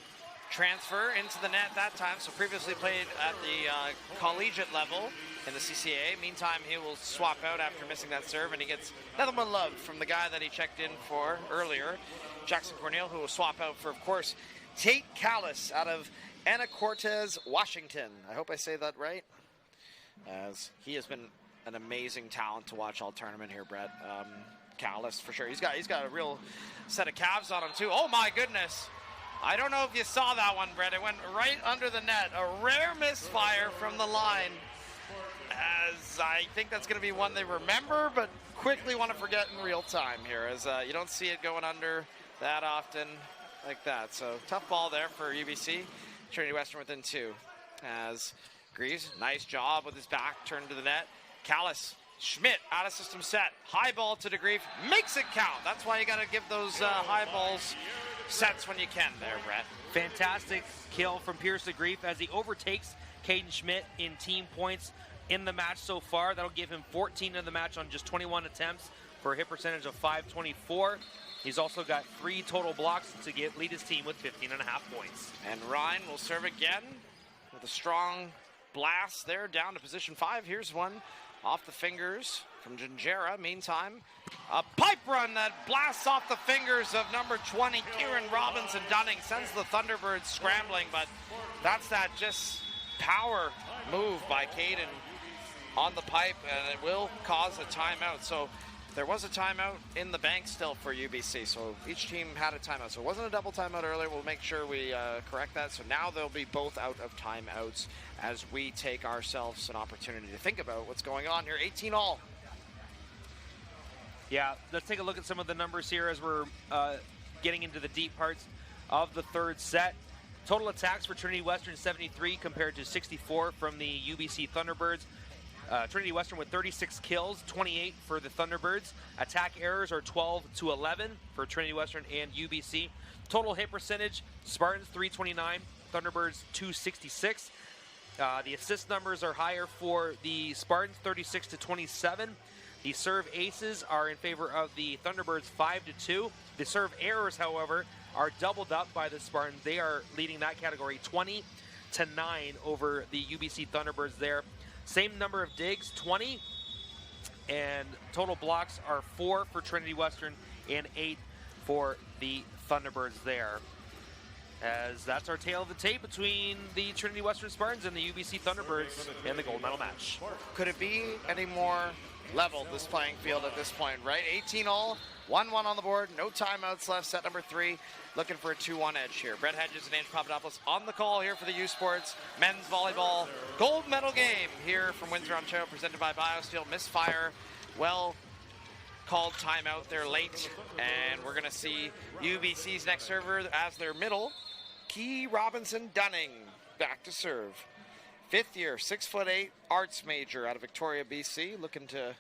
transfer into the net that time, so previously played at the collegiate level in the CCA. Meantime, he will swap out after missing that serve, and he gets nothing but love from the guy that he checked in for earlier, Jackson Cornell, who will swap out for, of course, Tate Callis out of Anacortes, Washington. I hope I say that right, as he has been an amazing talent to watch all tournament here, Brett. Callis, for sure. He's got a real set of calves on him, too. Oh, my goodness. I don't know if you saw that one, Brett. It went right under the net. A rare misfire from the line, as I think that's going to be one they remember, but quickly want to forget in real time here, as you don't see it going under that often like that. So tough ball there for UBC. Trinity Western within 2. As Greaves, nice job with his back turned to the net. Callis, Schmidt out of system set. High ball to DeGrief, makes it count. That's why you got to give those high balls sets when you can there, Brett. Fantastic kill from Pierce DeGrief as he overtakes Caden Schmidt in team points in the match so far. That'll give him 14 in the match on just 21 attempts for a hit percentage of .524. He's also got 3 total blocks to lead his team with 15.5 points. And Ryan will serve again with a strong blast there down to position 5. Here's one off the fingers from Gingera. Meantime, a pipe run that blasts off the fingers of number 20, Kieran Robinson Dunning, sends the Thunderbirds scrambling, but that's that just power move by Caden on the pipe, and it will cause a timeout. So there was a timeout in the bank still for UBC, so each team had a timeout. So it wasn't a double timeout earlier. We'll make sure we correct that. So now they'll be both out of timeouts as we take ourselves an opportunity to think about what's going on here. 18 all. Yeah, let's take a look at some of the numbers here as we're getting into the deep parts of the third set. Total attacks for Trinity Western, 73 compared to 64 from the UBC Thunderbirds. Trinity Western with 36 kills, 28 for the Thunderbirds. Attack errors are 12-11 for Trinity Western and UBC. Total hit percentage, Spartans 329, Thunderbirds 266. The assist numbers are higher for the Spartans, 36-27. The serve aces are in favor of the Thunderbirds, 5-2. The serve errors, however, are doubled up by the Spartans. They are leading that category 20-9 over the UBC Thunderbirds there. Same number of digs, 20, and total blocks are 4 for Trinity Western and 8 for the Thunderbirds there. As that's our tale of the tape between the Trinity Western Spartans and the UBC Thunderbirds in the gold medal match. Could it be any more level, this playing field at this point, right? 18 all, 1-1 on the board, no timeouts left, set number 3, looking for a 2-1 edge here. Brett Hedges and Ange Papadopoulos on the call here for the U Sports men's volleyball gold medal game here from Windsor, Ontario, presented by BioSteel. Misfire, well called timeout there late, and we're gonna see UBC's next server as their middle, Key Robinson Dunning, back to serve. 5th year, 6'8", arts major out of Victoria, BC, looking to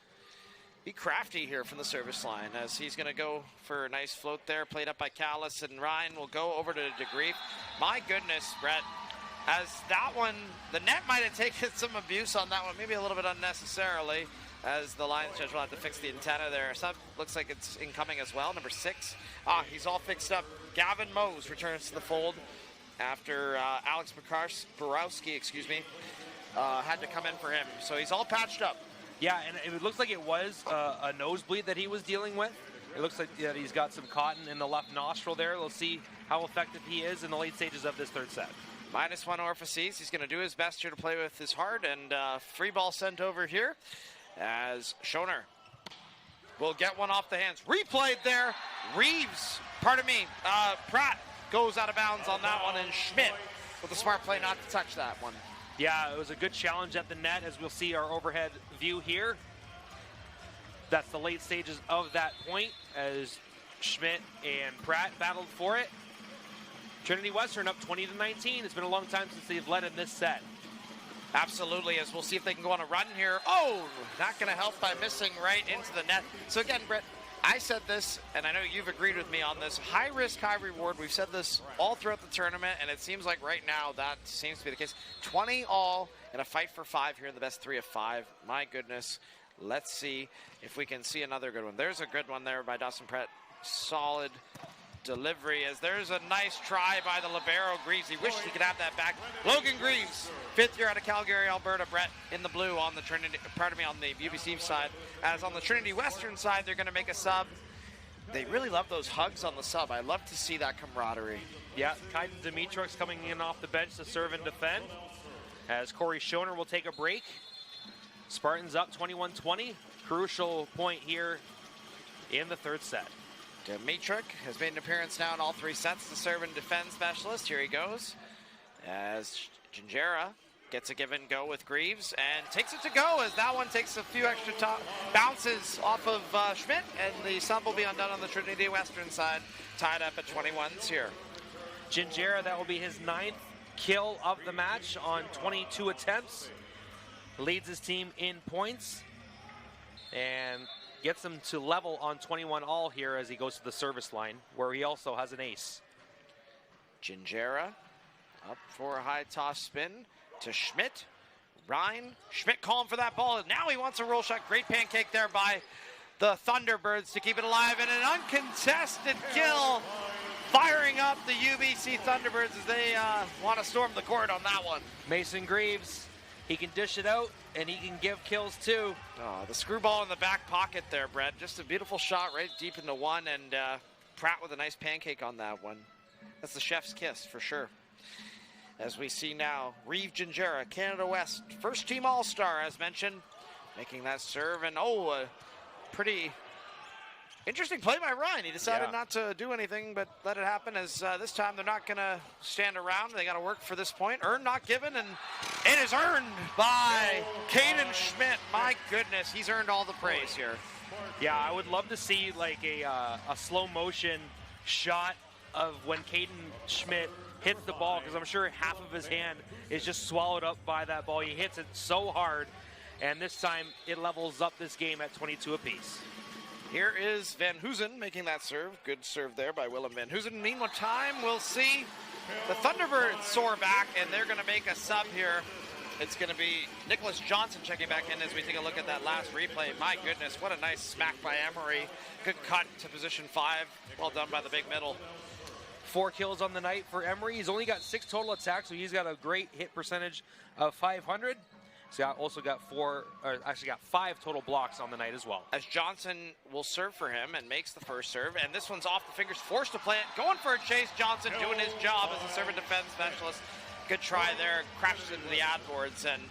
be crafty here from the service line, as he's going to go for a nice float there, played up by Callis, and Ryan will go over to DeGrief. My goodness, Brett, as that one, the net might have taken some abuse on that one, maybe a little bit unnecessarily, as the Lions judge will have to fix the antenna there. So looks like it's incoming as well, number 6. He's all fixed up. Gavin Mose returns to the fold after Alex Borowski, had to come in for him. So he's all patched up. Yeah, and it looks like it was a nosebleed that he was dealing with. It looks like he's got some cotton in the left nostril there. We'll see how effective he is in the late stages of this third set. -1 orifices. He's going to do his best here to play with his heart, and free ball sent over here as Schoner will get one off the hands. Replayed there. Pratt goes out of bounds on that one, and Schmidt with a smart play not to touch that one. Yeah, it was a good challenge at the net, as we'll see our overhead view here. That's the late stages of that point, as Schmidt and Pratt battled for it. Trinity Western up 20-19. It's been a long time since they've led in this set. Absolutely, as we'll see if they can go on a run here. Oh, not going to help by missing right into the net. So again, Brett, I said this, and I know you've agreed with me on this, high risk, high reward. We've said this all throughout the tournament, and it seems like right now that seems to be the case. 20 all in a fight for 5 here in the best 3 of 5. My goodness, Let's see if we can see another good one. There's a good one there by Dawson Pratt. Solid delivery, as there's a nice try by the libero Greaves. He wished he could have that back. Logan Greaves, 5th year out of Calgary, Alberta. Brett in the blue on the on the UBC side. As on the Trinity Western side, they're going to make a sub. They really love those hugs on the sub. I love to see that camaraderie. Yeah, Kaiden Dimitruk's coming in off the bench to serve and defend, as Corey Schoner will take a break. Spartans up 21-20. Crucial point here in the third set. Dimitruk has made an appearance now in all 3 sets. The serve and defend specialist. Here he goes. As Gingera gets a give and go with Greaves and takes it to go, as that one takes a few extra bounces off of Schmidt, and the sub will be undone on the Trinity Western side, tied up at 21s here. Gingera, that will be his 9th kill of the match on 22 attempts. Leads his team in points and gets them to level on 21 all here as he goes to the service line, where he also has an ace. Gingera up for a high toss spin to Schmidt. Ryan Schmidt calling for that ball. Now he wants a roll shot. Great pancake there by the Thunderbirds to keep it alive, and an uncontested kill, firing up the UBC Thunderbirds as they want to storm the court on that one. Mason Greaves, he can dish it out, and he can give kills too. Oh, the screwball in the back pocket there, Brett. Just a beautiful shot right deep into one, and Pratt with a nice pancake on that one. That's the chef's kiss for sure. As we see now, Reeve Gingera, Canada West, first team All-Star as mentioned, making that serve, and a pretty interesting play by Ryan. He decided not to do anything but let it happen, as this time they're not going to stand around. They got to work for this point. Earned, not given, and it is earned by Kaiden Schmidt. My goodness, he's earned all the praise here. Yeah, I would love to see like a slow motion shot of when Kaiden Schmidt hits the ball, because I'm sure half of his hand is just swallowed up by that ball. He hits it so hard, and this time it levels up this game at 22 apiece. Here is Van Hoosen making that serve. Good serve there by Willem Van Hoosen. Meantime, we'll see the Thunderbirds soar back, and they're going to make a sub here. It's going to be Nicholas Johnson checking back in as we take a look at that last replay. My goodness, what a nice smack by Emery. Good cut to position 5. Well done by the big middle. 4 kills on the night for Emery. He's only got 6 total attacks, so he's got a great hit percentage of 500. So also got 5 total blocks on the night as well. As Johnson will serve for him and makes the first serve, and this one's off the fingers, forced to play it, going for a chase. Johnson doing his job as a serve and defense specialist. Good try there, crashes into the ad boards, and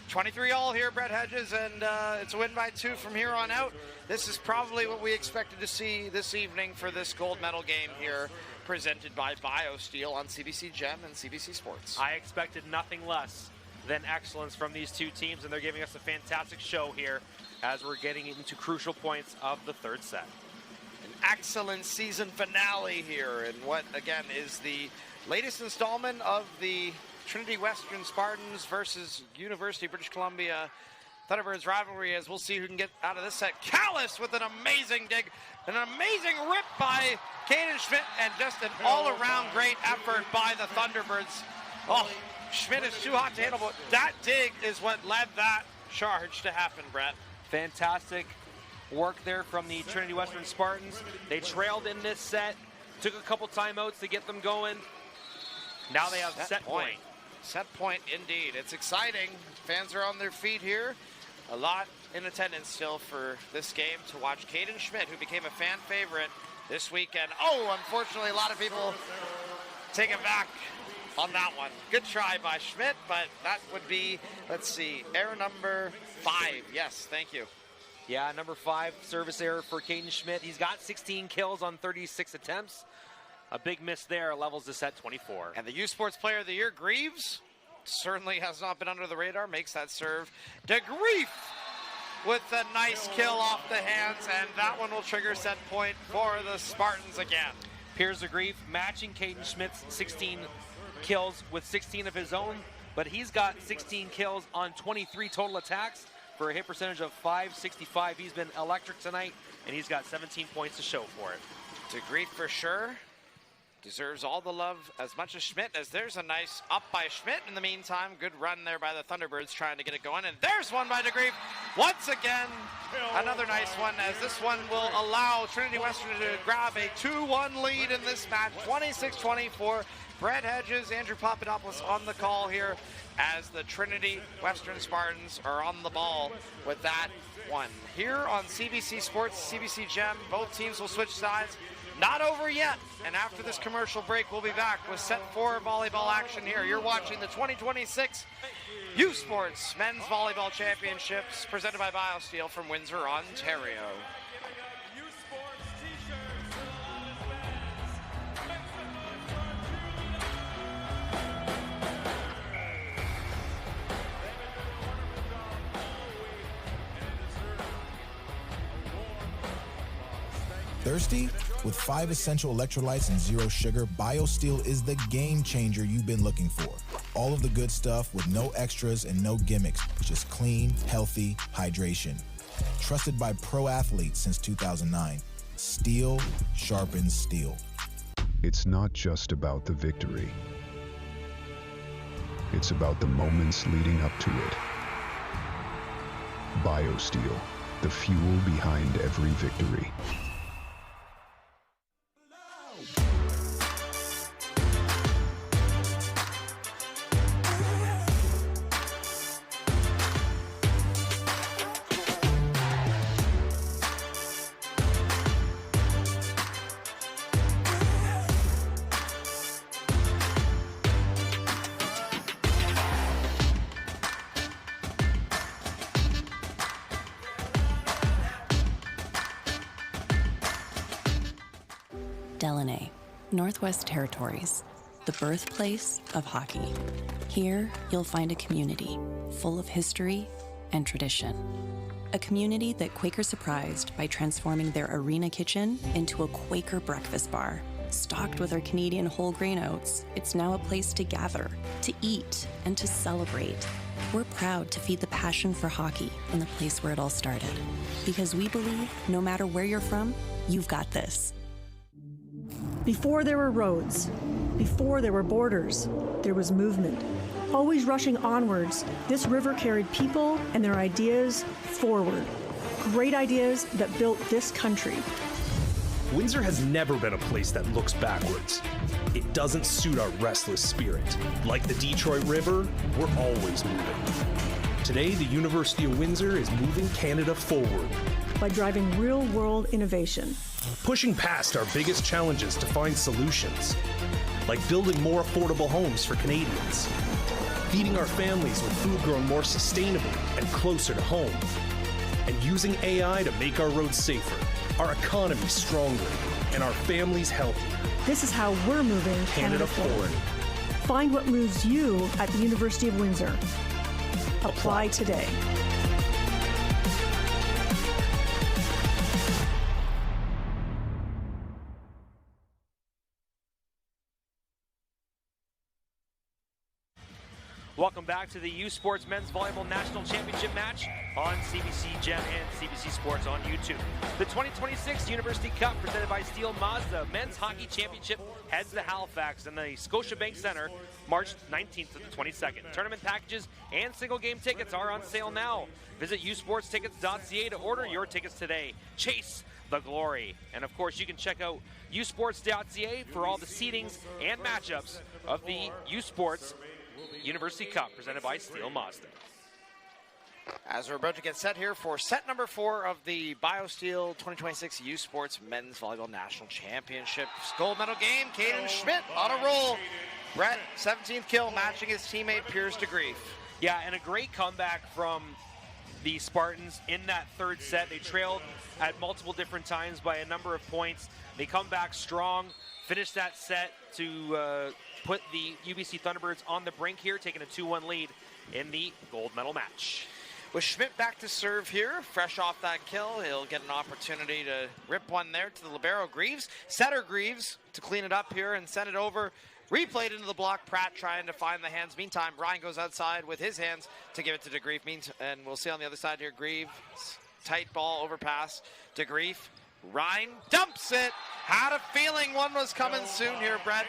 23 all here, Brett Hedges, and it's a win by 2 from here on out. This is probably what we expected to see this evening for this gold medal game here, presented by BioSteel on CBC Gem and CBC Sports. I expected nothing less than excellence from these two teams, and they're giving us a fantastic show here as we're getting into crucial points of the third set. An excellent season finale here, and what again is the latest installment of the Trinity Western Spartans versus University of British Columbia Thunderbirds rivalry, as we'll see who can get out of this set. Callis with an amazing dig, an amazing rip by Kaiden Schmidt, and just an all-around great effort by the Thunderbirds. Oh, Schmidt is too hot to handle, but that dig is what led that charge to happen, Brett. Fantastic work there from the Trinity Western Spartans. They trailed in this set, took a couple timeouts to get them going. Now they have set point. Set point indeed. It's exciting. Fans are on their feet here. A lot in attendance still for this game to watch Kaiden Schmidt, who became a fan favorite this weekend. Oh, unfortunately, a lot of people taken back on that one. Good try by Schmidt, but that would be, let's see, error number 5. Yes, thank you. Yeah, number 5, service error for Kaiden Schmidt. He's got 16 kills on 36 attempts. A big miss there, levels the set 24. And the U Sports Player of the Year, Greaves, certainly has not been under the radar, makes that serve. DeGrief with a nice kill off the hands, and that one will trigger set point for the Spartans again. Piers DeGrief matching Kaiden Schmidt's 16 kills with 16 of his own, but he's got 16 kills on 23 total attacks for a hit percentage of .565. He's been electric tonight, and he's got 17 points to show for it. DeGrief for sure. deserves all the love as much as Schmidt, as there's a nice up by Schmidt. In the meantime, good run there by the Thunderbirds trying to get it going. And there's one by DeGrief. Once again, another nice one, as this one will allow Trinity Western to grab a 2-1 lead in this match, 26-24. Brett Hedges, Andrew Papadopoulos on the call here as the Trinity Western Spartans are on the ball with that one. Here on CBC Sports, CBC Gem, both teams will switch sides. Not over yet, and after this commercial break, we'll be back with set 4 volleyball action here. You're watching the 2026 U Sports Men's Volleyball Championships presented by BioSteel from Windsor, Ontario. Thirsty? With 5 essential electrolytes and 0 sugar, BioSteel is the game changer you've been looking for. All of the good stuff with no extras and no gimmicks, just clean, healthy hydration. Trusted by pro athletes since 2009. Steel sharpens steel. It's not just about the victory. It's about the moments leading up to it. BioSteel, the fuel behind every victory. Delaney, Northwest Territories, the birthplace of hockey. Here, you'll find a community full of history and tradition. A community that Quaker surprised by transforming their arena kitchen into a Quaker breakfast bar. Stocked with our Canadian whole grain oats, it's now a place to gather, to eat, and to celebrate. We're proud to feed the passion for hockey in the place where it all started. Because we believe, no matter where you're from, you've got this. Before there were roads, before there were borders, there was movement. Always rushing onwards, this river carried people and their ideas forward. Great ideas that built this country. Windsor has never been a place that looks backwards. It doesn't suit our restless spirit. Like the Detroit River, we're always moving. Today, the University of Windsor is moving Canada forward by driving real-world innovation. Pushing past our biggest challenges to find solutions, like building more affordable homes for Canadians, feeding our families with food grown more sustainably and closer to home, and using AI to make our roads safer, our economy stronger, and our families healthier. This is how we're moving Canada forward. Find what moves you at the University of Windsor. Apply today. Welcome back to the U Sports Men's Volleyball National Championship match on CBC Gem and CBC Sports on YouTube. The 2026 University Cup presented by Steel Mazda Men's Hockey Championship heads to Halifax in the Scotiabank Centre March 19th to the 22nd. Tournament packages and single game tickets are on sale now. Visit usportstickets.ca to order your tickets today. Chase the glory. And of course, you can check out usports.ca for all the seedings and matchups of the U Sports University Cup presented by Steel Mazda. As we're about to get set here for set number 4 of the BioSteel 2026 U Sports Men's Volleyball National Championships gold medal game, Caden Schmidt on a roll. Brett, 17th kill, matching his teammate Piers DeGrief. Yeah, and a great comeback from the Spartans in that third set. They trailed at multiple different times by a number of points. They come back strong, finish that set to put the UBC Thunderbirds on the brink here, taking a 2-1 lead in the gold medal match. With Schmidt back to serve here, fresh off that kill, he'll get an opportunity to rip one there to the libero Greaves. Setter Greaves to clean it up here and send it over. Replayed into the block. Pratt trying to find the hands. Meantime, Brian goes outside with his hands to give it to DeGrief. And we'll see on the other side here, Greaves, tight ball, overpass. DeGrief Ryan dumps it. Had a feeling one was coming soon here, Brett.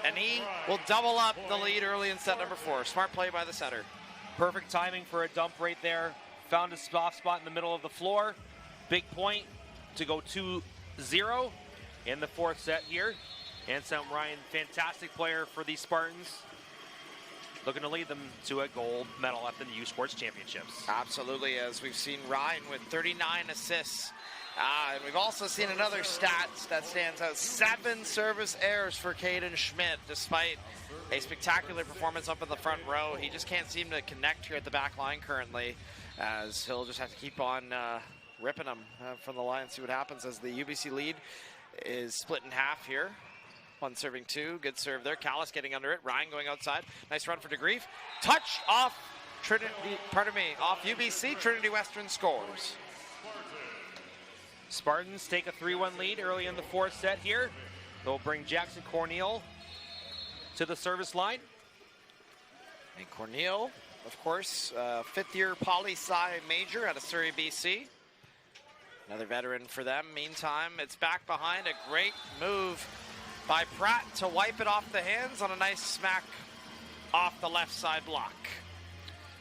And he will double up the lead early in set number 4. Smart play by the setter. Perfect timing for a dump right there. Found a soft spot in the middle of the floor. Big point to go 2-0 in the 4th set here. Anselm Ryan, fantastic player for the Spartans. Looking to lead them to a gold medal at the U Sports Championships. Absolutely, as we've seen Ryan with 39 assists. And we've also seen another stat that stands out. 7 service errors for Caden Schmidt, despite a spectacular performance up in the front row. He just can't seem to connect here at the back line currently, as he'll just have to keep on ripping them from the line and see what happens as the UBC lead is split in half here. 1 serving 2. Good serve there. Callis getting under it. Ryan going outside. Nice run for DeGrief. Touch off off UBC. Trinity Western scores. Spartans take a 3-1 lead early in the 4th set here. They'll bring Jackson Corneal to the service line. And Corneal, of course, 5th-year poli-sci major out of Surrey, BC. Another veteran for them. Meantime, it's back behind. A great move by Pratt to wipe it off the hands on a nice smack off the left side block.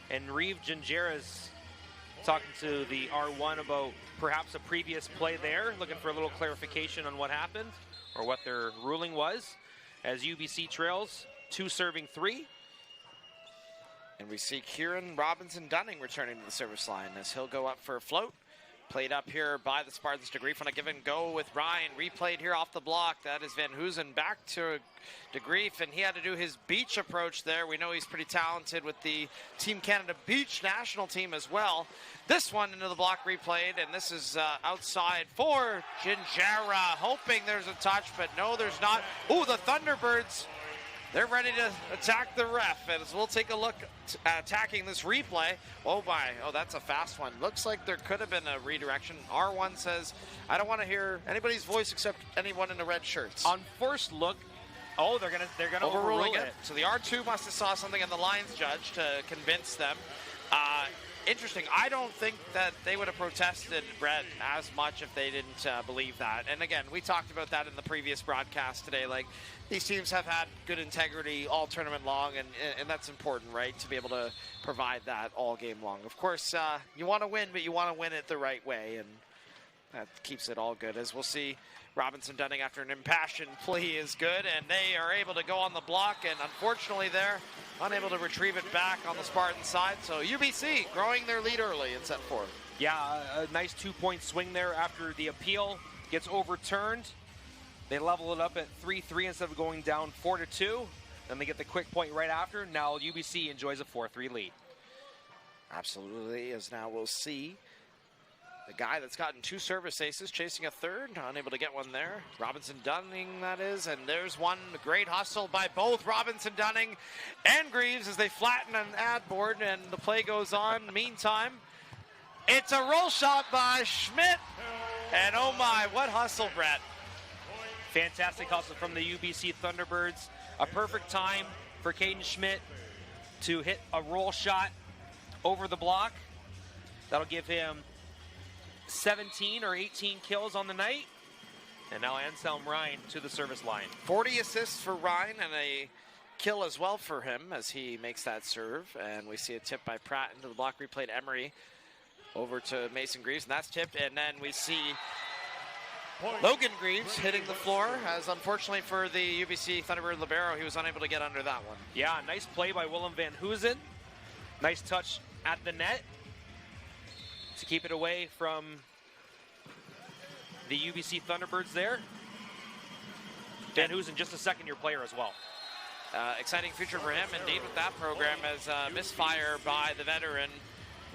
And Reeve Gingeras talking to the R1 about perhaps a previous play there, looking for a little clarification on what happened or what their ruling was, as UBC trails 2 serving 3. And we see Kieran Robinson-Dunning returning to the service line as he'll go up for a float. Played up here by the Spartans. DeGrief on a give and go with Ryan. Replayed here off the block. That is Van Hoosen back to DeGrief, and he had to do his beach approach there. We know he's pretty talented with the Team Canada Beach national team as well. This one into the block replayed, and this is outside for Gingerra, hoping there's a touch, but no, there's not. Ooh, the Thunderbirds, they're ready to attack the ref, and we'll take a look at attacking this replay. Oh my, oh, that's a fast one. Looks like there could have been a redirection. R1 says, I don't want to hear anybody's voice except anyone in the red shirts. On first look, oh, they're gonna overrule it. So the R2 must have saw something in the lines judge to convince them. Interesting. I don't think that they would have protested, Brett, as much if they didn't believe that. And again, we talked about that in the previous broadcast today. Like, these teams have had good integrity all tournament long, and that's important, right, to be able to provide that all game long. Of course, you want to win, but you want to win it the right way, and that keeps it all good. As we'll see, Robinson-Dunning, after an impassioned plea, is good, and they are able to go on the block, and unfortunately they're unable to retrieve it back on the Spartan side. So UBC growing their lead early in set 4. Yeah, a nice 2-point swing there after the appeal gets overturned. They level it up at 3-3 instead of going down 4-2. Then they get the quick point right after. Now UBC enjoys a 4-3 lead. Absolutely, as now we'll see the guy that's gotten 2 service aces chasing a third, unable to get one there. Robinson-Dunning, that is, and there's one. Great hustle by both Robinson-Dunning and Greaves as they flatten an ad board, and the play goes on. Meantime, it's a roll shot by Schmidt, and oh my, what hustle, Brett. Fantastic hustle from the UBC Thunderbirds. A perfect time for Caden Schmidt to hit a roll shot over the block. That'll give him 17 or 18 kills on the night. And now Anselm Ryan to the service line. 40 assists for Ryan and a kill as well for him as he makes that serve. And we see a tip by Pratt into the block. Replayed Emery over to Mason Greaves, and that's tipped. And then we see Logan Greaves hitting the floor, as unfortunately for the UBC Thunderbird libero, he was unable to get under that one. Yeah, nice play by Willem Van Hoosen. Nice touch at the net to keep it away from the UBC Thunderbirds there. Van Hoosen, just a second-year player as well. Exciting future for him, indeed, with that program, as misfire by the veteran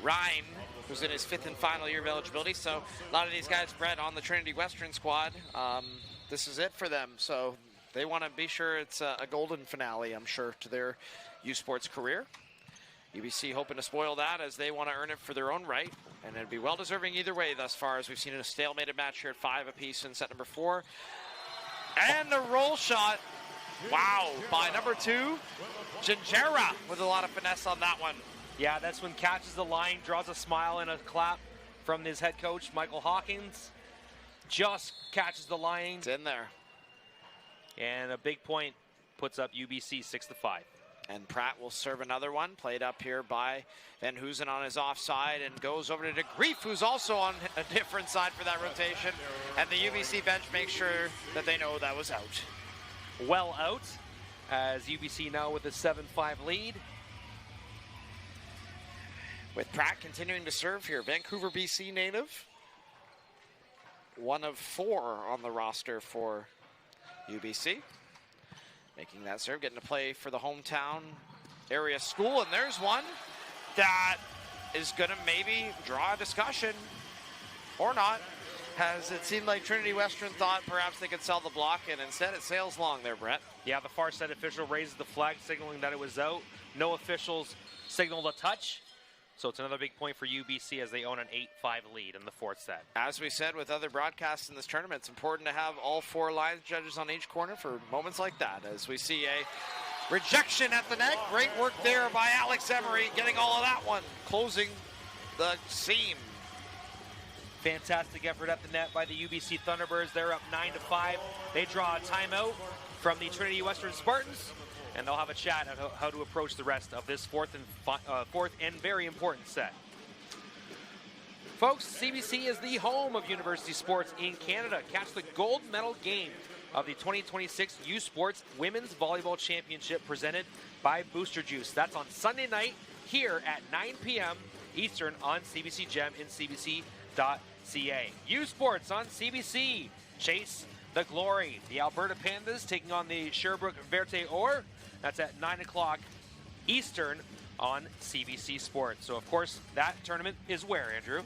Ryan, who's in his 5th and final year of eligibility. So a lot of these guys bred on the Trinity Western squad. This is it for them. So they want to be sure it's a golden finale, I'm sure, to their U Sports career. UBC hoping to spoil that as they want to earn it for their own right. And it'd be well-deserving either way thus far, as we've seen in a stalemated match here at 5 apiece in set number 4. And the roll shot, wow, by number 2, Gingerra, with a lot of finesse on that one. Yeah, that's when catches the line, draws a smile and a clap from his head coach, Michael Hawkins. just catches the line. It's in there. And a big point puts up UBC 6-5. And Pratt will serve another one, played up here by Van Hoosen on his offside, and goes over to DeGrief, who's also on a different side for that rotation. And the UBC bench makes sure that they know that was out. Well out, as UBC now with a 7-5 lead. With Pratt continuing to serve here, Vancouver, BC native. One of 4 on the roster for UBC. Making that serve, getting to play for the hometown area school. And there's one that is going to maybe draw a discussion or not. Has it seemed like Trinity Western thought perhaps they could sell the block, and instead it sails long there, Brett. Yeah, the far side official raises the flag, signaling that it was out. No officials signaled a touch. So it's another big point for UBC as they own an 8-5 lead in the 4th set. As we said with other broadcasts in this tournament, it's important to have all 4 line judges on each corner for moments like that. As we see a rejection at the net. Great work there by Alex Emery, getting all of that one, closing the seam. Fantastic effort at the net by the UBC Thunderbirds. They're up 9-5. They draw a timeout from the Trinity Western Spartans, and they'll have a chat on how to approach the rest of this fourth and very important set. Folks, CBC is the home of university sports in Canada. Catch the gold medal game of the 2026 U Sports Women's Volleyball Championship presented by Booster Juice. That's on Sunday night here at 9 p.m. Eastern on CBC Gem and CBC.ca. U Sports on CBC. Chase the glory. The Alberta Pandas taking on the Sherbrooke Verte Or. That's at 9 o'clock Eastern on CBC Sports. So, of course, that tournament is where, Andrew?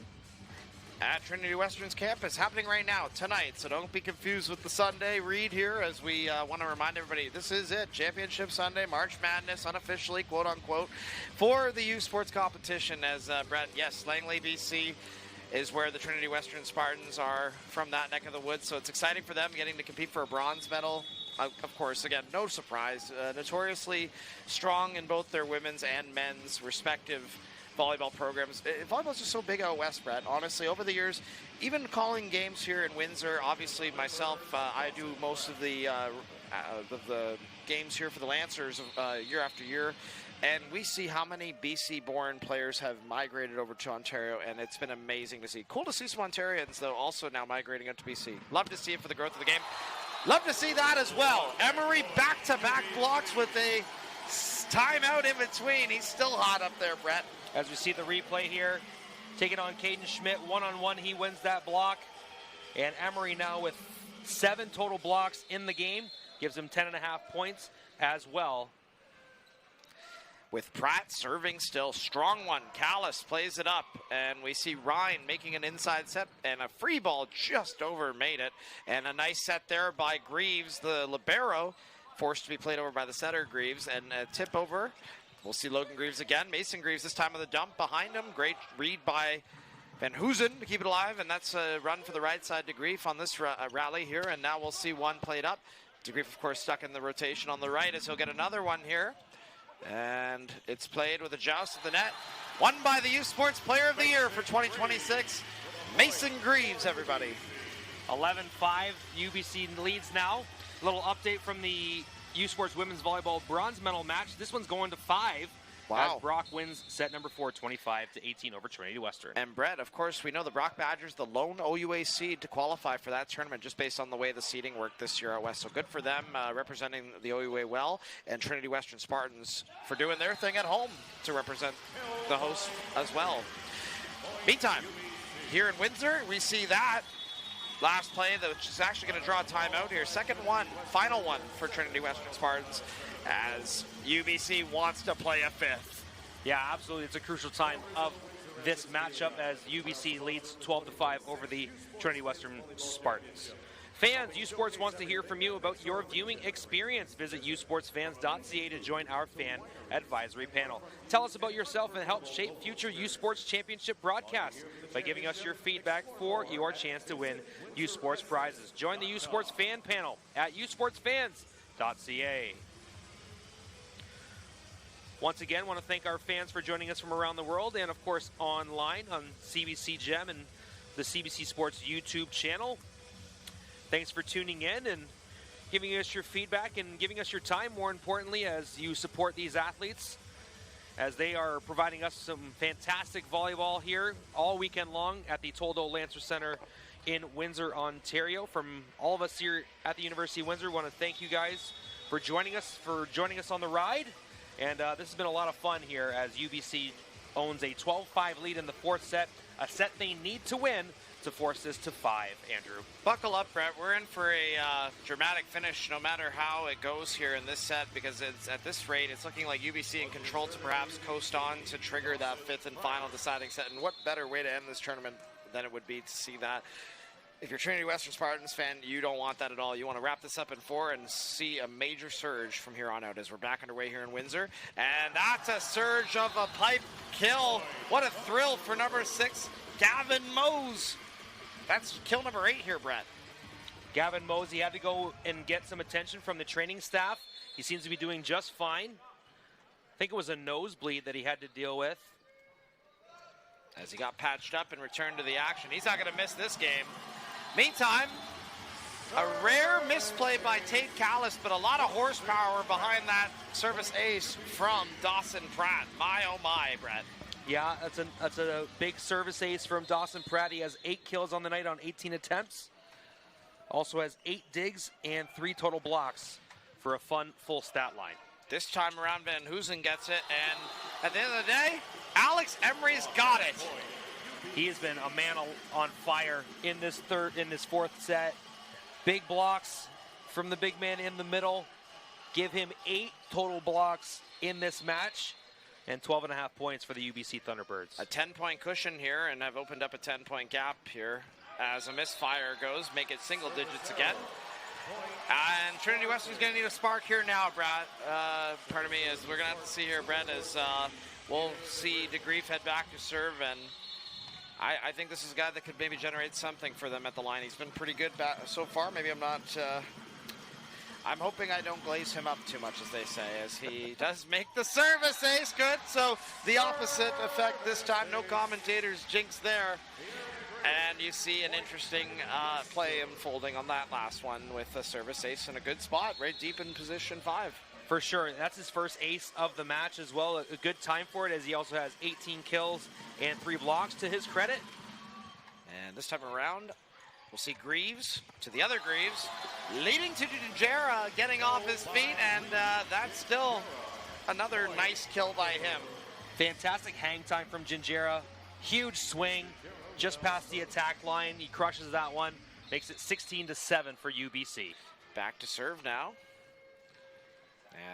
At Trinity Western's campus, happening right now, tonight. So don't be confused with the Sunday read here, as we want to remind everybody, this is it. Championship Sunday, March Madness, unofficially, quote-unquote, for the U Sports competition. As, Brett, yes, Langley, BC is where the Trinity Western Spartans are from that neck of the woods. So it's exciting for them getting to compete for a bronze medal. Of course, again, no surprise. Notoriously strong in both their women's and men's respective volleyball programs. Volleyball's just so big out west, Brett. Honestly, over the years, even calling games here in Windsor, obviously myself, I do most of the games here for the Lancers year after year. And we see how many BC-born players have migrated over to Ontario, and it's been amazing to see. Cool to see some Ontarians, though, also now migrating up to BC. Love to see it for the growth of the game. Love to see that as well. Emery back-to-back blocks with a timeout in between. He's still hot up there, Brett. As we see the replay here, taking on Caden Schmidt, one-on-one, he wins that block. And Emery now with 7 total blocks in the game, gives him 10.5 points as well. With Pratt serving still, strong one. Callis plays it up, and we see Ryan making an inside set, and a free ball just over made it. And a nice set there by Greaves, the libero, forced to be played over by the setter, Greaves, and a tip over. We'll see Logan Greaves again. Mason Greaves this time on the dump behind him. Great read by Van Hoosen to keep it alive, and that's a run for the right side to Greaves on this rally here. And now we'll see one played up. DeGrief, of course, stuck in the rotation on the right as he'll get another one here. And it's played with a joust at the net. Won by the U Sports Player of the Year for 2026, Mason Greaves, everybody. 11-5, UBC leads now. A little update from the U Sports Women's Volleyball Bronze Medal match. This one's going to 5. Wow. As Brock wins set number 4, 25-18 over Trinity Western. And Brett, of course, we know the Brock Badgers, the lone OUA seed to qualify for that tournament just based on the way the seeding worked this year out west. So good for them representing the OUA well, and Trinity Western Spartans for doing their thing at home to represent the host as well. Meantime, here in Windsor, we see that last play, which is actually going to draw a timeout here. Second one, final one for Trinity Western Spartans, as UBC wants to play a 5th. Yeah, absolutely. It's a crucial time of this matchup as UBC leads 12-5 over the Trinity Western Spartans. Fans, U Sports wants to hear from you about your viewing experience. Visit usportsfans.ca to join our fan advisory panel. Tell us about yourself and help shape future U Sports Championship broadcasts by giving us your feedback for your chance to win U Sports prizes. Join the U Sports fan panel at usportsfans.ca. Once again, want to thank our fans for joining us from around the world and, of course, online on CBC Gem and the CBC Sports YouTube channel. Thanks for tuning in and giving us your feedback and giving us your time, more importantly, as you support these athletes, as they are providing us some fantastic volleyball here all weekend long at the Toldo Lancer Centre in Windsor, Ontario. From all of us here at the University of Windsor, we want to thank you guys for joining us on the ride. And this has been a lot of fun here as UBC owns a 12-5 lead in the fourth set, a set they need to win to force this to 5, Andrew. Buckle up, Brett. We're in for a dramatic finish no matter how it goes here in this set, because it's at this rate, it's looking like UBC in control to perhaps coast on to trigger that 5th and final deciding set. And what better way to end this tournament than it would be to see that. If you're a Trinity Western Spartans fan, you don't want that at all. You want to wrap this up in 4 and see a major surge from here on out as we're back underway here in Windsor. And that's a surge of a pipe kill. What a thrill for number 6, Gavin Mose. That's kill number 8 here, Brett. Gavin Mose, he had to go and get some attention from the training staff. He seems to be doing just fine. I think it was a nosebleed that he had to deal with. As he got patched up and returned to the action. He's not going to miss this game. Meantime, a rare misplay by Tate Callis, but a lot of horsepower behind that service ace from Dawson Pratt. My, oh my, Brett. Yeah, that's a big service ace from Dawson Pratt. He has 8 kills on the night on 18 attempts. Also has 8 digs and 3 total blocks for a fun full stat line. This time around, Van Hoosen gets it, and at the end of the day, Alex Emery's got it. He has been a man on fire in this fourth set. Big blocks from the big man in the middle. Give him 8 total blocks in this match, and 12.5 points for the UBC Thunderbirds. A 10-point cushion here, and I've opened up a 10-point gap here as a misfire goes. Make it single digits again. And Trinity Western's going to need a spark here now, Brad. Pardon me, as we're going to have to see here, Brett, as we'll see DeGrief head back to serve, and I think this is a guy that could maybe generate something for them at the line. He's been pretty good so far. Maybe I'm not... I'm hoping I don't glaze him up too much, as they say, as he does make the service ace good. So the opposite effect this time. No commentators jinx there. And you see an interesting play unfolding on that last one with a service ace in a good spot, right deep in position 5. For sure. That's his first ace of the match as well. A good time for it, as he also has 18 kills and 3 blocks to his credit. And this time around, we'll see Greaves to the other Greaves, leading to Jera getting off his feet, and that's still another nice kill by him. Fantastic hang time from Ginjera. Huge swing just past the attack line. He crushes that one. Makes it 16-7 for UBC. Back to serve now,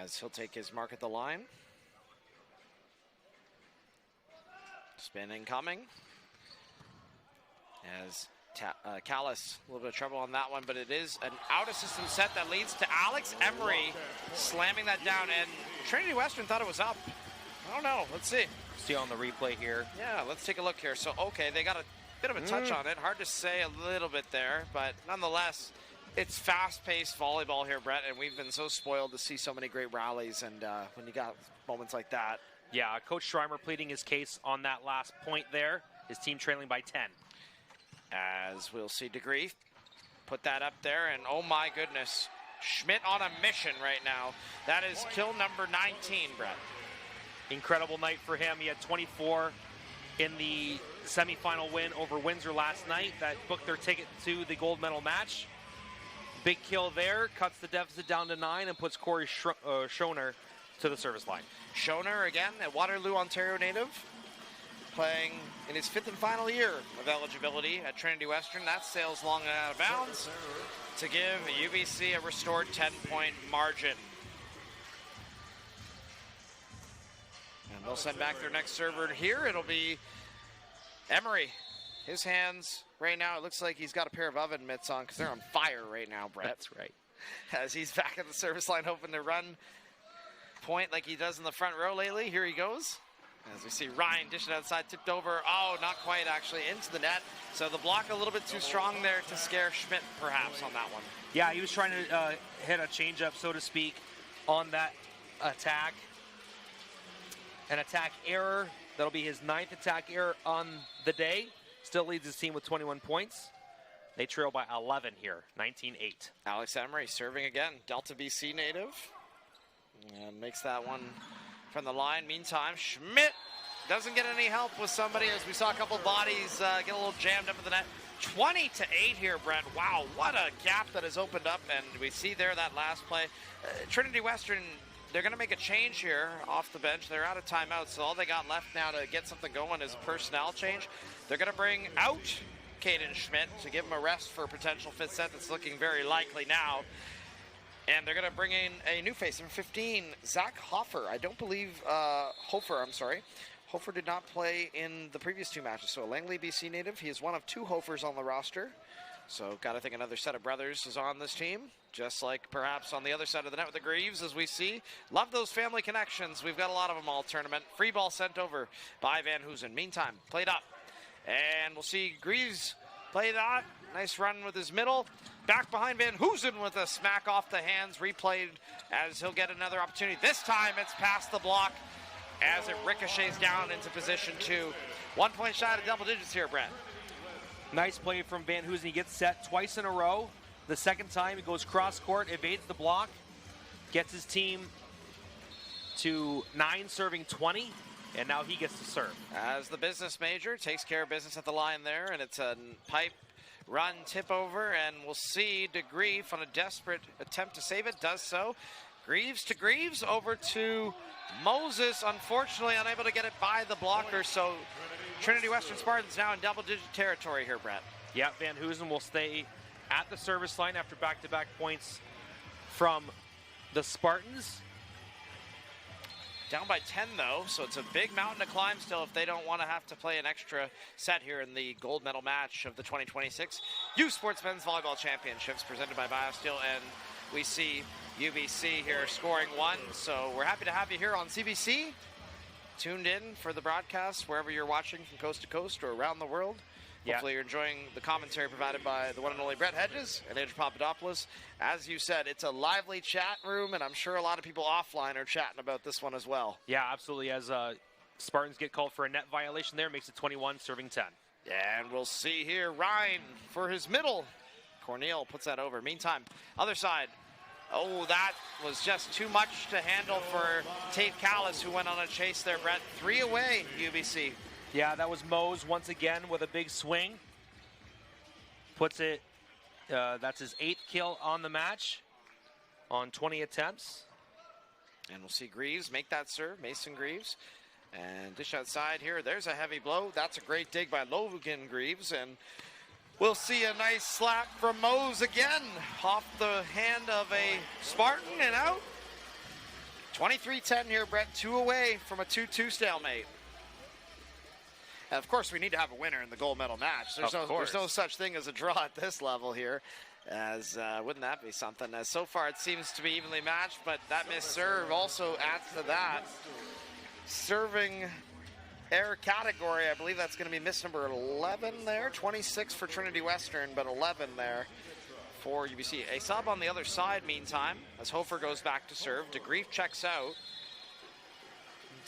as he'll take his mark at the line. Spin incoming. As Callis, a little bit of trouble on that one, but it is an out-of-system set that leads to Alex Emery slamming that down, and Trinity Western thought it was up. I don't know. Let's see. See on the replay here. Yeah, let's take a look here. So, okay, they got a bit of a touch on it. Hard to say a little bit there, but nonetheless, it's fast-paced volleyball here, Brett, and we've been so spoiled to see so many great rallies, and when you got moments like that. Yeah, Coach Schreimer pleading his case on that last point there. His team trailing by 10. As we'll see DeGrief put that up there, and oh my goodness, Schmidt on a mission right now. That is kill number 19, Brett. Incredible night for him. He had 24 in the semifinal win over Windsor last night. That booked their ticket to the gold medal match. Big kill there, cuts the deficit down to 9 and puts Corey Schoner to the service line. Schoner, again, a Waterloo, Ontario native, playing in his 5th and final year of eligibility at Trinity Western. That sails long and out of bounds to give UBC a restored 10-point margin. And they'll send back their next server here. It'll be Emery. His hands right now, it looks like he's got a pair of oven mitts on because they're on fire right now, Brett. That's right. As he's back at the service line, hoping to run point like he does in the front row lately. Here he goes. As we see Ryan dish it outside, tipped over. Oh, not quite actually, into the net. So the block a little bit too strong there to scare Schmidt perhaps on that one. Yeah, he was trying to hit a changeup, so to speak, on that attack. An attack error. That'll be his 9th attack error on the day. Still leads his team with 21 points. They trail by 11 here, 19-8. Alex Emery serving again, Delta BC native. And makes that one from the line. Meantime, Schmidt doesn't get any help with somebody, as we saw a couple bodies get a little jammed up in the net. 20-8 here, Brent. Wow, what a gap that has opened up, and we see there that last play. Trinity Western, they're going to make a change here off the bench. They're out of timeout, so all they got left now to get something going is a personnel change. They're going to bring out Caden Schmidt to give him a rest for a potential fifth set that's looking very likely now. And they're going to bring in a new face, number 15, Zach Hofer. I don't believe, Hofer, I'm sorry. Hofer did not play in the previous two matches. So a Langley, BC native. He is one of two Hofers on the roster. So got to think another set of brothers is on this team. Just like perhaps on the other side of the net with the Greaves, as we see. Love those family connections. We've got a lot of them all tournament. Free ball sent over by Van Hoosen. Meantime, played up. And we'll see Greaves play that. Nice run with his middle. Back behind Van Hoosen with a smack off the hands. Replayed as he'll get another opportunity. This time it's past the block as it ricochets down into position 2. 1 point shot at double digits here, Brent. Nice play from Van Hoosen. He gets set twice in a row. The second time he goes cross court, evades the block, gets his team to 9 serving 20. And now he gets to serve. As the business major takes care of business at the line there, and it's a pipe run tip over, and we'll see DeGreef on a desperate attempt to save it, does so. Greaves to Greaves, over to Moses, unfortunately unable to get it by the blocker, so Trinity Western Spartans now in double-digit territory here, Brett. Yeah, Van Hoosen will stay at the service line after back-to-back points from the Spartans. Down by 10, though, so it's a big mountain to climb still if they don't want to have to play an extra set here in the gold medal match of the 2026 U Sports Men's Volleyball Championships presented by BioSteel. And we see UBC here scoring 1, so we're happy to have you here on CBC. Tuned in for the broadcast wherever you're watching from coast to coast or around the world. Yeah. Hopefully you're enjoying the commentary provided by the one and only Brett Hedges and Andrew Papadopoulos. As you said, it's a lively chat room, and I'm sure a lot of people offline are chatting about this one as well. Yeah, absolutely. As Spartans get called for a net violation there, makes it 21, serving 10. And we'll see here, Ryan for his middle. Cornel puts that over. Meantime, other side. Oh, that was just too much to handle for Tate Callis, who went on a chase there, Brett. 3 away, UBC. Yeah, that was Mose once again with a big swing. Puts it, that's his 8th kill on the match on 20 attempts. And we'll see Greaves make that serve, Mason Greaves. And dish outside here, there's a heavy blow. That's a great dig by Logan Greaves. And we'll see a nice slap from Mose again off the hand of a Spartan and out. 23-10 here, Brett, 2 away from a 2-2 stalemate. And of course, we need to have a winner in the gold medal match. There's no such thing as a draw at this level here, as wouldn't that be something? As so far, it seems to be evenly matched, but that missed serve also adds to that. Serving error category, I believe that's going to be miss number 11 there. 26 for Trinity Western, but 11 there for UBC. A sub on the other side, meantime, as Hofer goes back to serve. DeGreef checks out.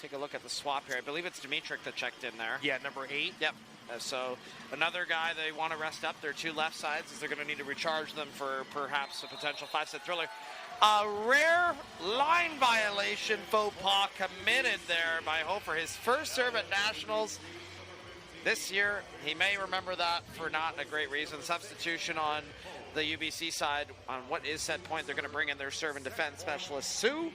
Take a look at the swap here. I believe it's Dimitrik that checked in there. Yeah, number 8. Yep. So another guy they want to rest up. Their 2 left sides, as they're going to need to recharge them for perhaps a potential 5-set thriller. A rare line violation faux pas committed there by Hofer. His first serve at Nationals this year. He may remember that for not a great reason. Substitution on the UBC side on what is set point. They're going to bring in their serve and defense specialist, Sue.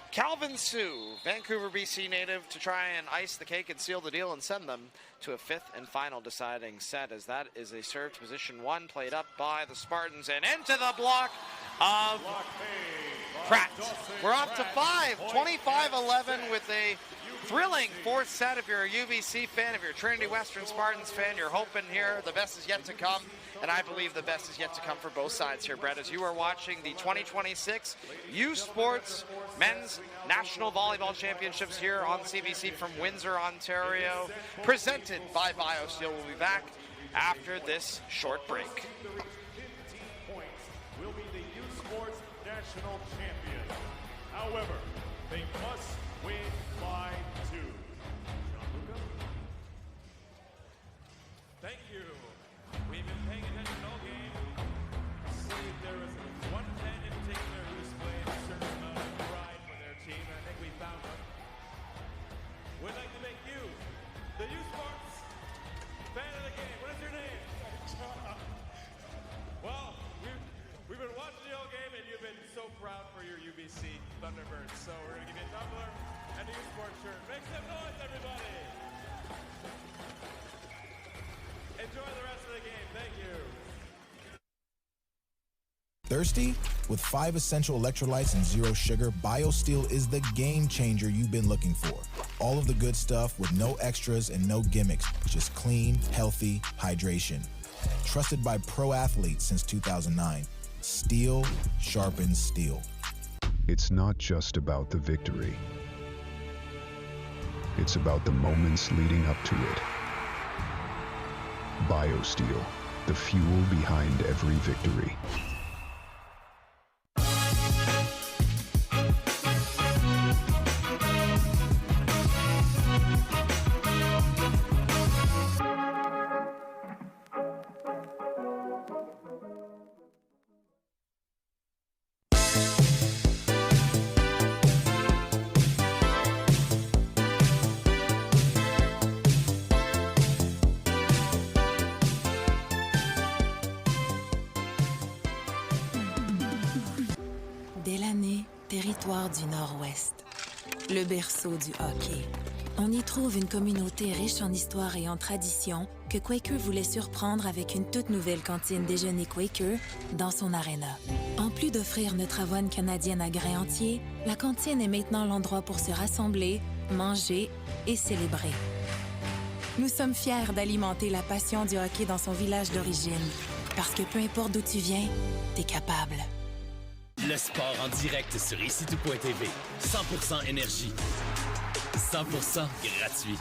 Calvin Sue, Vancouver, BC native, to try and ice the cake and seal the deal and send them to a 5th and final deciding set, as that is a serve to position 1 played up by the Spartans and into the block of Pratt. We're off to 5, 25-11 with a thrilling 4th set. If you're a UBC fan, if you're a Trinity Western Spartans fan, you're hoping here the best is yet to come. And I believe the best is yet to come for both sides here, Brett, as you are watching the 2026 U Sports Men's National Volleyball Championships here on CBC from Windsor, Ontario, presented by BioSteel. We'll be back after this short break. 15 points will be the U Sports National Champions. However, they must win by 2. Thank you. We've been paying paying attention all game, see if there was one fan in particular who displayed a certain amount of pride for their team. I think we found one. We'd like to make you the U Sports fan of the game. What is your name? Well, we've been watching the whole game, and you've been so proud for your UBC Thunderbirds. So we're going to give you a tumbler and a U Sports shirt. Make some noise, everybody. Enjoy the rest of the game. Thank you. Thirsty? With 5 essential electrolytes and 0 sugar, BioSteel is the game changer you've been looking for. All of the good stuff with no extras and no gimmicks, just clean, healthy hydration. Trusted by pro athletes since 2009. Steel sharpens steel. It's not just about the victory. It's about the moments leading up to it. BioSteel, the fuel behind every victory. Delaney, territoire du Nord-Ouest. Le berceau du hockey. On y trouve une communauté riche en histoire et en tradition que Quaker voulait surprendre avec une toute nouvelle cantine déjeuner Quaker dans son aréna. En plus d'offrir notre avoine canadienne à grains entiers, la cantine est maintenant l'endroit pour se rassembler, manger et célébrer. Nous sommes fiers d'alimenter la passion du hockey dans son village d'origine, parce que peu importe d'où tu viens, t'es capable. Le sport en direct sur icitout.tv. 100% énergie. 100% gratuit.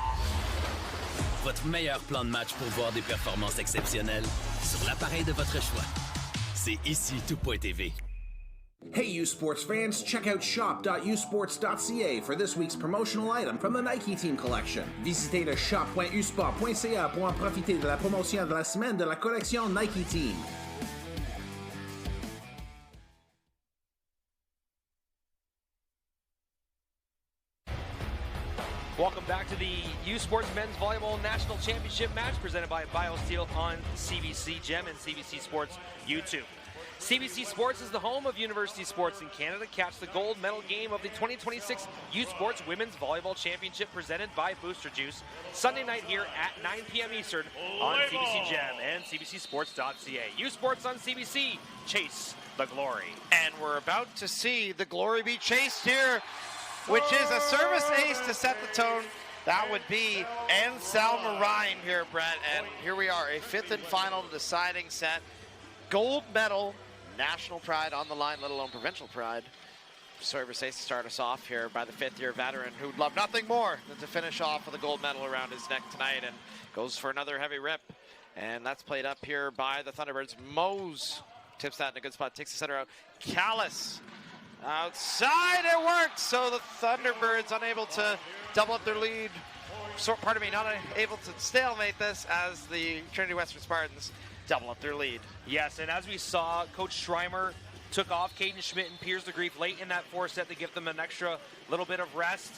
Votre meilleur plan de match pour voir des performances exceptionnelles sur l'appareil de votre choix. C'est icitout.tv. Hey U Sports fans, check out shop.usports.ca for this week's promotional item from the Nike Team Collection. Visitez le shop.usport.ca pour en profiter de la promotion de la semaine de la collection Nike Team. Welcome back to the U Sports Men's Volleyball National Championship match presented by BioSteel on CBC Gem and CBC Sports YouTube. CBC Sports is the home of University Sports in Canada. Catch the gold medal game of the 2026 U Sports Women's Volleyball Championship presented by Booster Juice Sunday night here at 9 p.m. Eastern on CBC Gem and CBCSports.ca. U Sports on CBC. Chase the glory. And we're about to see the glory be chased here, which is a service ace to set the tone. That would be Anselm Ryan here, Brett. And here we are, a fifth and final deciding set. Gold medal, national pride on the line, let alone provincial pride. Service ace to start us off here by the fifth-year veteran who'd love nothing more than to finish off with a gold medal around his neck tonight, and goes for another heavy rip. And that's played up here by the Thunderbirds. Mose tips that in a good spot, takes the center out. Callis outside, it works. So the Thunderbirds unable to double up their lead. Not able to stalemate this as the Trinity Western Spartans double up their lead. Yes, and as we saw, Coach Schreimer took off Caden Schmidt and Piers DeGrief late in that fourth set to give them an extra little bit of rest.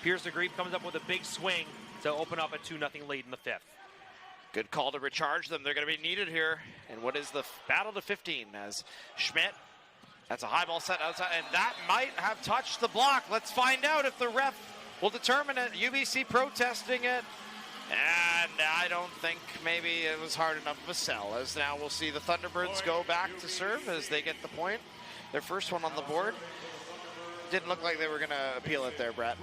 Piers DeGrief comes up with a big swing to open up a 2-0 lead in the fifth. Good call to recharge them. They're going to be needed here. And what is the battle to 15 as Schmidt, that's a high ball set outside, and that might have touched the block. Let's find out if the ref will determine it. UBC protesting it. And I don't think maybe it was hard enough of a sell, as now we'll see the Thunderbirds go back to serve as they get the point. Their first one on the board. Didn't look like they were going to appeal it there, Brett.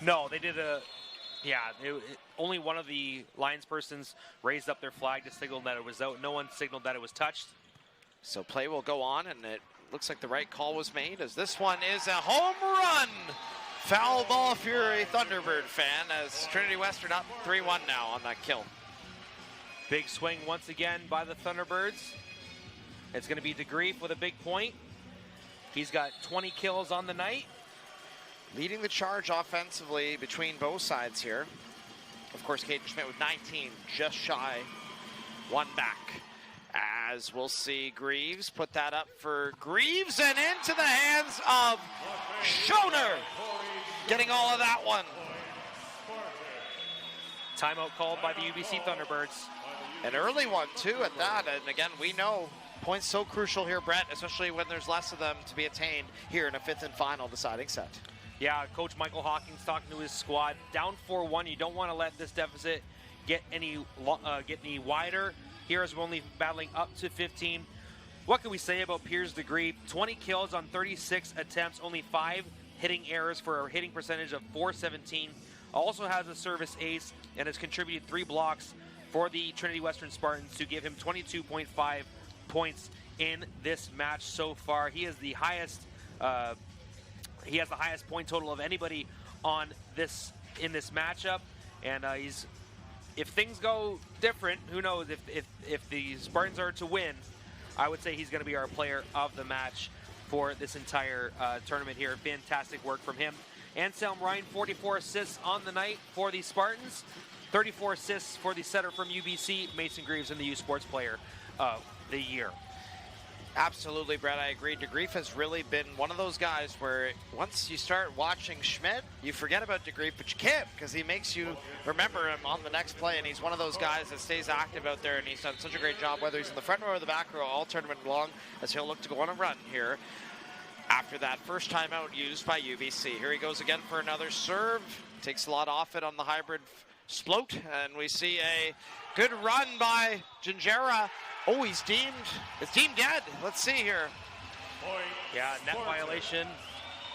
No, they did only one of the linespersons raised up their flag to signal that it was out. No one signaled that it was touched. So play will go on, and it looks like the right call was made, as this one is a home run. Foul ball if you're a Thunderbird fan, as Trinity Western up 3-1 now on that kill. Big swing once again by the Thunderbirds. It's going to be DeGrief with a big point. He's got 20 kills on the night. Leading the charge offensively between both sides here. Of course, Caden Schmidt with 19, just shy, one back. As we'll see Greaves put that up for Greaves and into the hands of Schoner. Getting all of that one. Timeout called by the UBC Thunderbirds. An early one, too, at that. And again, we know points so crucial here, Brett, especially when there's less of them to be attained here in a 5th and final deciding set. Yeah, Coach Michael Hawkins talking to his squad. Down 4-1, you don't want to let this deficit get any wider. Here as we're only battling up to 15. What can we say about Piers DeGreef? 20 kills on 36 attempts, only 5 hitting errors for a hitting percentage of .417. Also has a service ace and has contributed 3 blocks for the Trinity Western Spartans to give him 22.5 points in this match so far. He is the highest. He has the highest point total of anybody on this in this matchup, and he's. If things go different, who knows? If the Spartans are to win, I would say he's going to be our player of the match for this entire tournament here. Fantastic work from him. Anselm Ryan, 44 assists on the night for the Spartans. 34 assists for the setter from UBC, Mason Greaves, and the U Sports Player of the Year. Absolutely, Brett. I agree. DeGreef has really been one of those guys where once you start watching Schmidt, you forget about DeGreef, but you can't because he makes you remember him on the next play, and he's one of those guys that stays active out there, and he's done such a great job, whether he's in the front row or the back row, all tournament long, as he'll look to go on a run here after that first timeout used by UBC. Here he goes again for another serve. Takes a lot off it on the hybrid Sploat, and we see a good run by Gingera. Oh, it's deemed dead. Let's see here. Yeah, net violation.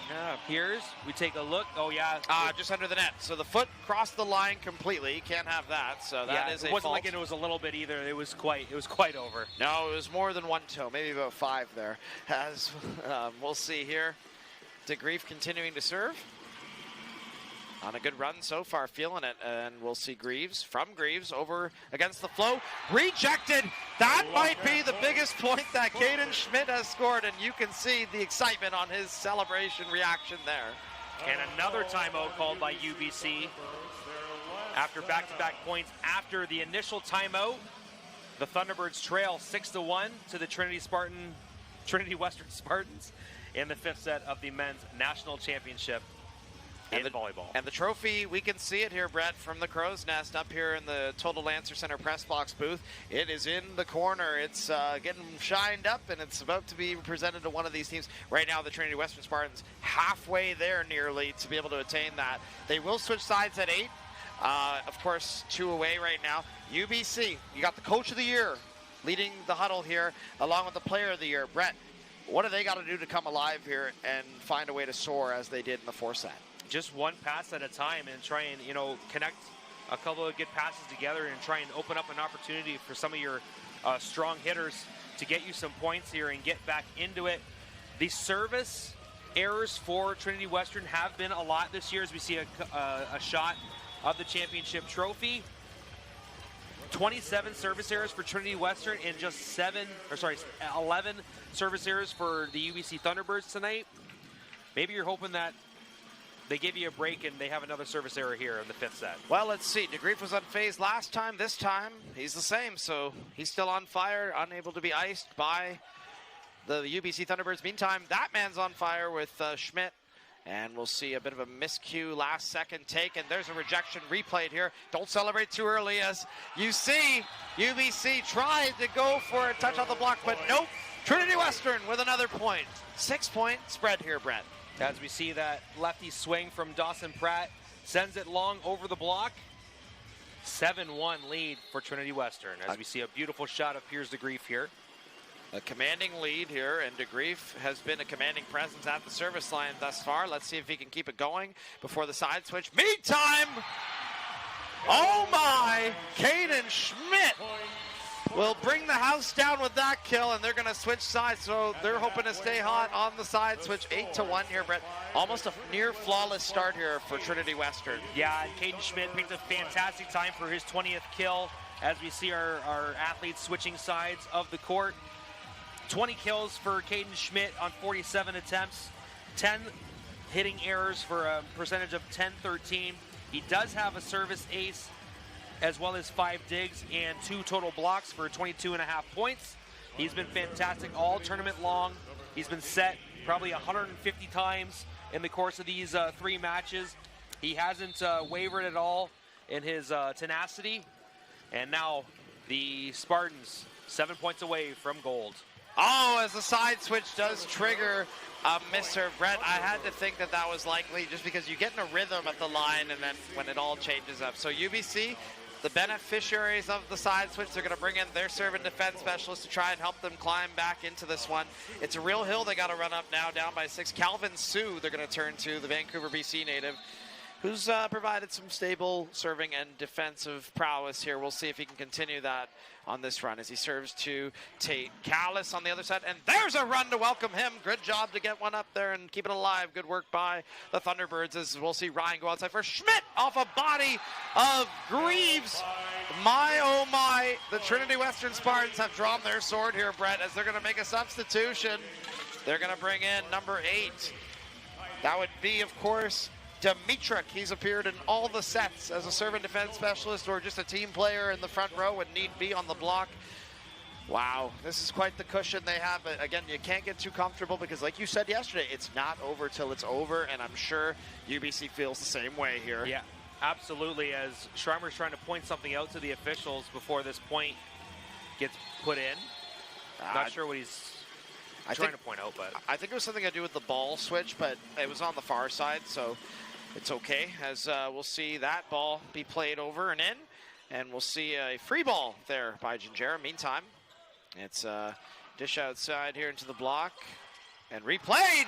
Yeah, Piers. We take a look. Oh, yeah. Just under the net. So the foot crossed the line completely. You can't have that. So that is a fault. It wasn't like it was a little bit either. It was quite over. No, it was more than one toe, maybe about 5 there. As we'll see here. DeGreef continuing to serve. On a good run so far, feeling it, and we'll see Greaves over against the flow. Rejected! That might be the biggest point that Caden Schmidt has scored, and you can see the excitement on his celebration reaction there. And another timeout called by UBC after back-to-back points. After the initial timeout, the Thunderbirds trail 6-1 to the Trinity Western Spartans in the 5th set of the men's national championship. And volleyball. And the trophy, we can see it here, Brett, from the Crow's Nest up here in the Toldo Lancer Centre press box booth. It is in the corner. It's getting shined up, and it's about to be presented to one of these teams. Right now, the Trinity Western Spartans halfway there nearly to be able to attain that. They will switch sides at 8. Of course, 2 away right now. UBC, you got the Coach of the Year leading the huddle here, along with the Player of the Year. Brett, what do they got to do to come alive here and find a way to soar as they did in the 4th set? Just one pass at a time and try and, connect a couple of good passes together and try and open up an opportunity for some of your strong hitters to get you some points here and get back into it. The service errors for Trinity Western have been a lot this year as we see a shot of the championship trophy. 27 service errors for Trinity Western and just 11 service errors for the UBC Thunderbirds tonight. Maybe you're hoping that they give you a break and they have another service error here in the 5th set. Well, let's see. DeGreef was unfazed last time. This time, he's the same. So he's still on fire, unable to be iced by the UBC Thunderbirds. Meantime, that man's on fire with Schmidt. And we'll see a bit of a miscue last second take. And there's a rejection replayed here. Don't celebrate too early, as you see UBC tried to go for a touch off the block, but nope. Trinity Western with another point. 6-point spread here, Brett. As we see that lefty swing from Dawson Pratt, sends it long over the block. 7-1 lead for Trinity Western, as we see a beautiful shot of Piers DeGreef here. A commanding lead here, and DeGreef has been a commanding presence at the service line thus far. Let's see if he can keep it going before the side switch. Meantime, oh my, Caden Schmidt will bring the house down with that kill, and they're going to switch sides, so they're hoping to stay hot on the side switch. 8-1 here, Brett. Almost a near flawless start here for Trinity Western. Yeah, and Caden Schmidt picked a fantastic time for his 20th kill as we see our athletes switching sides of the court. 20 kills for Caden Schmidt on 47 attempts, 10 hitting errors for a percentage of 10-13. He does have a service ace as well as 5 digs and 2 total blocks for 22.5 points. He's been fantastic all tournament long. He's been set probably 150 times in the course of these 3 matches. He hasn't wavered at all in his tenacity. And now the Spartans 7 points away from gold. Oh, as the side switch does trigger a misserve. Brett, I had to think that that was likely just because you get in a rhythm at the line and then when it all changes up. So UBC, the beneficiaries of the side switch, they're going to bring in their serve and defense specialists to try and help them climb back into this one. It's a real hill they got to run up now, down by 6. Calvin Sue, they're going to turn to, the Vancouver, BC native, who's provided some stable serving and defensive prowess here. We'll see if he can continue that on this run as he serves to Tate Callis on the other side. And there's a run to welcome him. Good job to get one up there and keep it alive. Good work by the Thunderbirds as we'll see Ryan go outside for Schmidt off a body of Greaves. My, oh my, the Trinity Western Spartans have drawn their sword here, Brett, as they're going to make a substitution. They're going to bring in number 8. That would be, of course, Dimitrik. He's appeared in all the sets as a serve and defense specialist or just a team player in the front row when need be on the block. Wow, this is quite the cushion they have. But again, you can't get too comfortable because like you said yesterday, it's not over till it's over, and I'm sure UBC feels the same way here. Yeah, absolutely, as Schreimer's trying to point something out to the officials before this point gets put in. Not sure what he's trying to point out, but I think it was something to do with the ball switch, but it was on the far side, so it's okay, as we'll see that ball be played over and in, and we'll see a free ball there by Gingera. Meantime, it's dish outside here into the block, and replayed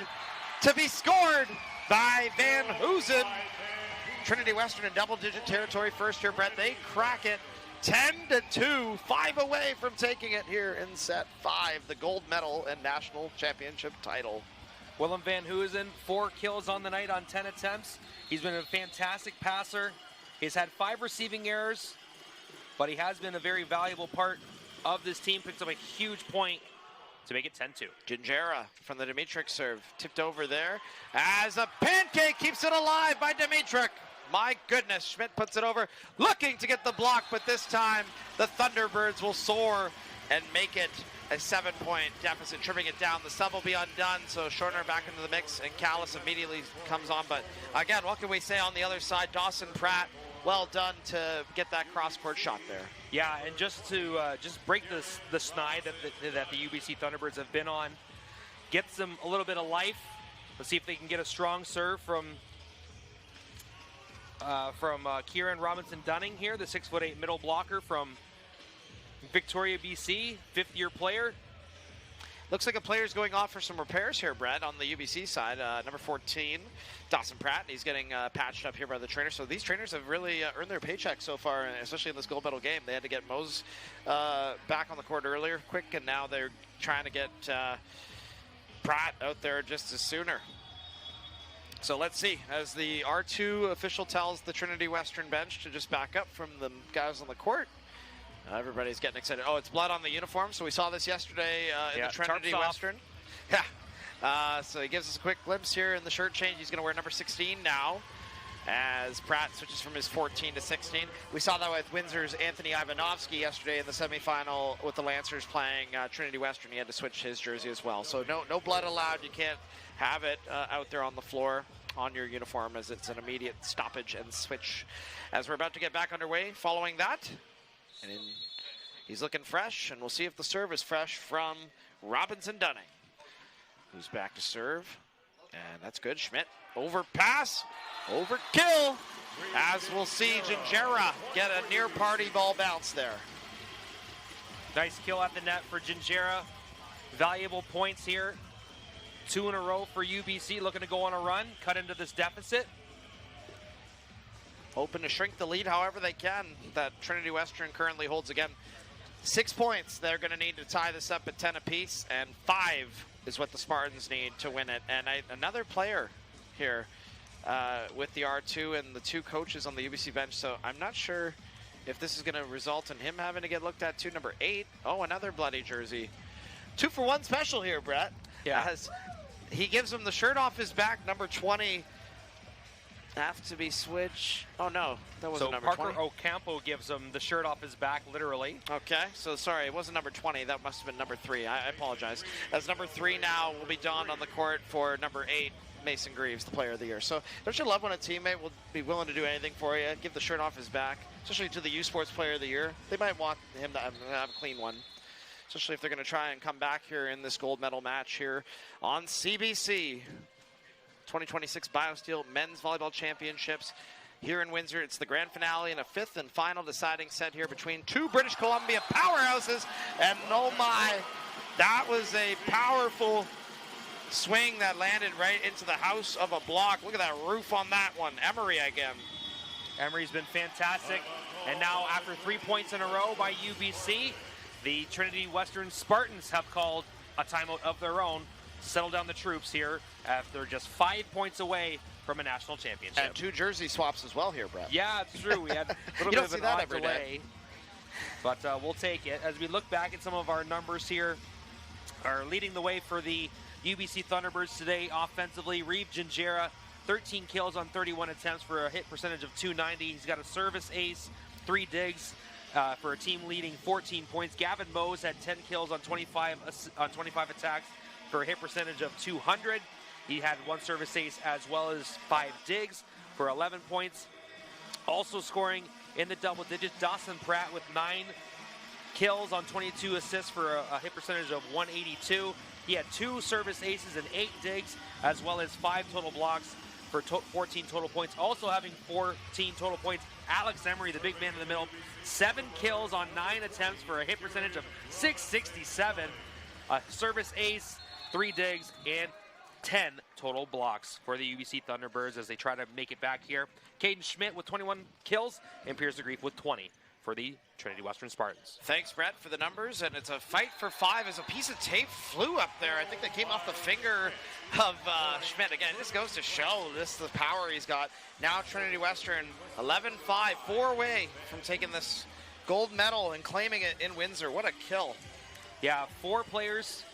to be scored by Van Hoosen. Trinity Western in double-digit territory first here, Brett. They crack it 10-2, 5 away from taking it here in set 5, the gold medal and national championship title. Willem Van Hoosen, 4 kills on the night on 10 attempts. He's been a fantastic passer. He's had 5 receiving errors, but he has been a very valuable part of this team. Picks up a huge point to make it 10-2. Gingera from the Dimitrik serve, tipped over there as a pancake keeps it alive by Dimitrik. My goodness, Schmidt puts it over, looking to get the block, but this time the Thunderbirds will soar and make it a 7-point deficit, trimming it down. The sub will be undone, so Shortner back into the mix, and Callis immediately comes on. But again, what can we say on the other side? Dawson Pratt, well done to get that cross-court shot there. Yeah, and just to break the snide that the UBC Thunderbirds have been on, gets them a little bit of life. Let's see if they can get a strong serve from Kieran Robinson-Dunning here, the 6'8" middle blocker from Victoria, BC, 5th-year player. Looks like a player's going off for some repairs here, Brett, on the UBC side. Number 14, Dawson Pratt. He's getting patched up here by the trainer. So these trainers have really earned their paycheck so far, especially in this gold medal game. They had to get Mose back on the court earlier, quick, and now they're trying to get Pratt out there just as sooner. So let's see, as the R2 official tells the Trinity Western bench to just back up from the guys on the court. Everybody's getting excited. Oh, it's blood on the uniform. So we saw this yesterday in the Trinity Western. Yeah. So he gives us a quick glimpse here in the shirt change. He's going to wear number 16 now as Pratt switches from his 14 to 16. We saw that with Windsor's Anthony Ivanovsky yesterday in the semifinal with the Lancers playing Trinity Western. He had to switch his jersey as well. So no blood allowed. You can't have it out there on the floor on your uniform, as it's an immediate stoppage and switch as we're about to get back underway following that. And he's looking fresh, and we'll see if the serve is fresh from Robinson-Dunning, who's back to serve. And that's good. Schmidt, overpass, overkill, as we'll see Gingera get a near-party ball bounce there. Nice kill at the net for Gingera. Valuable points here. 2 in a row for UBC, looking to go on a run, cut into this deficit. Hoping to shrink the lead however they can that Trinity Western currently holds. Again, 6 points they're going to need to tie this up at 10 apiece, and 5 is what the Spartans need to win it. And another player here with the R2 and the 2 coaches on the UBC bench, so I'm not sure if this is going to result in him having to get looked at too. Number 8, oh, another bloody jersey. 2-for-1 special here, Brett. Yeah. As he gives him the shirt off his back, number 20, have to be switched. Oh, no, that wasn't So number Parker 20. Ocampo gives him the shirt off his back, literally. Okay, so sorry, it wasn't number 20. That must have been number 3. I apologize. As number 3 now will be donned on the court for number 8, Mason Greaves, the player of the year. So don't you love when a teammate will be willing to do anything for you, give the shirt off his back, especially to the U Sports player of the year? They might want him to have a clean one, especially if they're going to try and come back here in this gold medal match here on CBC. 2026 BioSteel Men's Volleyball Championships here in Windsor. It's the grand finale and a 5th and final deciding set here between 2 British Columbia powerhouses. And oh my, that was a powerful swing that landed right into the house of a block. Look at that roof on that one. Emery again. Emery's been fantastic. And now after 3 points in a row by UBC, the Trinity Western Spartans have called a timeout of their own, settle down the troops here after just 5 points away from a national championship. And 2 jersey swaps as well here, Brett. Yeah, it's true. We had a little bit of an odd delay, but we'll take it. As we look back at some of our numbers here, are leading the way for the UBC Thunderbirds today offensively. Reeve Gingerra, 13 kills on 31 attempts for a hit percentage of .290. He's got a service ace, 3 digs for a team leading 14 points. Gavin Mose had 10 kills on 25 attacks for a hit percentage of .200. He had 1 service ace as well as 5 digs for 11 points. Also scoring in the double digits, Dawson Pratt with 9 kills on 22 assists for a hit percentage of .182. He had 2 service aces and 8 digs, as well as 5 total blocks for 14 total points. Also having 14 total points, Alex Emery, the big man in the middle, 7 kills on 9 attempts for a hit percentage of .667. A service ace, 3 digs, and 10 total blocks for the UBC Thunderbirds as they try to make it back here. Caden Schmidt with 21 kills, and Piers DeGrief with 20 for the Trinity Western Spartans. Thanks, Brett, for the numbers, and it's a fight for 5 as a piece of tape flew up there. I think that came off the finger of Schmidt. Again, this goes to show this the power he's got. Now Trinity Western 11-5, 4 away from taking this gold medal and claiming it in Windsor. What a kill. Yeah, 4 players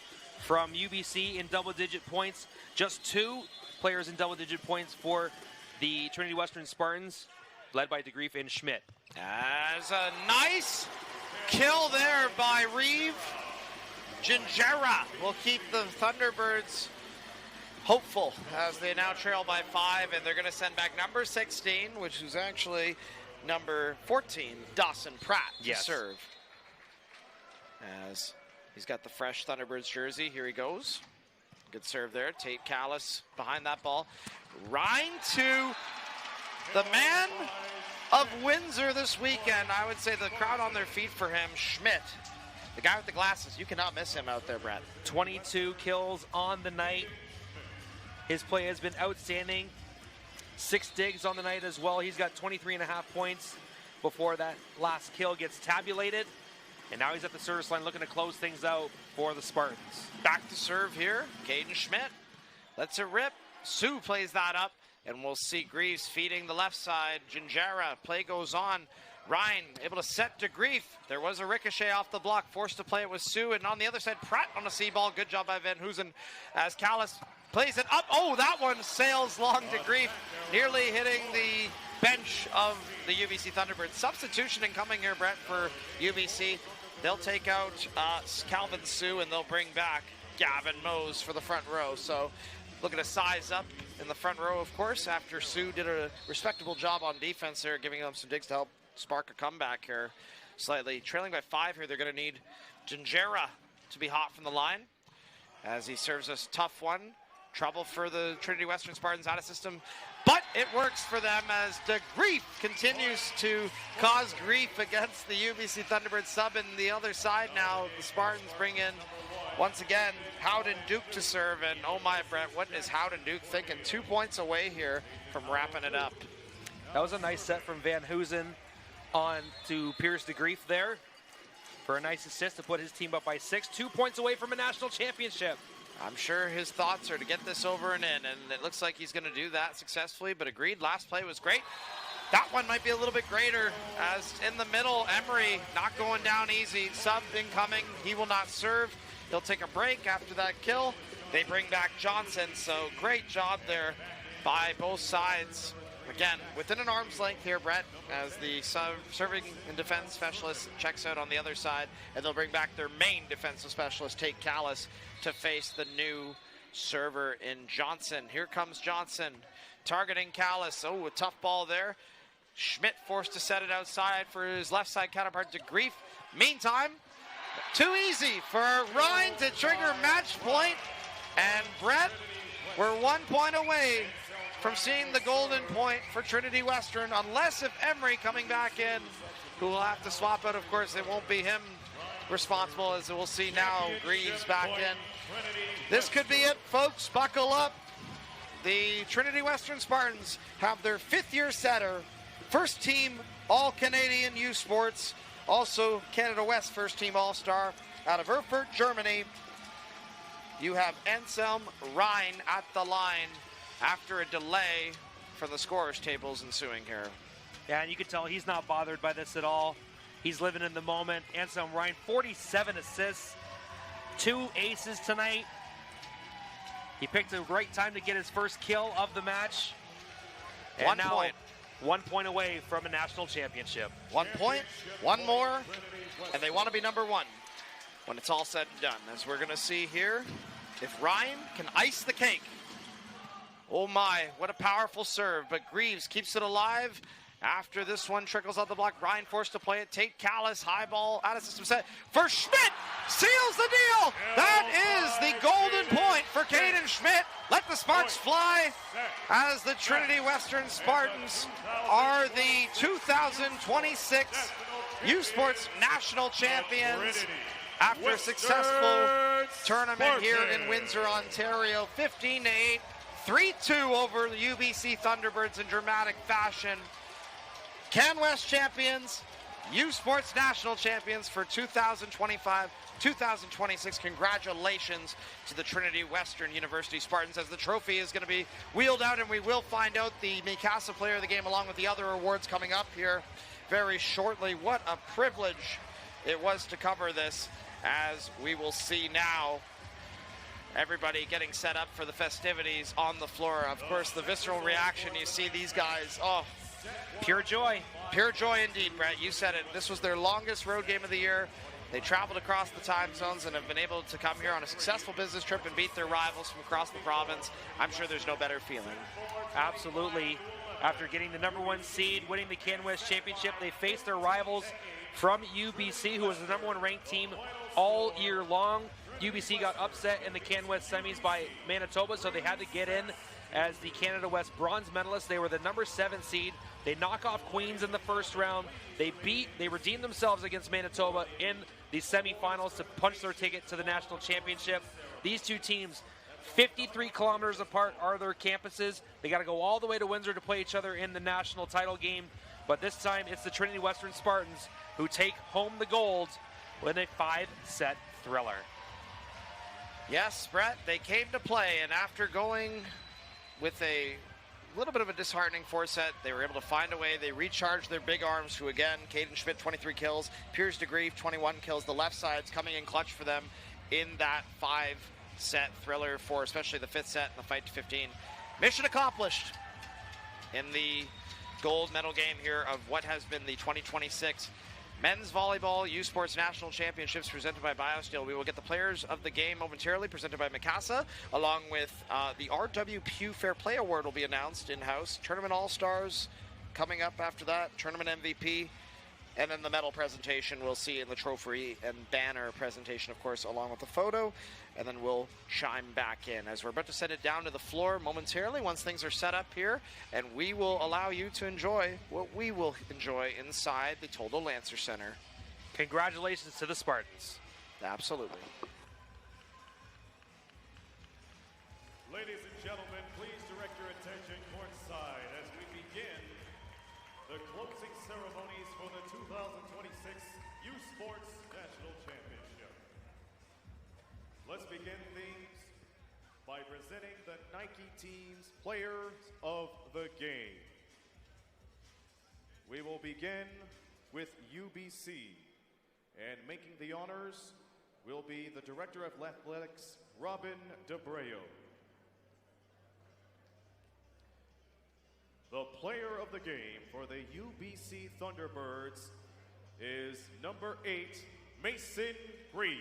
from UBC in double-digit points. Just 2 players in double-digit points for the Trinity Western Spartans, led by DeGrief and Schmidt. As a nice kill there by Reeve Gingerra will keep the Thunderbirds hopeful as they now trail by 5, and they're going to send back number 16, which is actually number 14, Dawson Pratt, to serve. As he's got the fresh Thunderbirds jersey. Here he goes. Good serve there. Tate Callis behind that ball. Ryan to the man of Windsor this weekend. I would say the crowd on their feet for him, Schmidt. The guy with the glasses. You cannot miss him out there, Brett. 22 kills on the night. His play has been outstanding. 6 digs on the night as well. He's got 23.5 points before that last kill gets tabulated. And now he's at the service line looking to close things out for the Spartans. Back to serve here. Caden Schmidt lets it rip. Sue plays that up. And we'll see Greaves feeding the left side. Gingerra, play goes on. Ryan able to set DeGrief. There was a ricochet off the block, forced to play it with Sue. And on the other side, Pratt on a C ball. Good job by Van Hoosen as Callis plays it up. Oh, that one sails long DeGrief, nearly hitting the bench of the UBC Thunderbirds. Substitution incoming here, Brett, for UBC. They'll take out Calvin Sue, and they'll bring back Gavin Mose for the front row. So looking to size up in the front row, of course, after Sue did a respectable job on defense there, giving them some digs to help spark a comeback here slightly. Trailing by 5 here, they're going to need Gingerra to be hot from the line as he serves us tough one. Trouble for the Trinity Western Spartans out of system, but it works for them as DeGrief continues to cause grief against the UBC Thunderbirds sub. And the other side now, the Spartans bring in, once again, Howden Duke to serve. And oh my, Brett, what is Howden Duke thinking? 2 points away here from wrapping it up. That was a nice set from Van Hoosen on to Piers DeGrief there for a nice assist to put his team up by 6. 2 points away from a national championship. I'm sure his thoughts are to get this over and in, and it looks like he's going to do that successfully, but agreed, last play was great. That one might be a little bit greater as in the middle, Emery not going down easy. Sub incoming, he will not serve. He'll take a break after that kill. They bring back Johnson, so great job there by both sides. again, within an arm's length here, Brett, as the serving and defense specialist checks out on the other side, and they'll bring back their main defensive specialist, Tate Callis, to face the new server in Johnson. Here comes Johnson, targeting Callis. Oh, a tough ball there. Schmidt forced to set it outside for his left side counterpart, DeGrief. Meantime, too easy for Ryan to trigger match point. And Brett, we're 1 point away from seeing the golden point for Trinity Western, unless if Emery coming back in, who will have to swap out. Of course, it won't be him responsible, as we'll see now. Greaves back in. This could be it, folks. Buckle up. The Trinity Western Spartans have their fifth-year setter, first team All-Canadian U Sports, also Canada West first team All-Star out of Erfurt, Germany. You have Anselm Ryan at the line after a delay from the scorers tables ensuing here. Yeah, and you can tell he's not bothered by this at all. He's living in the moment. Anselm Ryan, 47 assists, 2 aces tonight. He picked a great time to get his first kill of the match. And 1 now, point. 1 point away from a national championship. 1 point, one more, and they want to be number one when it's all said and done. As we're going to see here, if Ryan can ice the cake. Oh my, what a powerful serve, but Greaves keeps it alive. After this one trickles out the block, Ryan forced to play it. Tate Callis, high ball, out of system set for Schmidt, seals the deal. That is the golden point for Caden Schmidt. Let the sparks fly, as the Trinity Western Spartans are the 2026 U Sports National Champions after a successful tournament here in Windsor, Ontario. 15-8, 3-2 over the UBC Thunderbirds in dramatic fashion. CanWest champions, U Sports National champions for 2025-2026. Congratulations to the Trinity Western University Spartans, as the trophy is going to be wheeled out, and we will find out the Mikasa player of the game along with the other awards coming up here very shortly. What a privilege it was to cover this, as we will see now everybody getting set up for the festivities on the floor. Of course, the visceral reaction, you see these guys, oh, pure joy. Pure joy indeed, Brett. You said it. This was their longest road game of the year. They traveled across the time zones and have been able to come here on a successful business trip and beat their rivals from across the province. I'm sure there's no better feeling. Absolutely. After getting the #1 seed, winning the CanWest Championship, they faced their rivals from UBC, who was the #1 ranked team all year long. UBC got upset in the CanWest semis by Manitoba, so they had to get in as the Canada West bronze medalists. They were the #7 seed. They knock off Queens in the first round. They redeemed themselves against Manitoba in the semifinals to punch their ticket to the national championship. These two teams, 53 kilometers apart are their campuses. They got to go all the way to Windsor to play each other in the national title game. But this time it's the Trinity Western Spartans who take home the gold with a 5-set thriller. Yes, Brett, they came to play, and after going with a little bit of a disheartening 4-set, they were able to find a way. They recharged their big arms, who again, Caden Schmidt, 23 kills, Piers DeGrief, 21 kills. The left side's coming in clutch for them in that 5-set thriller for especially the 5th set and the fight to 15. Mission accomplished in the gold medal game here of what has been the 2026 Men's Volleyball U Sports National Championships presented by BioSteel. We will get the players of the game momentarily, presented by Mikasa, along with the RW Pugh Fair Play Award will be announced in-house. Tournament All-Stars coming up after that, Tournament MVP, and then the medal presentation we'll see in the trophy and banner presentation, of course, along with the photo, and then we'll chime back in as we're about to set it down to the floor momentarily once things are set up here, and we will allow you to enjoy what we will enjoy inside the Toldo Lancer Centre. Congratulations to the Spartans. Absolutely. Ladies and gentlemen, please direct your attention courtside as we begin the closing ceremonies for the 2026 U Sports National Championship. Let's begin things by presenting the Nike team's players of the game. We will begin with UBC, and making the honors will be the Director of Athletics, Robin DeBreo. The player of the game for the UBC Thunderbirds is number 8, Mason Greaves.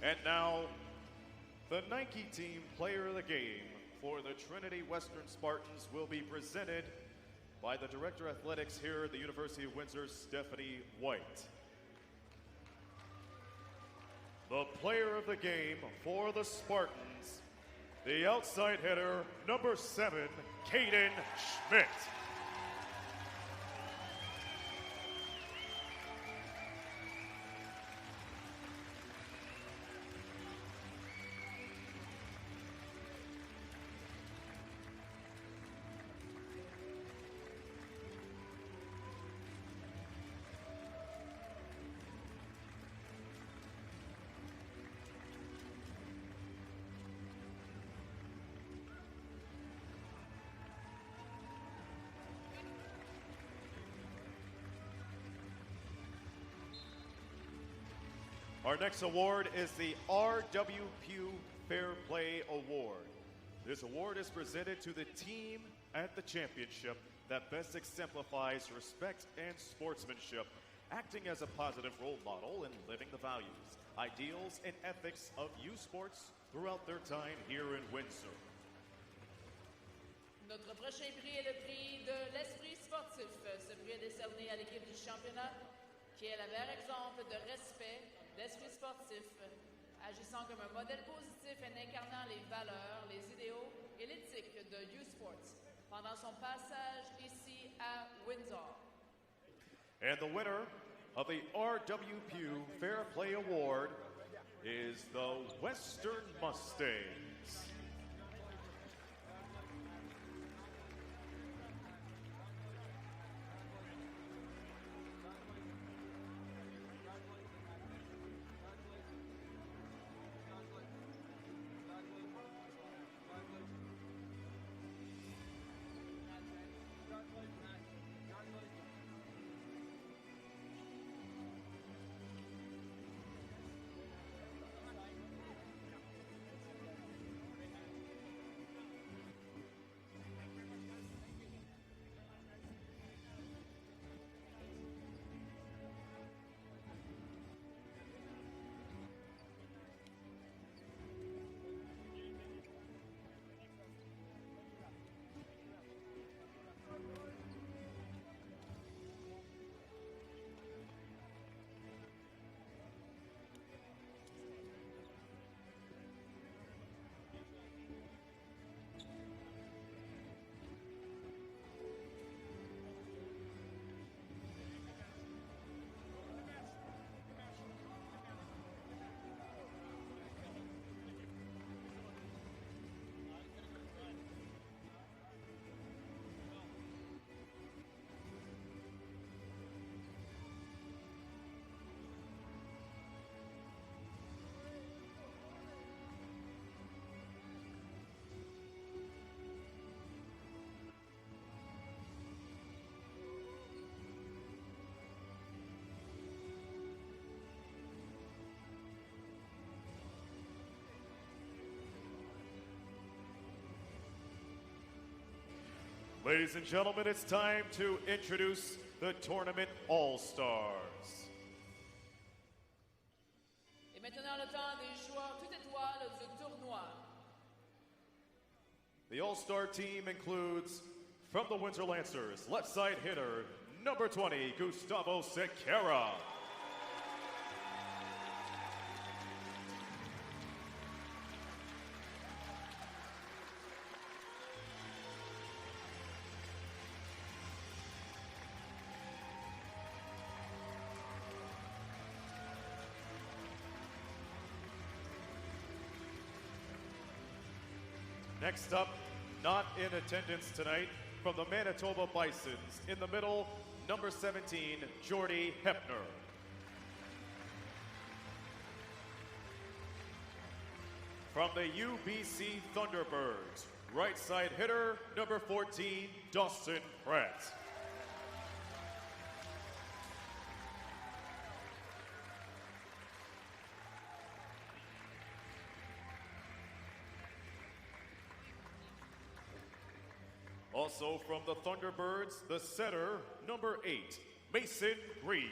And now, the Nike Team Player of the Game for the Trinity Western Spartans will be presented by the Director of Athletics here at the University of Windsor, Stephanie White. The Player of the Game for the Spartans, the outside hitter, number 7, Caden Schmidt. Our next award is the R.W. Pugh Fair Play Award. This award is presented to the team at the championship that best exemplifies respect and sportsmanship, acting as a positive role model and living the values, ideals, and ethics of youth sports throughout their time here in Windsor. Notre prochain prix est le prix de l'esprit sportif. Ce prix est décerné à l'équipe du championnat qui est le meilleur exemple de respect, d'esprit sportif, agissant comme un modèle positif et incarnant les valeurs, les idéaux et l'éthique de U-Sports pendant son passage ici à Windsor. And the winner of the R.W. Pugh Fair Play Award is the Western Mustangs. Ladies and gentlemen, it's time to introduce the Tournament All-Stars. Et maintenant le temps des joueurs toutes étoiles du tournoi. The All-Star team includes, from the Windsor Lancers, left side hitter, number 20, Gustavo Sequeira. Next up, not in attendance tonight, from the Manitoba Bisons, in the middle, number 17, Jordy Hepner. From the UBC Thunderbirds, right side hitter, number 14, Dawson Pratt. Also from the Thunderbirds, the setter, number 8, Mason Reeves.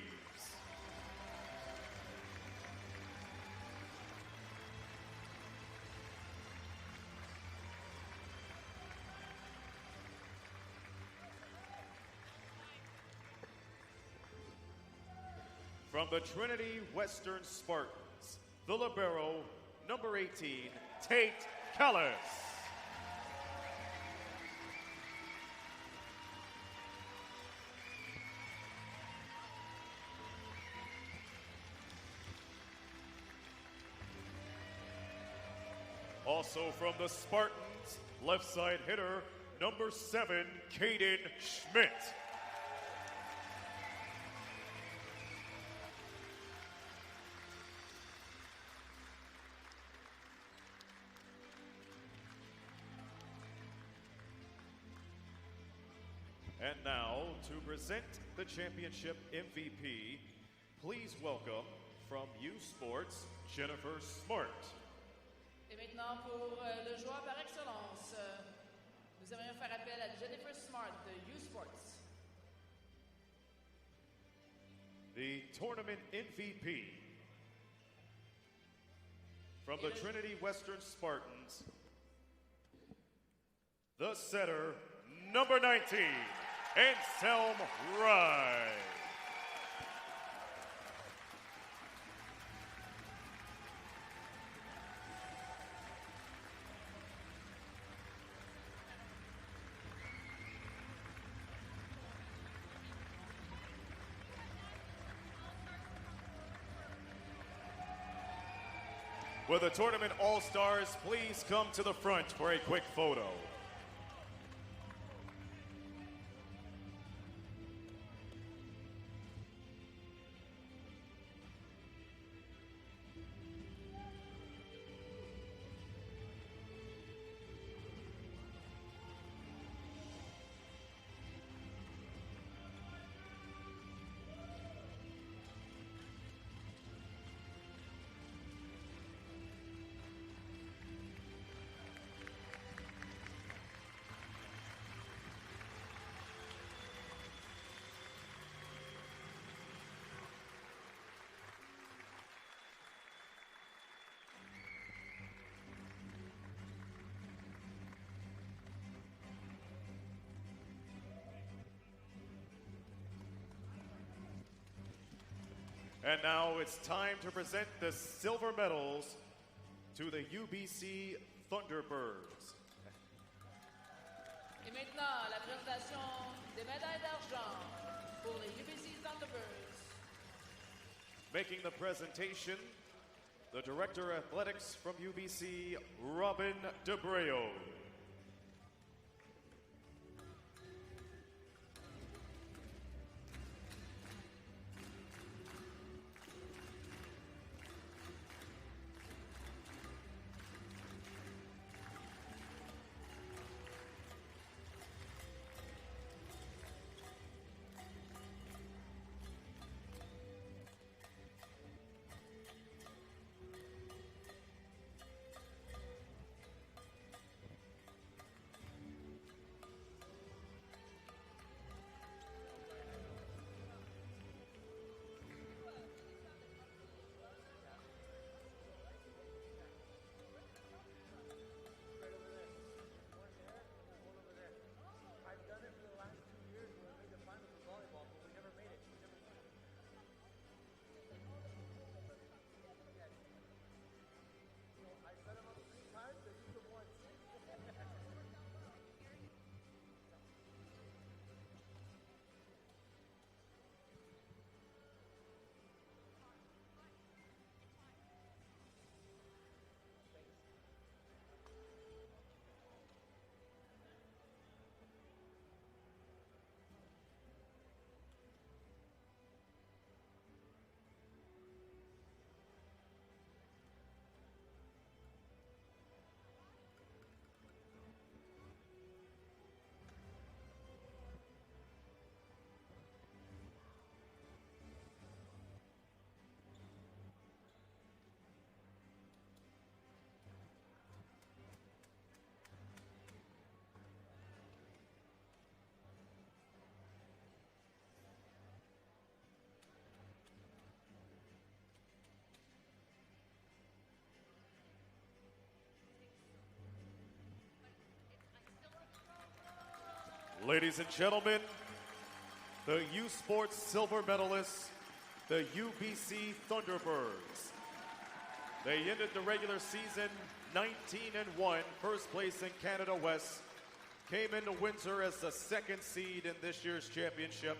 From the Trinity Western Spartans, the libero, number 18, Tate Callis. Also from the Spartans, left side hitter, number 7, Caden Schmidt. And now, to present the championship MVP, please welcome from U Sports, Jennifer Smart. Et maintenant, pour le joueur par excellence, nous aimerions faire appel à Jennifer Smart de U Sports. The tournament MVP from the Trinity Western Spartans, the setter, number 19, Anselm Rye. Will the tournament all-stars please come to the front for a quick photo? And now it's time to present the silver medals to the UBC Thunderbirds. Et maintenant, la présentation des médailles d'argent pour les UBC Thunderbirds. Making the presentation, the Director of Athletics from UBC, Robin DeBreo. Ladies and gentlemen, the U Sports silver medalists, the UBC Thunderbirds. They ended the regular season 19-1, first place in Canada West, came into Windsor as the second seed in this year's championship,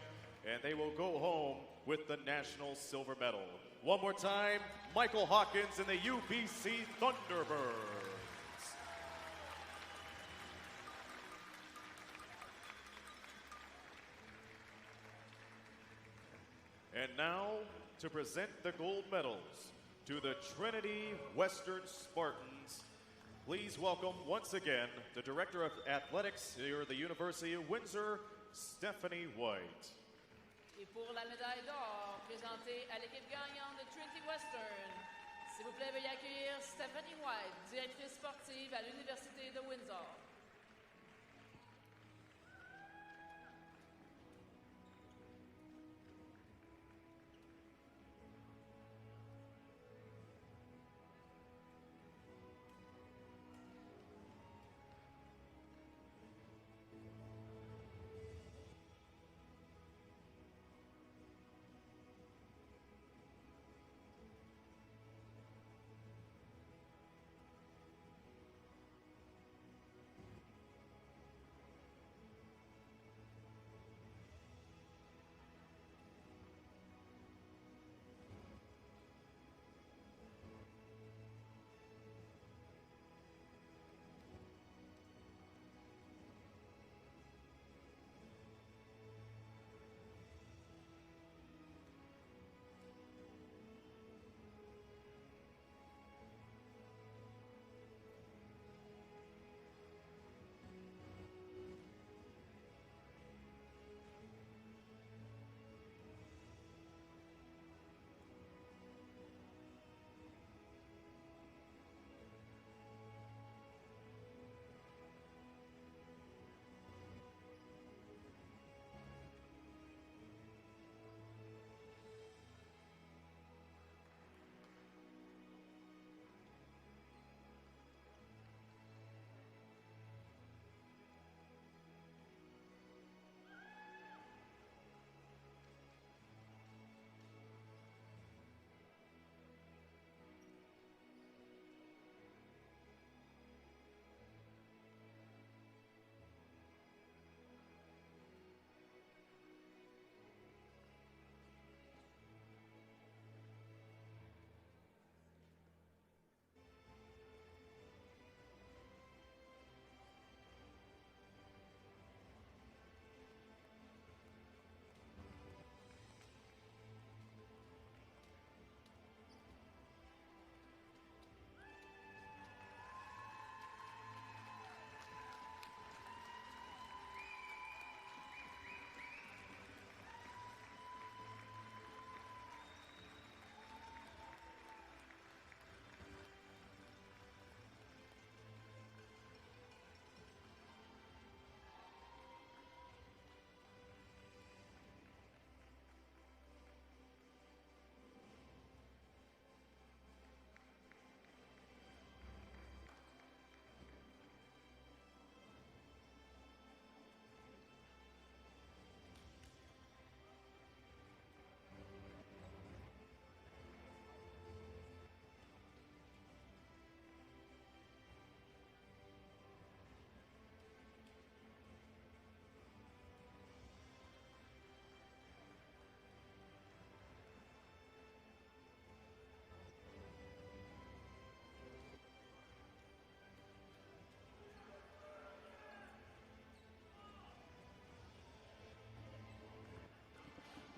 and they will go home with the national silver medal. One more time, Michael Hawkins and the UBC Thunderbirds. And now, to present the gold medals to the Trinity Western Spartans, please welcome once again the Director of Athletics here at the University of Windsor, Stephanie White. Et pour la médaille d'or présentée à l'équipe gagnante de Trinity Western, s'il vous plaît, veuillez accueillir Stephanie White, directrice sportive à l'Université de Windsor.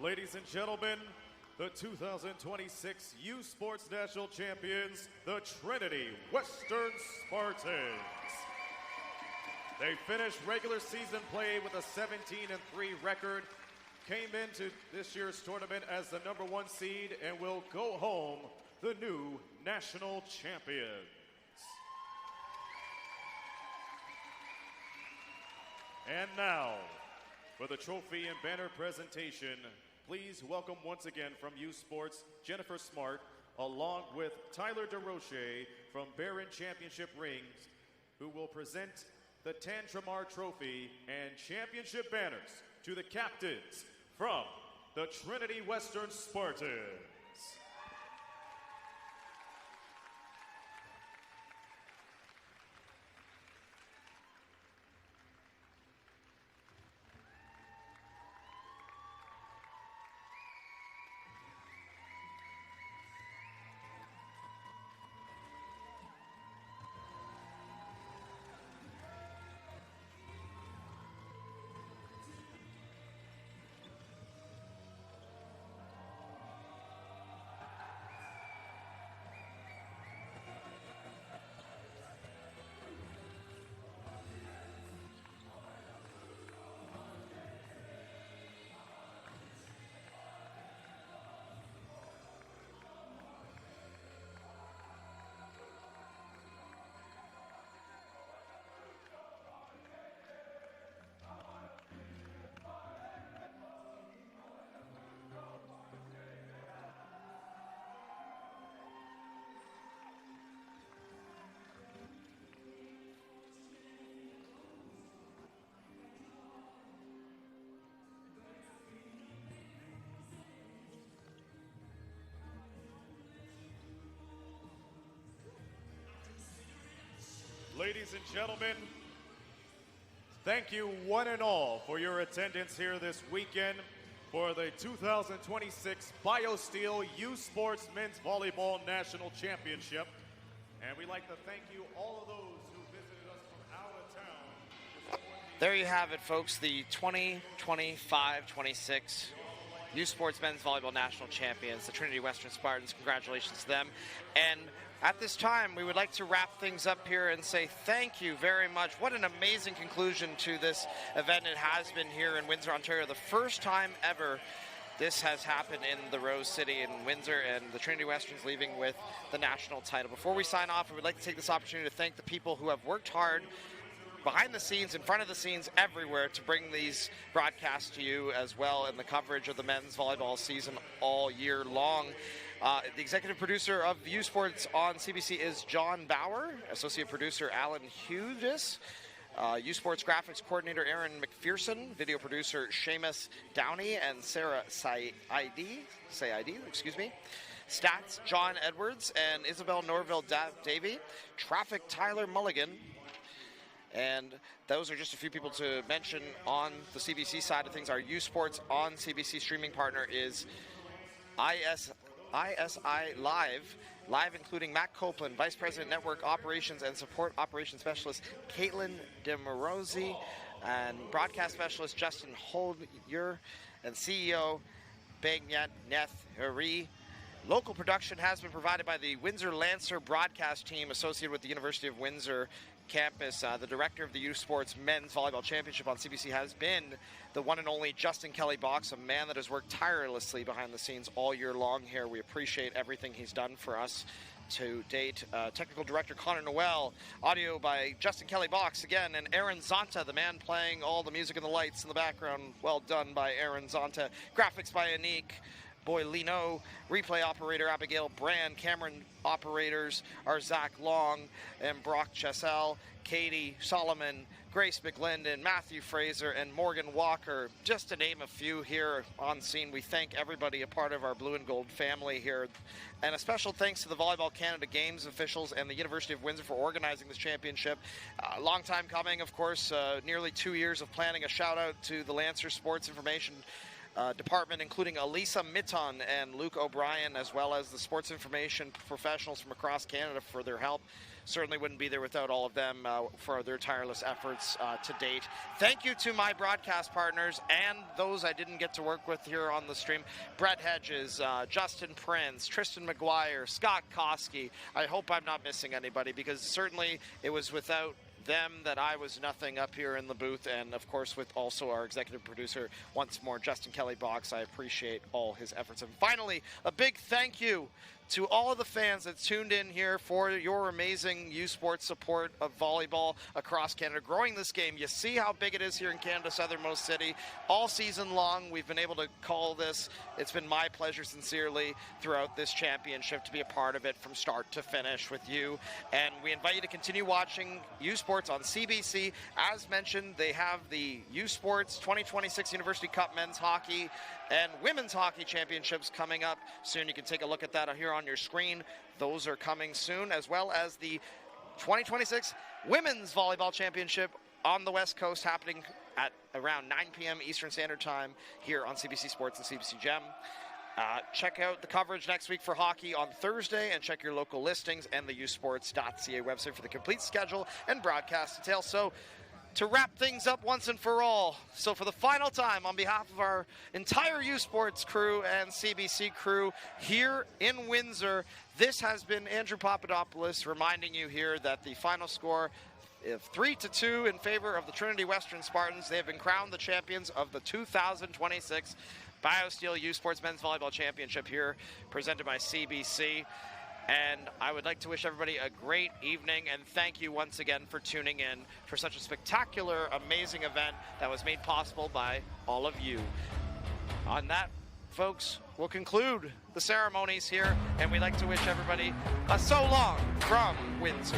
Ladies and gentlemen, the 2026 U Sports National Champions, the Trinity Western Spartans. They finished regular season play with a 17-3 record, came into this year's tournament as the #1 seed, and will go home the new national champions. And now, for the trophy and banner presentation, please welcome once again from U Sports, Jennifer Smart, along with Tyler DeRoche from Barron Championship Rings, who will present the Tantramar Trophy and championship banners to the captains from the Trinity Western Spartans. Ladies and gentlemen, thank you one and all for your attendance here this weekend for the 2026 BioSteel U Sports Men's Volleyball National Championship. And we'd like to thank you, all of those who visited us from out of town. There you have it, folks, the 2025-26 U Sports Men's Volleyball National Champions, the Trinity Western Spartans. Congratulations to them. And at this time, we would like to wrap things up here and say thank you very much. What an amazing conclusion to this event it has been here in Windsor, Ontario. The first time ever this has happened in the Rose City in Windsor, and the Trinity Westerns leaving with the national title. Before we sign off, we would like to take this opportunity to thank the people who have worked hard behind the scenes, in front of the scenes, everywhere to bring these broadcasts to you as well, and the coverage of the men's volleyball season all year long. The executive producer of U Sports on CBC is John Bauer, associate producer Alan Hughes, U Sports graphics coordinator Aaron McPherson, video producer Seamus Downey and Sarah Saidi, stats John Edwards and Isabel Norville-Davey, traffic Tyler Mulligan. And those are just a few people to mention on the CBC side of things. Our U Sports on CBC streaming partner is ISI Live including Matt Copeland, Vice President Network Operations and Support Operations Specialist Caitlin DeMorosi, and Broadcast Specialist Justin Holyer, and CEO Begnat Neth Huri. Local production has been provided by the Windsor Lancer broadcast team associated with the University of Windsor campus. The director of the U Sports Men's Volleyball Championship on CBC has been the one and only Justin Kelly Box, a man that has worked tirelessly behind the scenes all year long here. We appreciate everything he's done for us to date. Technical director Connor Noel, audio by Justin Kelly Box again, and Aaron Zonta, the man playing all the music and the lights in the background. Well done by Aaron Zonta. Graphics by Anik Boylino, replay operator Abigail Brand, Cameron operators are Zach Long and Brock Chessel, Katie Solomon, Grace McLendon, Matthew Fraser, and Morgan Walker, just to name a few here on scene. We thank everybody a part of our blue and gold family here. And a special thanks to the Volleyball Canada Games officials and the University of Windsor for organizing this championship. Long time coming, of course, nearly 2 years of planning. A shout out to the Lancer Sports Information Department, including Elisa Mitton and Luke O'Brien, as well as the sports information professionals from across Canada for their help. Certainly wouldn't be there without all of them for their tireless efforts to date. Thank you to my broadcast partners and those I didn't get to work with here on the stream. Brett Hedges, Justin Prince, Tristan McGuire, Scott Koski. I hope I'm not missing anybody, because certainly it was without them that I was nothing up here in the booth. And of course with also our executive producer once more, Justin Kelly Box. I appreciate all his efforts. And finally, a big thank you to all of the fans that tuned in here for your amazing U Sports support of volleyball across Canada, growing this game. You see how big it is here in Canada's southernmost city. All season long, we've been able to call this. It's been my pleasure, sincerely, throughout this championship to be a part of it from start to finish with you. And we invite you to continue watching U Sports on CBC. As mentioned, they have the U Sports 2026 University Cup Men's Hockey and Women's Hockey Championships coming up soon. You can take a look at that here on your screen. Those are coming soon, as well as the 2026 Women's Volleyball Championship on the West Coast, happening at around 9 p.m. Eastern Standard Time here on CBC Sports and CBC Gem. Check out the coverage next week for hockey on Thursday, and check your local listings and the usports.ca website for the complete schedule and broadcast details. So, to wrap things up once and for all, so for the final time, on behalf of our entire U Sports crew and CBC crew here in Windsor, this has been Andrew Papadopoulos reminding you here that the final score of 3-2 in favor of the Trinity Western Spartans. They have been crowned the champions of the 2026 BioSteel U Sports Men's Volleyball Championship here, presented by CBC. And I would like to wish everybody a great evening, and thank you once again for tuning in for such a spectacular, amazing event that was made possible by all of you. On that, folks, we'll conclude the ceremonies here, and we'd like to wish everybody a so long from Windsor.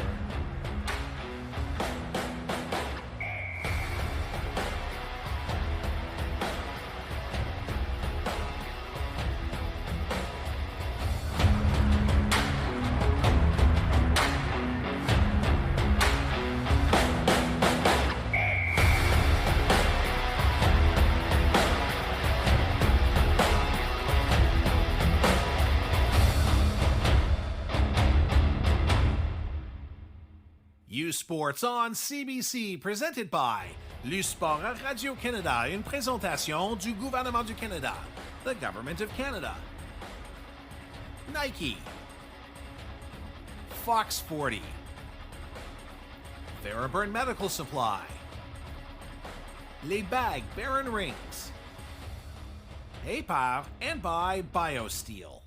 U Sports on CBC, présenté by Le Sport à Radio-Canada, une présentation du gouvernement du Canada, the Government of Canada. Nike, Fox 40, Thunderbirds Medical Supply, Les Bagues Baron Rings, A Par, and by BioSteel.